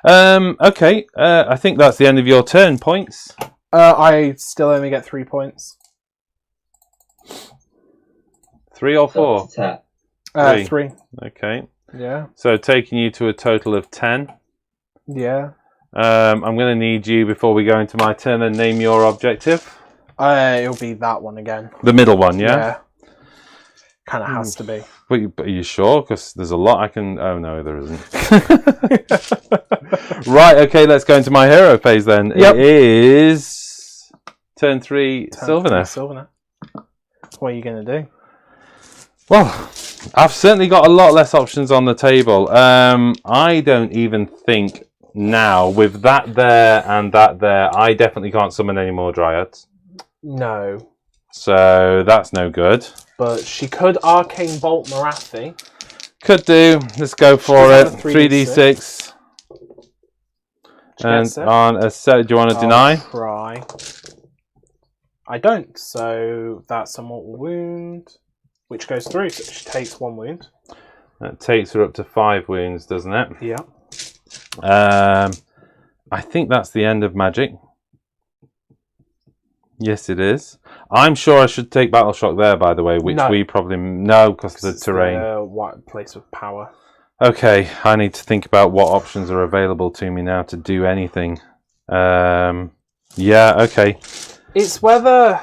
Okay, I think that's the end of your turn. Points. I still only get 3 points. 3 or 4? 3. Okay. Yeah. So taking you to a total of 10. Yeah. I'm going to need you before we go into my turn and name your objective. It'll be that one again. The middle one, yeah? Kind of has to be. But are you sure? Because there's a lot I can... Oh, no, there isn't. Right, okay, let's go into my hero phase then. Yep. It is... Turn 3, Sylvaneth. What are you going to do? Well, I've certainly got a lot less options on the table. I don't even think now, with that there and that there, I definitely can't summon any more Dryads. No. So that's no good. But she could Arcane Bolt Marathi. Could do. Let's go for it. 3d6. And on a set, do you want to deny? Try. I don't, so that's a mortal wound. Which goes through, so she takes 1 wound. That takes her up to 5 wounds, doesn't it? Yeah. I think that's the end of magic. Yes, it is. I'm sure I should take Battle Shock there, by the way, which we probably... No, because of the terrain. What place of power. Okay, I need to think about what options are available to me now to do anything. Yeah, okay. It's whether...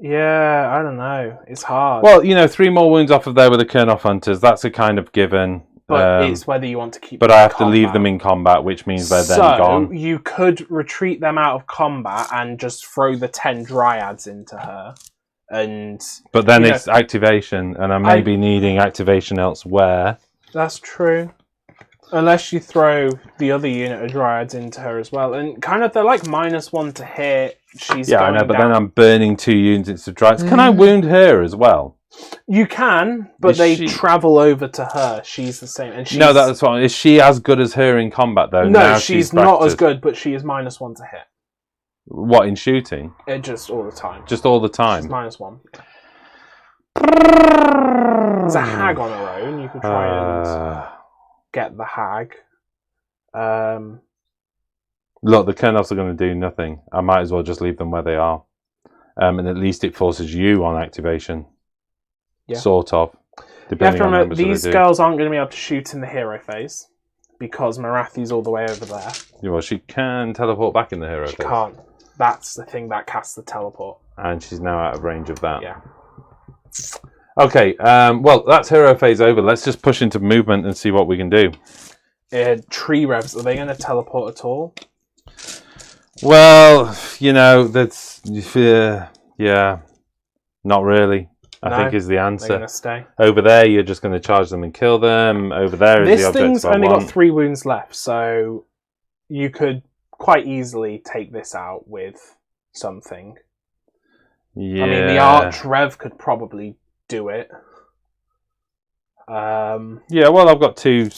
Yeah, I don't know. It's hard. Well, 3 more wounds off of there with the Kurnoth Hunters. That's a kind of given. But it's whether you want to keep them in combat. But I have to leave them in combat, which means they're then gone. So, you could retreat them out of combat and just throw the 10 Dryads into her. But then it's activation, and I may be needing activation elsewhere. That's true. Unless you throw the other unit of Dryads into her as well. And kind of, they're like -1 to hit. I know, but then I'm burning 2 units of Dryads. Can I wound her as well? You can, but they travel over to her. She's the same. And no, that's fine. Is she as good as her in combat, though? No, she's not as good, but she is -1 to hit. What, in shooting? Just all the time. Just all the time? She's -1. There's a hag on her own. You could try and... get the hag. Look, the Kernoffs are going to do nothing. I might as well just leave them where they are. And at least it forces you on activation. Yeah. Sort of. You have Depending to on remember, numbers that these they do. girls aren't going to be able to shoot in the hero phase because Marathi's all the way over there. Yeah, well, she can teleport back in the hero She phase. can't. That's the thing that casts the teleport. And she's now out of range of that. Yeah. Okay, well, that's hero phase over. Let's just push into movement and see what we can do. Tree revs, are they going to teleport at all? Well, you know, that's... yeah, not really. I No, think is the They're answer. going to stay. Over there, you're just going to charge them and kill them. Over there is This the thing's objective I only want. got 3 wounds left, so you could quite easily take this out with something. Yeah. I mean, the Arch Rev could probably do it. Yeah, well, I've got 2,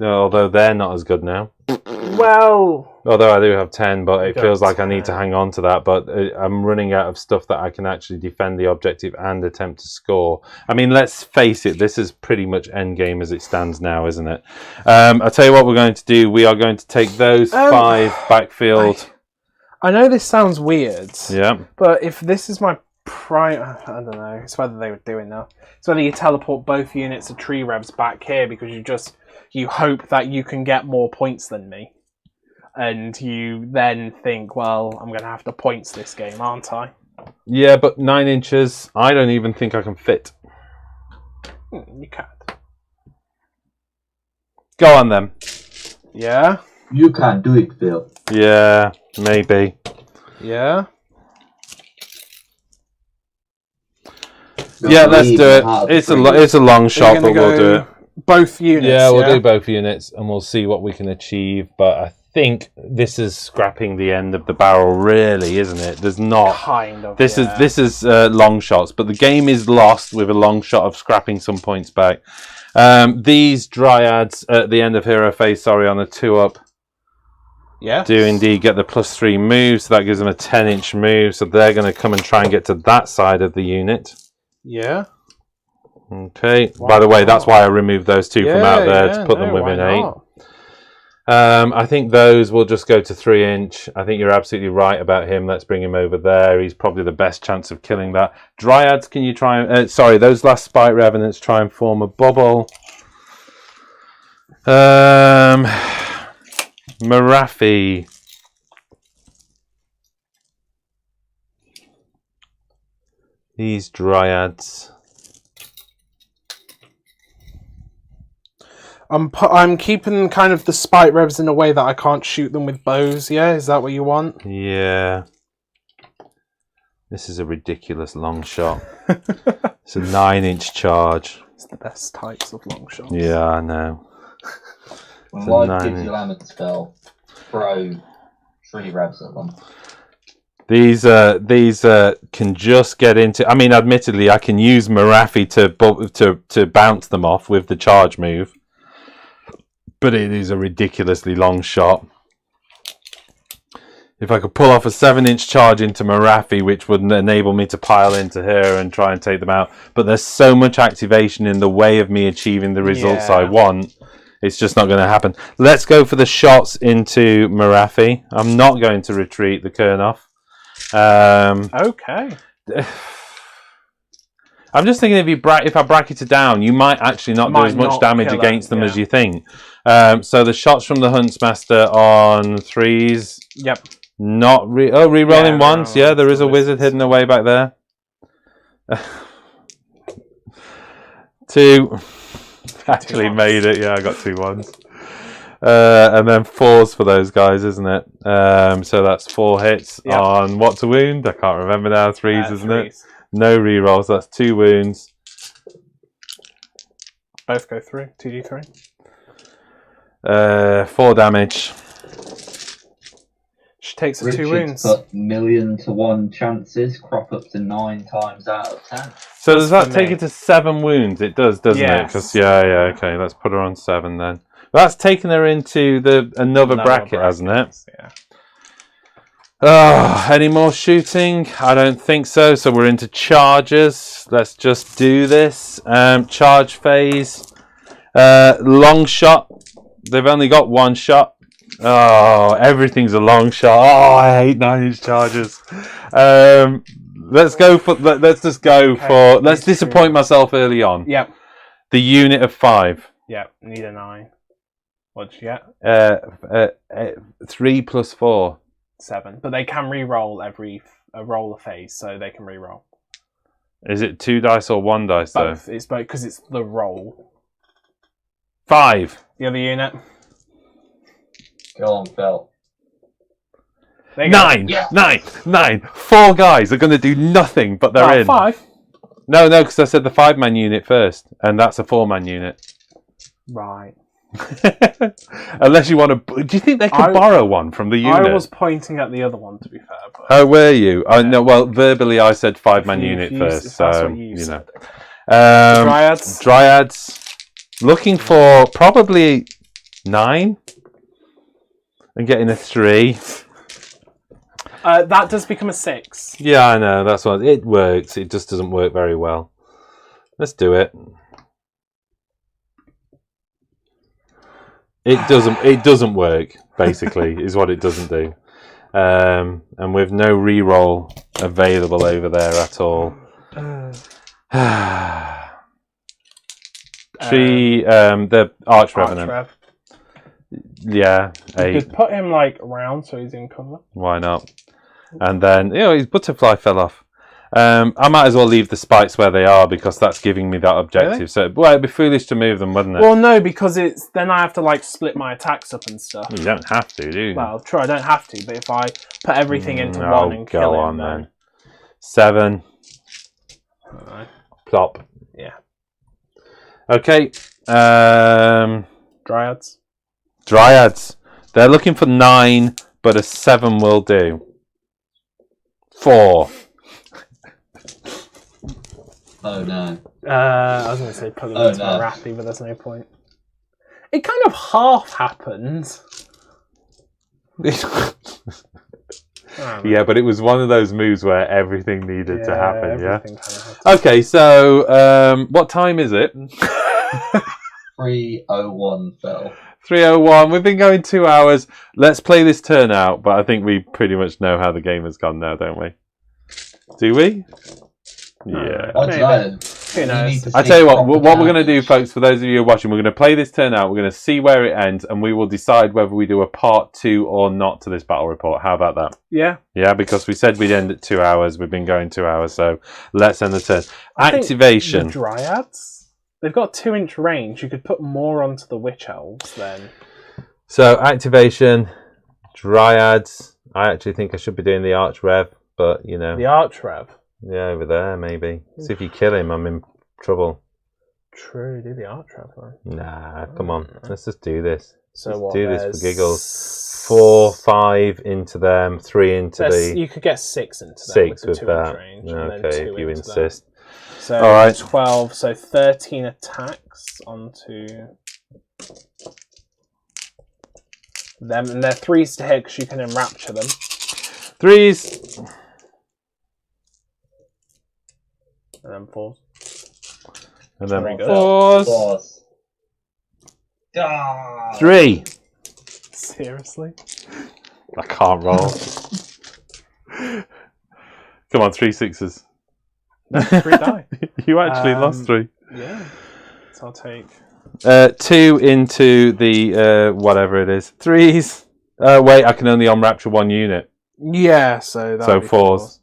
although they're not as good now. Well, Although I do have 10, but it You feels got like I need to 10. hang on to that. But I'm running out of stuff that I can actually defend the objective and attempt to score. I mean, let's face it, this is pretty much endgame as it stands now, isn't it? I'll tell you what we're going to do. We are going to take those 5 backfield. I know this sounds weird, Yeah. but if this is my prime... I don't know. It's whether they would do it now. It's whether you teleport both units of tree revs back here because you hope that you can get more points than me. And you then think, well, I'm going to have to points this game, aren't I? Yeah, but 9 inches, I don't even think I can fit. You can. Go on then. Yeah? You can't do it, Phil. Yeah, maybe. Yeah? Yeah, let's do it. It's a long shot, You're but gonna we'll do it. Both units. Yeah, we'll do both units, and we'll see what we can achieve. But I think this is scrapping the end of the barrel, really, isn't it? There's not. Kind of. This yeah. is long shots, but the game is lost with a long shot of scrapping some points back. These dryads at the end of hero phase, sorry, on a 2-up, Yeah. do indeed get the +3 move, so that gives them a 10-inch move. So they're going to come and try and get to that side of the unit. Yeah. Okay. Why By the way, not? that's why I removed those 2 from out there to put them within 8. I think those will just go to 3-inch. I think you're absolutely right about him. Let's bring him over there. He's probably the best chance of killing that. Dryads, can you try and... sorry, those last Spite Revenants try and form a bubble. Marathi. These Dryads. I'm keeping kind of the spite revs in a way that I can't shoot them with bows. Yeah, is that what you want? Yeah. This is a ridiculous long shot. It's a 9-inch charge. It's the best types of long shots. Yeah, I know. When It's a life 9 gives you lemon spell, throw 3 revs at them. These can just get into... I mean, admittedly, I can use Marathi to bounce them off with the charge move. But it is a ridiculously long shot. If I could pull off a 7-inch charge into Marathi, which would enable me to pile into her and try and take them out. But there's so much activation in the way of me achieving the results I want. It's just not going to happen. Let's go for the shots into Marathi. I'm not going to retreat the Kernoff. Okay. I'm just thinking if I bracket it down, you might actually not do as much damage against them as you think. So the shots from the Huntsmaster on 3s. Yep. Not re-rolling once. Yeah, there is a wizard hidden away back there. 2. Actually made it. Yeah, I got 2 ones. And then 4s for those guys, isn't it? So that's 4 hits on what to wound? I can't remember now. 3s, isn't it? No re-rolls. That's 2 wounds. Both go through. 2d3. 4 damage. She takes her 2 Richard's wounds. put 1,000,000 to 1 chances, crop up to 9 times out of 10. So does that for take me. it to 7 wounds? It does, doesn't it? Yes. Because okay. Let's put her on 7 then. That's taken her into another bracket, hasn't it? Yeah. Oh, any more shooting? I don't think so. So we're into charges. Let's just do this. Charge phase. Long shot. They've only got 1 shot. Oh, everything's a long shot. Oh, I hate 9-inch charges. Let's go for. Let's just go for. Let's disappoint myself early on. Yep. The unit of 5. Yep. Need a 9. What'd you get? 3 plus 4. 7. But they can re-roll a roll a phase, so they can re-roll. Is it 2 dice or 1 dice Both. though? It's both because it's the roll. 5. The other unit. Go on, Phil. 9. Yeah. 9. 4 guys are going to do nothing, but they're in. 5. No, because I said the 5-man unit first, and that's a 4-man unit. Right. Unless you want to. Do you think they could borrow one from the unit? I was pointing at the other one, to be fair. But Oh, were you? Oh, no. Well, verbally, I said 5-man unit first, so you know. Dryads. Dryads. Looking for probably 9, and getting a 3. That does become a 6. Yeah, I know. That's what it works. It just doesn't work very well. Let's do it. It doesn't work. Basically, is what it doesn't do. And with no reroll available over there at all. 3. The Arch Revenant. Archrev. Yeah, You 8. could put him like around so he's in cover. Why not? And then his butterfly fell off. I might as well leave the spikes where they are because that's giving me that objective. Really? So, well, it'd be foolish to move them, wouldn't it? Well, no, because it's then I have to like split my attacks up and stuff. You don't have to, do you? Well, true, I don't have to, but if I put everything into one and kill go him, on then. 7. Alright. Plop. Yeah. Okay. Dryads. Dryads. They're looking for 9, but a 7 will do. 4. Oh no. I was going to say put them into no. Marathi, but there's no point. It kind of half happened. Yeah, but it was one of those moves where everything needed to happen, yeah? everything kind of happened. Okay, so what time is it? 3:01 Phil. 3:01. We've been going 2 hours. Let's play this turn out, but I think we pretty much know how the game has gone now, don't we? Do we? Yeah. I don't know. Who knows? I tell you what we're going to do, folks, for those of you who are watching, we're going to play this turn out, we're going to see where it ends, and we will decide whether we do a part 2 or not to this battle report. How about that? Yeah. Yeah, because we said we'd end at 2 hours. We've been going 2 hours, so let's end the turn. I think Activation. The Dryads? They've got 2-inch range. You could put more onto the Witch Elves then. So, activation, Dryads. I actually think I should be doing the Arch Rev, but, you know. The Archrev. Yeah, over there, maybe. See if you kill him, I'm in trouble. True, do the Archrev then. Nah, come on. Let's just do this. So Let's what? do this for giggles. 4, 5 into them, 3 into the... You could get 6 into them 6 with with the 2-inch that. range. And then Okay, 2 if you into insist. Them. So All right. 12, so 13 attacks onto them. And they're 3s to hit because you can enrapture them. 3s. And then 4s. And then Very good. 4s. Boss. Ah! 3. Seriously? I can't roll. Come on, 3 6s. No, 3 die. You actually lost 3. Yeah. So I'll take... 2 into the whatever it is. 3s. Wait, I can only unrapture 1 unit. Yeah, so that So 4s.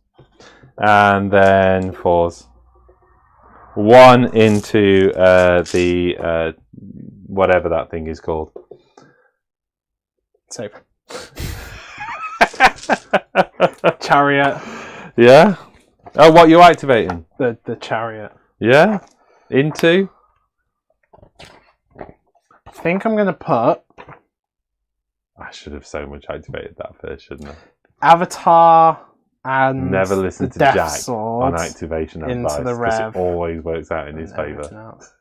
And then 4s. 1 into the whatever that thing is called. Save. Chariot. Yeah? Oh, what you activating? The chariot. Yeah? Into? I think I'm going to put I should have so much activated that first, shouldn't I? Avatar and Never listen the to Death Jack Sword on activation into advice the because Rev. it always works out in his and everything favour. else.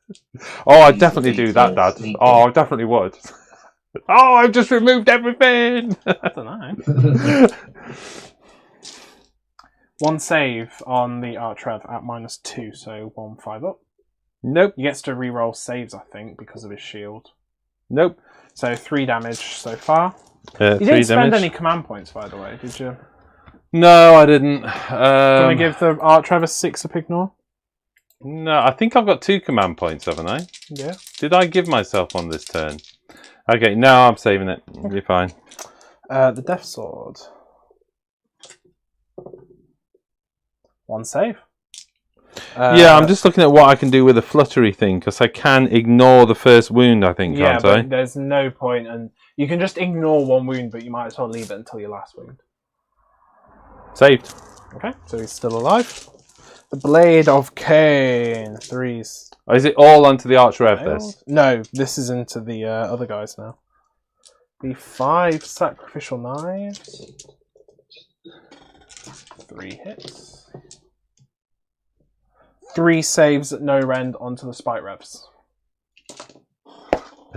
Oh, I'd definitely do that, Dad. Sneaky. Oh, I definitely would. Oh, I've just removed everything! I don't know. 1 save on the Archrev at -2, so 1 5 up. Nope. He gets to reroll saves, I think, because of his shield. Nope. So 3 damage so far. You didn't spend any command points, by the way, did you? No, I didn't. Can we give the Archer a 6 up ignore? No, I think I've got 2 command points, haven't I? Yeah. Did I give myself one this turn? Okay, no, I'm saving it. You're fine. The Death Sword. 1 save. Yeah, I'm just looking at what I can do with a fluttery thing, because I can ignore the first wound, I think, can't I? But there's no point, and you can just ignore 1 wound, but you might as well leave it until your last wound. Saved. Okay, so he's still alive. The Blade of Khaine. 3s. Oh, is it all onto the Archrev, this? No, this is into the other guys now. The 5 Sacrificial Knives. 3 hits. 3 saves at no rend onto the Spite Revs.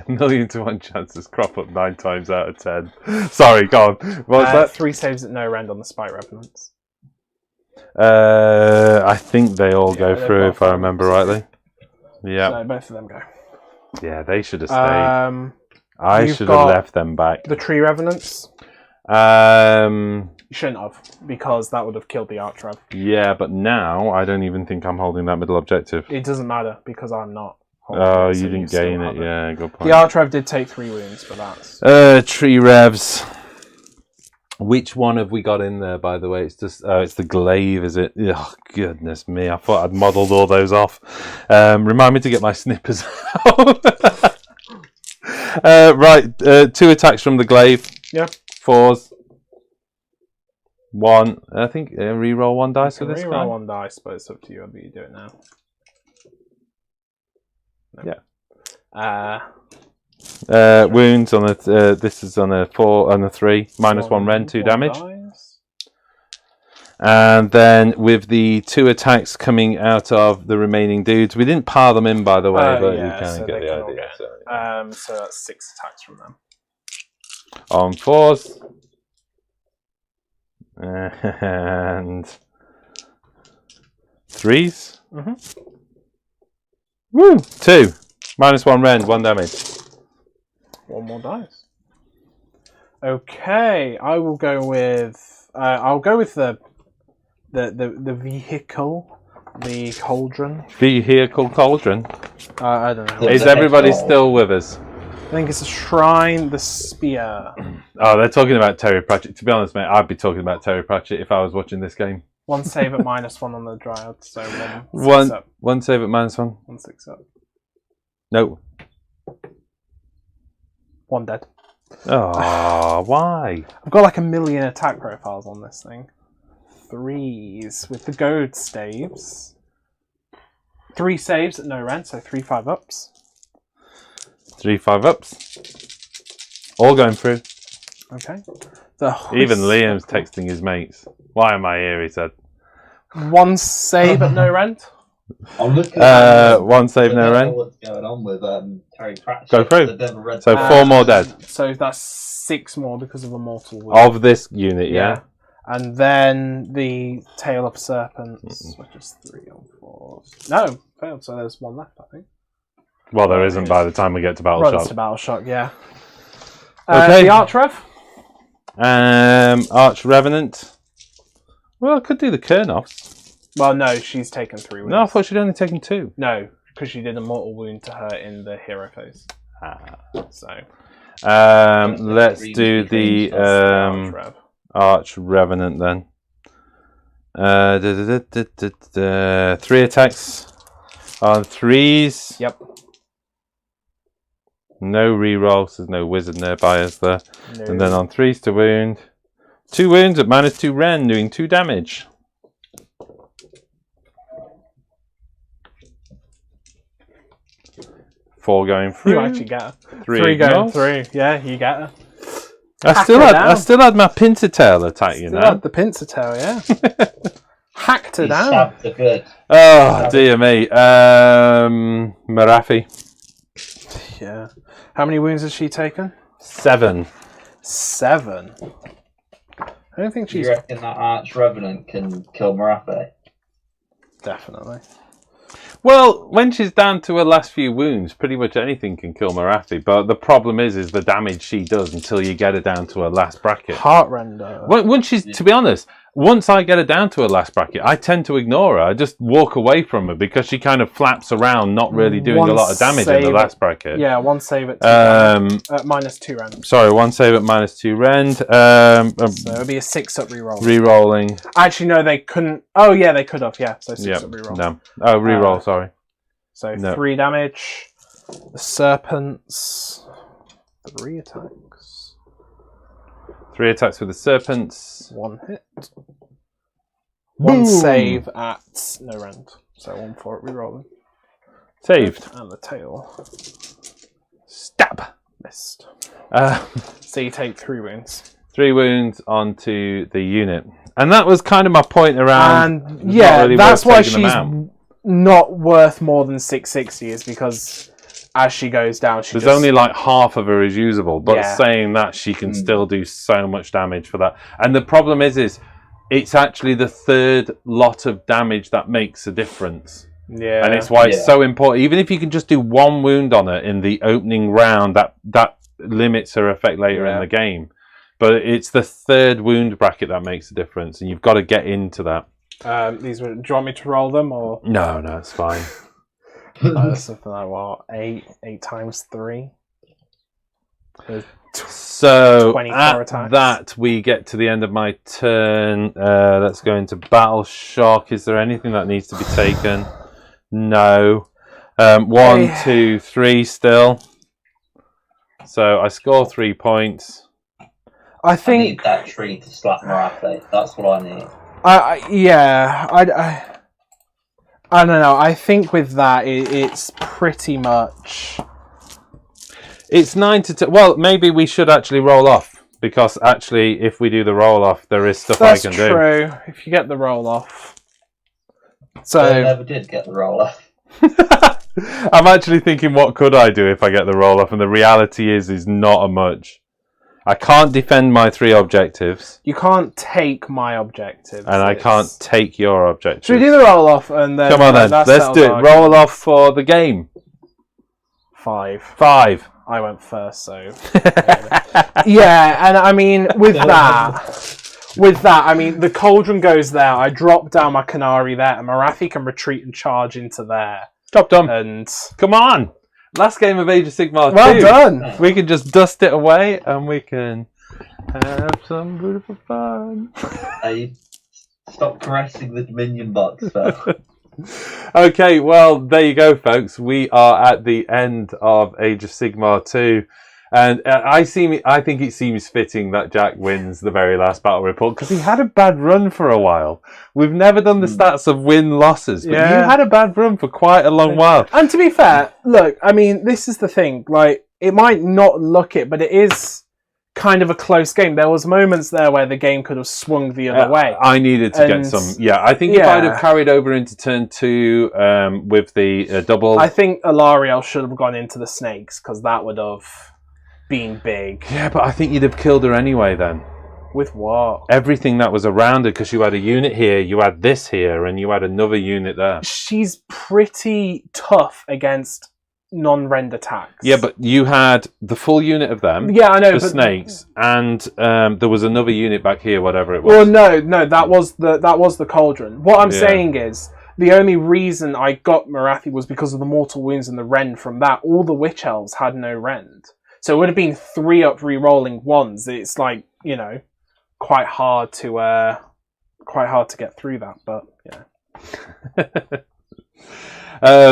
1,000,000 to 1 chances crop up 9 times out of 10. Sorry, go on. What was that? 3 saves at no rend on the Spite Revenants. I think they all go through, if I remember rightly. Yeah. So both of them go. Yeah, they should have stayed. I you've should have got left them back. The Tree Revenants. You shouldn't have, because that would have killed the Archrev. Yeah, but now I don't even think I'm holding that middle objective. It doesn't matter, because I'm not. Oh, you didn't gain it. Yeah, good point. The Archrev did take 3 wounds, but that's... Tree Revs. Which one have we got in there, by the way? It's just, it's the glaive, is it? Oh, goodness me. I thought I'd modelled all those off. Remind me to get my snippers out. Right, 2 attacks from the glaive. Yeah. 4s. 1. I think reroll 1 dice for this guy. Reroll 1 dice, but it's up to you whether you do it now. No. Yeah. Wounds on a. This is on a 4 and a 3. -1 rend, 2 damage. Dice. And then with the 2 attacks coming out of the remaining dudes, we didn't pile them in, by the way, but you kind of get the idea. So that's 6 attacks from them. On 4s. And 3s. Mm-hmm. Woo! 2. -1 rend, 1 damage. 1 more dice. Okay, I will go with. I'll go with the vehicle, the cauldron. Vehicle cauldron. I don't know. Is everybody still with us? I think it's a shrine, the spear. Oh, they're talking about Terry Pratchett. To be honest, mate, I'd be talking about Terry Pratchett if I was watching this game. 1 save at -1 on the Dryad, so 1 6 up. 1 save at -1. 1 6 up. No. 1 dead. Oh, why? I've got like 1,000,000 attack profiles on this thing. 3s with the goad staves. 3 saves at no rend, so 3 5-ups. 3 5-ups. All going through. Okay. Even Liam's texting his mates. Why am I here? He said. 1 save at no rend. I'm looking at 1 save, no rend. What's going on with Terry Pratchett? Go through. Read So 4 more dead. So that's 6 more because of a mortal wound. Of this unit, yeah. And then the Tail of Serpents, which is 3 on 4. No, failed, so there's 1 left, I think. Well, there isn't by the time we get to Battle Runs Shock. to Battle Shock, yeah. Okay. The Archrev? Arch Revenant. Well, I could do the Kernoffs. Well, no, she's taken 3 wounds. No, I thought she'd only taken 2. No, because she did a mortal wound to her in the hero phase. So. Let's do the Arch Revenant then. 3 attacks on 3s. Yep. No rerolls, there's no wizard nearby, is there? No. And then on 3s to wound. 2 wounds at -2 rend, doing 2 damage. Four going through. You actually get her. 3 going through. Yeah, you get her. I still had my pincer tail attack, you know. Had the pincer tail, yeah. Hacked her down. Stabbed the good. Oh dear me. Marafi. Yeah. How many wounds has she taken? 7. 7. I don't think Do she's. you reckon that Arch Revenant can kill Marathi? Definitely. Well, when she's down to her last few wounds, pretty much anything can kill Morathi. But the problem is the damage she does until you get her down to her last bracket. Heartrender. Once she's, to be honest, once I get her down to her last bracket, I tend to ignore her. I just walk away from her because she kind of flaps around, not really doing a lot of damage in the last bracket. Yeah, one save at -2 rend. Sorry, one save at -2 rend. So it'll be a 6-up reroll. Rerolling. Actually, no, they couldn't. Oh, yeah, they could have. Yeah, so 6-up reroll. No. Oh, reroll. Sorry. So No. 3 damage. The serpents. 3 attacks. 3 attacks with the serpents. 1 hit. 1 save at no rend. So 1 for it rerolling. Saved. And the tail. Stab. Missed. So you take 3 wounds. 3 wounds onto the unit. And that was kind of my point around. And yeah, really that's why taking them she's out. not worth more than 660, is because as she goes down, There's only like half of her is usable, but Yeah. saying that, she can still do so much damage for that. And the problem is it's actually the 3rd lot of damage that makes a difference. Yeah. And it's why it's so important. Even if you can just do 1 wound on her in the opening round, that limits her effect later in the game. But it's the 3rd wound bracket that makes a difference, and you've got to get into that. do you want me to roll them, or No, it's fine. something like what? 8 times 3. So 24 at attacks. that, we get to the end of my turn. Let's go into Battle Shock. Is there anything that needs to be taken? No. 1, 2, 3 still. So I score 3 points. I I think. need that tree to slap Morathi. That's what I need. I don't know. I think with that, it's pretty much. It's 9 to 10. Well, maybe we should actually roll off, because actually, if we do the roll off, there is stuff That's I can do. true. If you get the roll off. So I never did get the roll off. I'm actually thinking, what could I do if I get the roll off? And the reality is not a much. I can't defend my 3 objectives, you can't take my objectives. and I can't take your objectives. Should we do the roll off and then? Come on then, that let's settles do it. our Roll off for the game. 5. 5. I went first, so yeah. And I mean, with that, I mean, the cauldron goes there. I drop down my Canary there, and Morathi can retreat and charge into there. Job done. And Come on. Last game of Age of Sigmar 2. well done. We can just dust it away, and we can have some beautiful fun. Hey, stop caressing the Dominion box, though. Okay, well, there you go, folks. We are at the end of Age of Sigmar 2. And I think it seems fitting that Jack wins the very last battle report, because he had a bad run for a while. We've never done the stats of win-losses, but you had a bad run for quite a long while. And to be fair, look, I mean, this is the thing. Like, it might not look it, but it is kind of a close game. There was moments there where the game could have swung the other way. I needed to get some. Yeah, I think if I'd have carried over into turn 2 with the double, I think Alariel should have gone into the snakes, because that would have been big. Yeah, but I think you'd have killed her anyway then. With what? Everything that was around her, because you had a unit here, you had this here, and you had another unit there. She's pretty tough against non-rend attacks. Yeah, but you had the full unit of them. Yeah, I know. The snakes, and there was another unit back here, whatever it was. Well, no, that was the cauldron. What I'm saying is, the only reason I got Morathi was because of the mortal wounds and the rend from that. All the witch elves had no rend, so it would have been 3-up re-rolling ones. It's like, you know, quite hard to get through that, but yeah.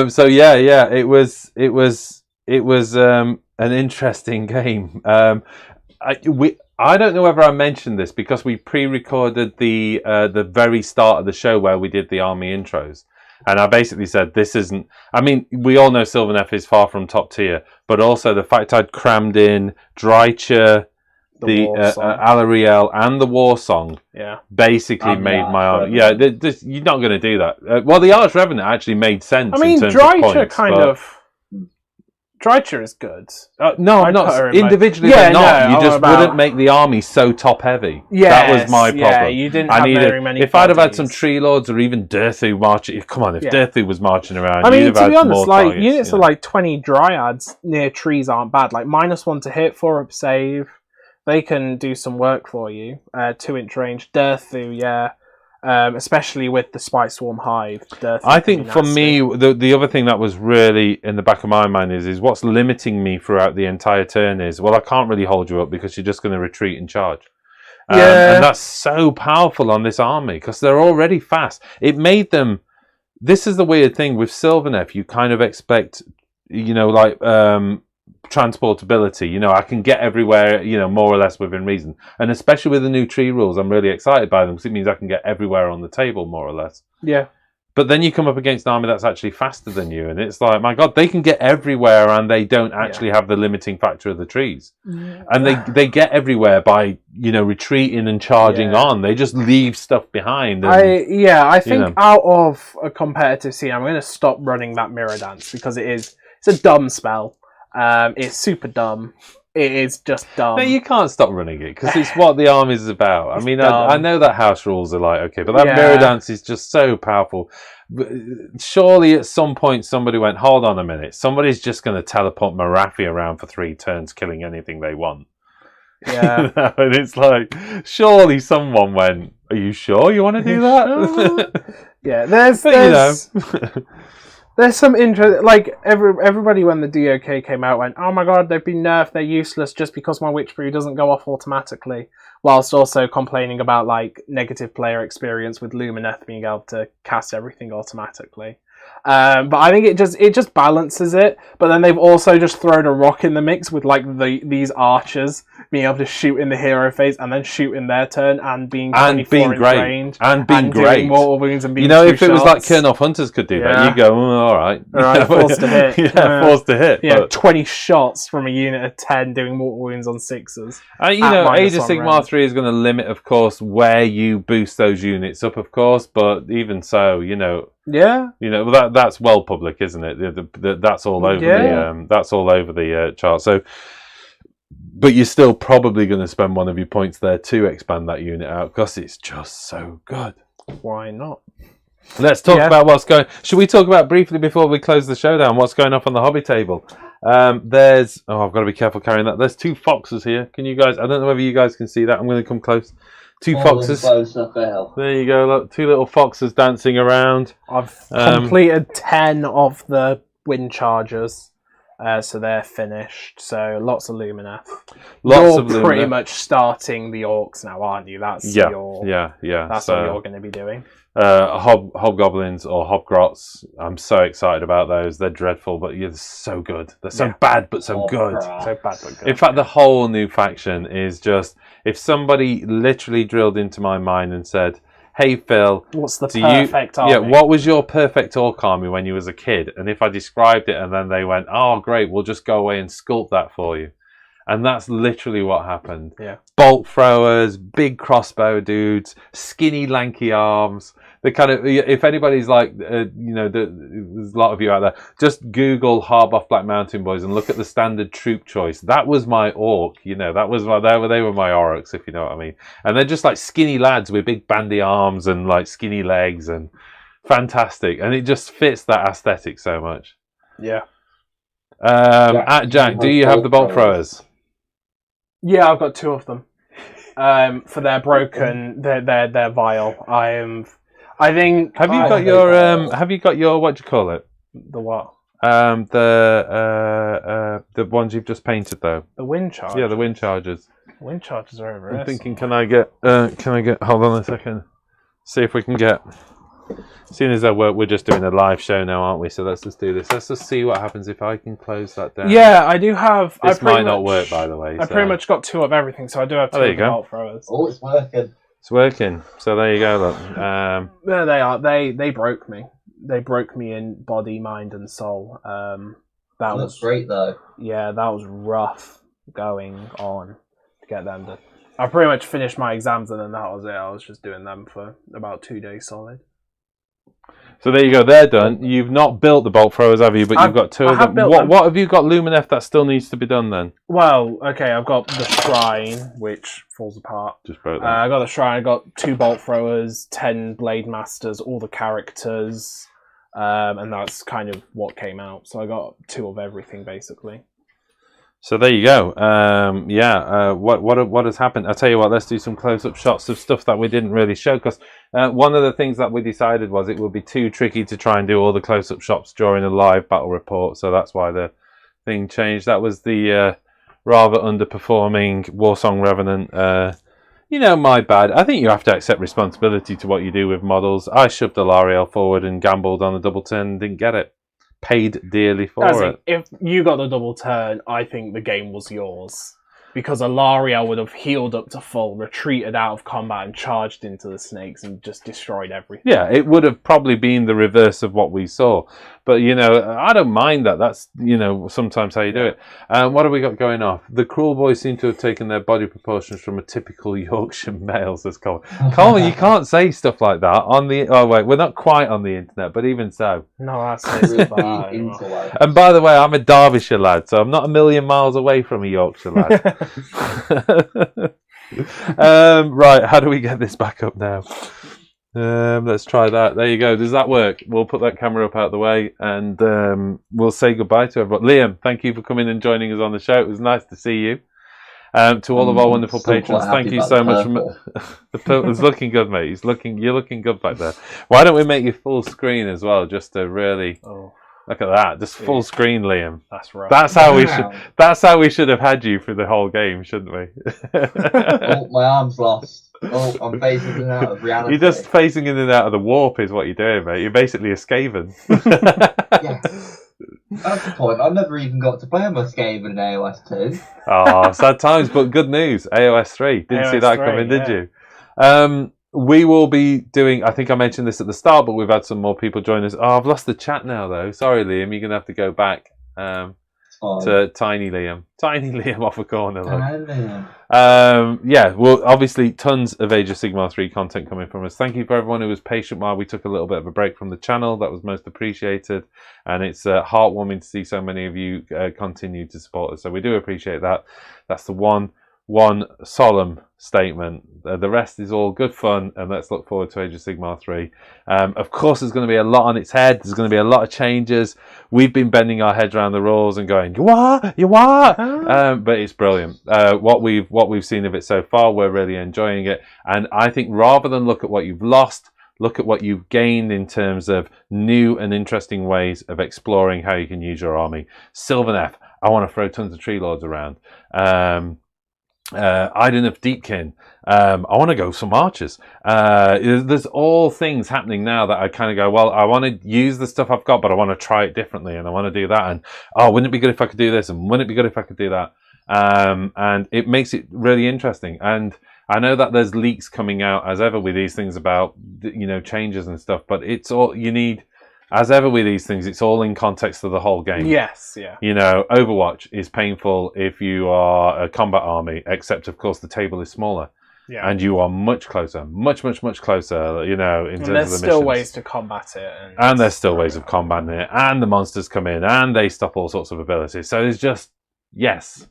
So yeah, it was an interesting game. I don't know whether I mentioned this, because we pre-recorded the very start of the show where we did the army intros, and I basically said this isn't. I mean, we all know Sylvaneth is far from top tier, but also the fact I'd crammed in Drycha, the Alariel, and the War Song, basically made my army. Yeah, you're not going to do that. Well, the Arch Revenant actually made sense. I mean, in terms Drycha of points, kind of. Drycha is good. No, I'd I'm put her not. in my- Individually, Yeah, they're not. no, You just about- wouldn't make the army so top heavy. Yes, that was my problem. yeah, you didn't have very many If I'd have had some bodies. tree lords or even Dirthu marching, come on, if Yeah. Dirthu was marching around, I mean, you'd have to had be honest, more like targets, units you of know. like 20 dryads near trees aren't bad. Like -1 to hit, 4-up save, they can do some work for you. 2-inch range, Dirthu, yeah. Especially with the Spite Swarm Hive. Dirthu I can think be for nasty. me, the other thing that was really in the back of my mind is what's limiting me throughout the entire turn is, well, I can't really hold you up because you're just going to retreat and charge. Yeah. And that's so powerful on this army because they're already fast. It made them... This is the weird thing with Sylvaneth. You kind of expect, you know, like transportability. You know, I can get everywhere, you know, more or less within reason. And especially with the new tree rules, I'm really excited by them because it means I can get everywhere on the table, more or less. Yeah. But then you come up against an army that's actually faster than you, and it's like, my God, they can get everywhere, and they don't actually have the limiting factor of the trees. And they get everywhere by, you know, retreating and charging on. They just leave stuff behind. And, I think know. out of a competitive scene, I'm going to stop running that Mirror Dance because it's a dumb spell. It's super dumb. It is just dumb. No, you can't stop running it because it's what the army's about. I mean, I know that house rules are like, okay, but that Mirror Dance is just so powerful. Surely at some point somebody went, hold on a minute, somebody's just going to teleport Marathi around for 3 turns, killing anything they want. Yeah. And it's like, surely someone went, are you sure you want to do that? Yeah, there's there's some interest. Like everybody when the DOK came out went, oh my God, they've been nerfed, they're useless just because my Witch Brew doesn't go off automatically, whilst also complaining about like negative player experience with Lumineth being able to cast everything automatically. But I think it just balances it. But then they've also just thrown a rock in the mix with like these archers being able to shoot in the hero phase and then shoot in their turn and being 24 inch range and being doing great. mortal wounds and being you know, two if it was like shots. Kurnoff Hunters could do that, you go, all right, forced to hit. Yeah, forced to hit. Yeah, but... 20 shots from a unit of 10 doing mortal wounds on 6s. You know, Age of Sigmar range. 3 is going to limit, of course, where you boost those units up, of course. But even so, you know, that's well public, isn't it? That's all over the chart. So, but you're still probably going to spend one of your points there to expand that unit out because it's just so good. Why not? Let's talk about what's going. Should we talk about briefly before we close the show down? What's going on the hobby table? I've got to be careful carrying that. There's 2 foxes here. Can you guys? I don't know whether you guys can see that. I'm going to come close. 2 foxes. There you go. Look, 2 little foxes dancing around. I've completed 10 of the wind chargers, so they're finished. So lots of Lumineth. You're pretty much starting the orcs now, aren't you? That's That's what you're going to be doing. Hobgoblins or Hobgrots. I'm so excited about those. They're dreadful, but they're so good. They're so bad, but so good. So bad, but good. In fact, the whole new faction is just, if somebody literally drilled into my mind and said, hey Phil, what's the perfect army? Yeah, what was your perfect orc army when you was a kid? And if I described it and then they went, oh great, we'll just go away and sculpt that for you. And that's literally what happened. Yeah. Bolt throwers, big crossbow dudes, skinny lanky arms. The kind of, if anybody's like, there's a lot of you out there, just Google Harboff Black Mountain Boys and look at the standard troop choice. That was my orc, that was they were my orcs, if you know what I mean. And they're just like skinny lads with big bandy arms and like skinny legs and fantastic. And it just fits that aesthetic so much. Yeah. Jack, do you have the bolt throwers? Yeah, I've got 2 of them. For their broken, they're vile. I think. Have you got your what do you call it? The what? The ones you've just painted though. The wind charge. Yeah, the wind chargers. Wind chargers are over. I'm thinking, can I get? Hold on a second. See if we can get. Seeing as though we're just doing a live show now, aren't we? So let's just do this. Let's just see what happens if I can close that down. Yeah, I do have. This might not work, by the way. I pretty much got 2 of everything, so I do have 2 of the bolt throwers. Oh, it's working. It's working. So there you go. Look. There they are. They broke me. They broke me in body, mind, and soul. That was great, though. Yeah, that was rough going on to get them to. I pretty much finished my exams, and then that was it. I was just doing them for about 2 days solid. So there you go, they're done. You've not built the bolt throwers, have you? But you've got two of them. What have you got, Lumineth, that still needs to be done then? Well, okay, I've got the shrine, which falls apart. Just broke that. I got the shrine, I got 2 bolt throwers, 10 blade masters, all the characters, and that's kind of what came out. So I got 2 of everything, basically. So there you go. What has happened? I'll tell you what, let's do some close-up shots of stuff that we didn't really show, because one of the things that we decided was it would be too tricky to try and do all the close-up shots during a live battle report, so that's why the thing changed. That was the rather underperforming Warsong Revenant. My bad. I think you have to accept responsibility to what you do with models. I shoved the Lariel forward and gambled on a double turn and didn't get it. Paid dearly for it. If you got the double turn, I think the game was yours. Because Alariel would have healed up to full, retreated out of combat and charged into the snakes and just destroyed everything. Yeah, it would have probably been the reverse of what we saw. But, I don't mind that. That's, sometimes how you do it. What have we got going off? The Cruel Boys seem to have taken their body proportions from a typical Yorkshire male, says Colin. Colin, you can't say stuff like that on the... Oh, wait, we're not quite on the internet, but even so. No, that's fine. And by the way, I'm a Derbyshire lad, so I'm not a million miles away from a Yorkshire lad. Right, how do we get this back up now? Let's try that. There you go. Does that work? We'll put that camera up out of the way and we'll say goodbye to everyone. Liam, thank you for coming and joining us on the show. It was nice to see you. To all of our wonderful patrons, thank you so much. The purple's looking good, mate. You're looking good back there. Why don't we make you full screen as well, just to really... Oh. Look at that, just full screen, Liam. That's right. That's how we should have had you through the whole game, shouldn't we? Oh, my arm's lost. Oh, I'm facing in and out of reality. You're just facing in and out of the warp, is what you're doing, mate. You're basically a Skaven. Yes. That's the point. I've never even got to play on my Skaven in AOS 2. Oh, sad times, but good news. AOS 3. Didn't see that coming, did you? We will be doing, I think I mentioned this at the start, but we've had some more people join us. Oh, I've lost the chat now, though. Sorry, Liam. You're going to have to go back to Tiny Liam. Tiny Liam off a corner. Well, obviously, tons of Age of Sigmar 3 content coming from us. Thank you for everyone who was patient while we took a little bit of a break from the channel. That was most appreciated. And it's heartwarming to see so many of you continue to support us. So we do appreciate that. That's the one solemn statement. The rest is all good fun, and let's look forward to Age of Sigmar 3. Of course, there's going to be a lot on its head. There's going to be a lot of changes. We've been bending our heads around the rules and going, you are? But it's brilliant. What we've seen of it so far, we're really enjoying it. And I think rather than look at what you've lost, look at what you've gained in terms of new and interesting ways of exploring how you can use your army. Sylvaneth, I want to throw tons of Tree Lords around. Iden of Deepkin, I want to go some archers. There's all things happening now that I kind of go, well, I want to use the stuff I've got, but I want to try it differently, and I want to do that, and wouldn't it be good if I could do this, and wouldn't it be good if I could do that? And it makes it really interesting. And I know that there's leaks coming out as ever with these things about changes and stuff, but it's all you need. As ever with these things, it's all in context of the whole game. Yes, yeah. Overwatch is painful if you are a combat army, except, of course, the table is smaller. Yeah. And you are much closer, much closer, in terms of the missions. There's still ways to combat it. And there's still ways of combating it. And the monsters come in, and they stop all sorts of abilities. So it's just, yes.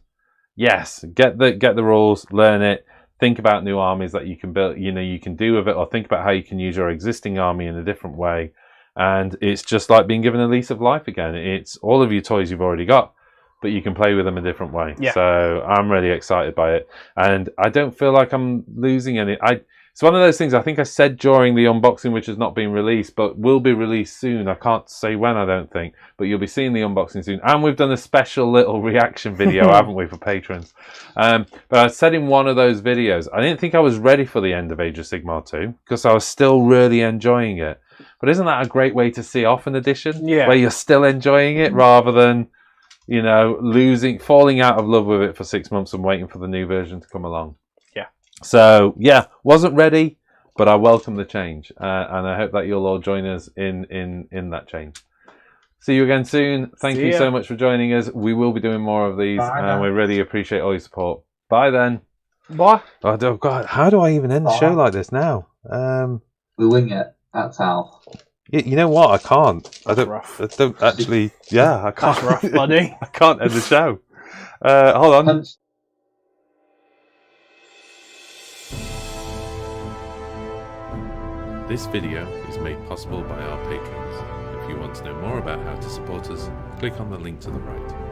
Get the rules, learn it. Think about new armies that you can build, you can do with it, or think about how you can use your existing army in a different way. And it's just like being given a lease of life again. It's all of your toys you've already got, but you can play with them a different way. Yeah. So I'm really excited by it. And I don't feel like I'm losing any. It's one of those things I think I said during the unboxing, which has not been released, but will be released soon. I can't say when, I don't think, but you'll be seeing the unboxing soon. And we've done a special little reaction video, haven't we, for patrons? But I said in one of those videos, I didn't think I was ready for the end of Age of Sigmar 2, because I was still really enjoying it. But isn't that a great way to see off an edition? Yeah. Where you're still enjoying it rather than, falling out of love with it for 6 months and waiting for the new version to come along. Yeah. So, wasn't ready, but I welcome the change. And I hope that you'll all join us in that change. See you again soon. Thank you so much for joining us. We will be doing more of these, and we really appreciate all your support. Bye then. Bye. Oh, God. How do I even end the show like this now? We wing it. That's how. You know what? I can't. I rough. don't actually. Yeah, I can't. That's rough, buddy. I can't end the show. Hold on. Punch. This video is made possible by our patrons. If you want to know more about how to support us, click on the link to the right.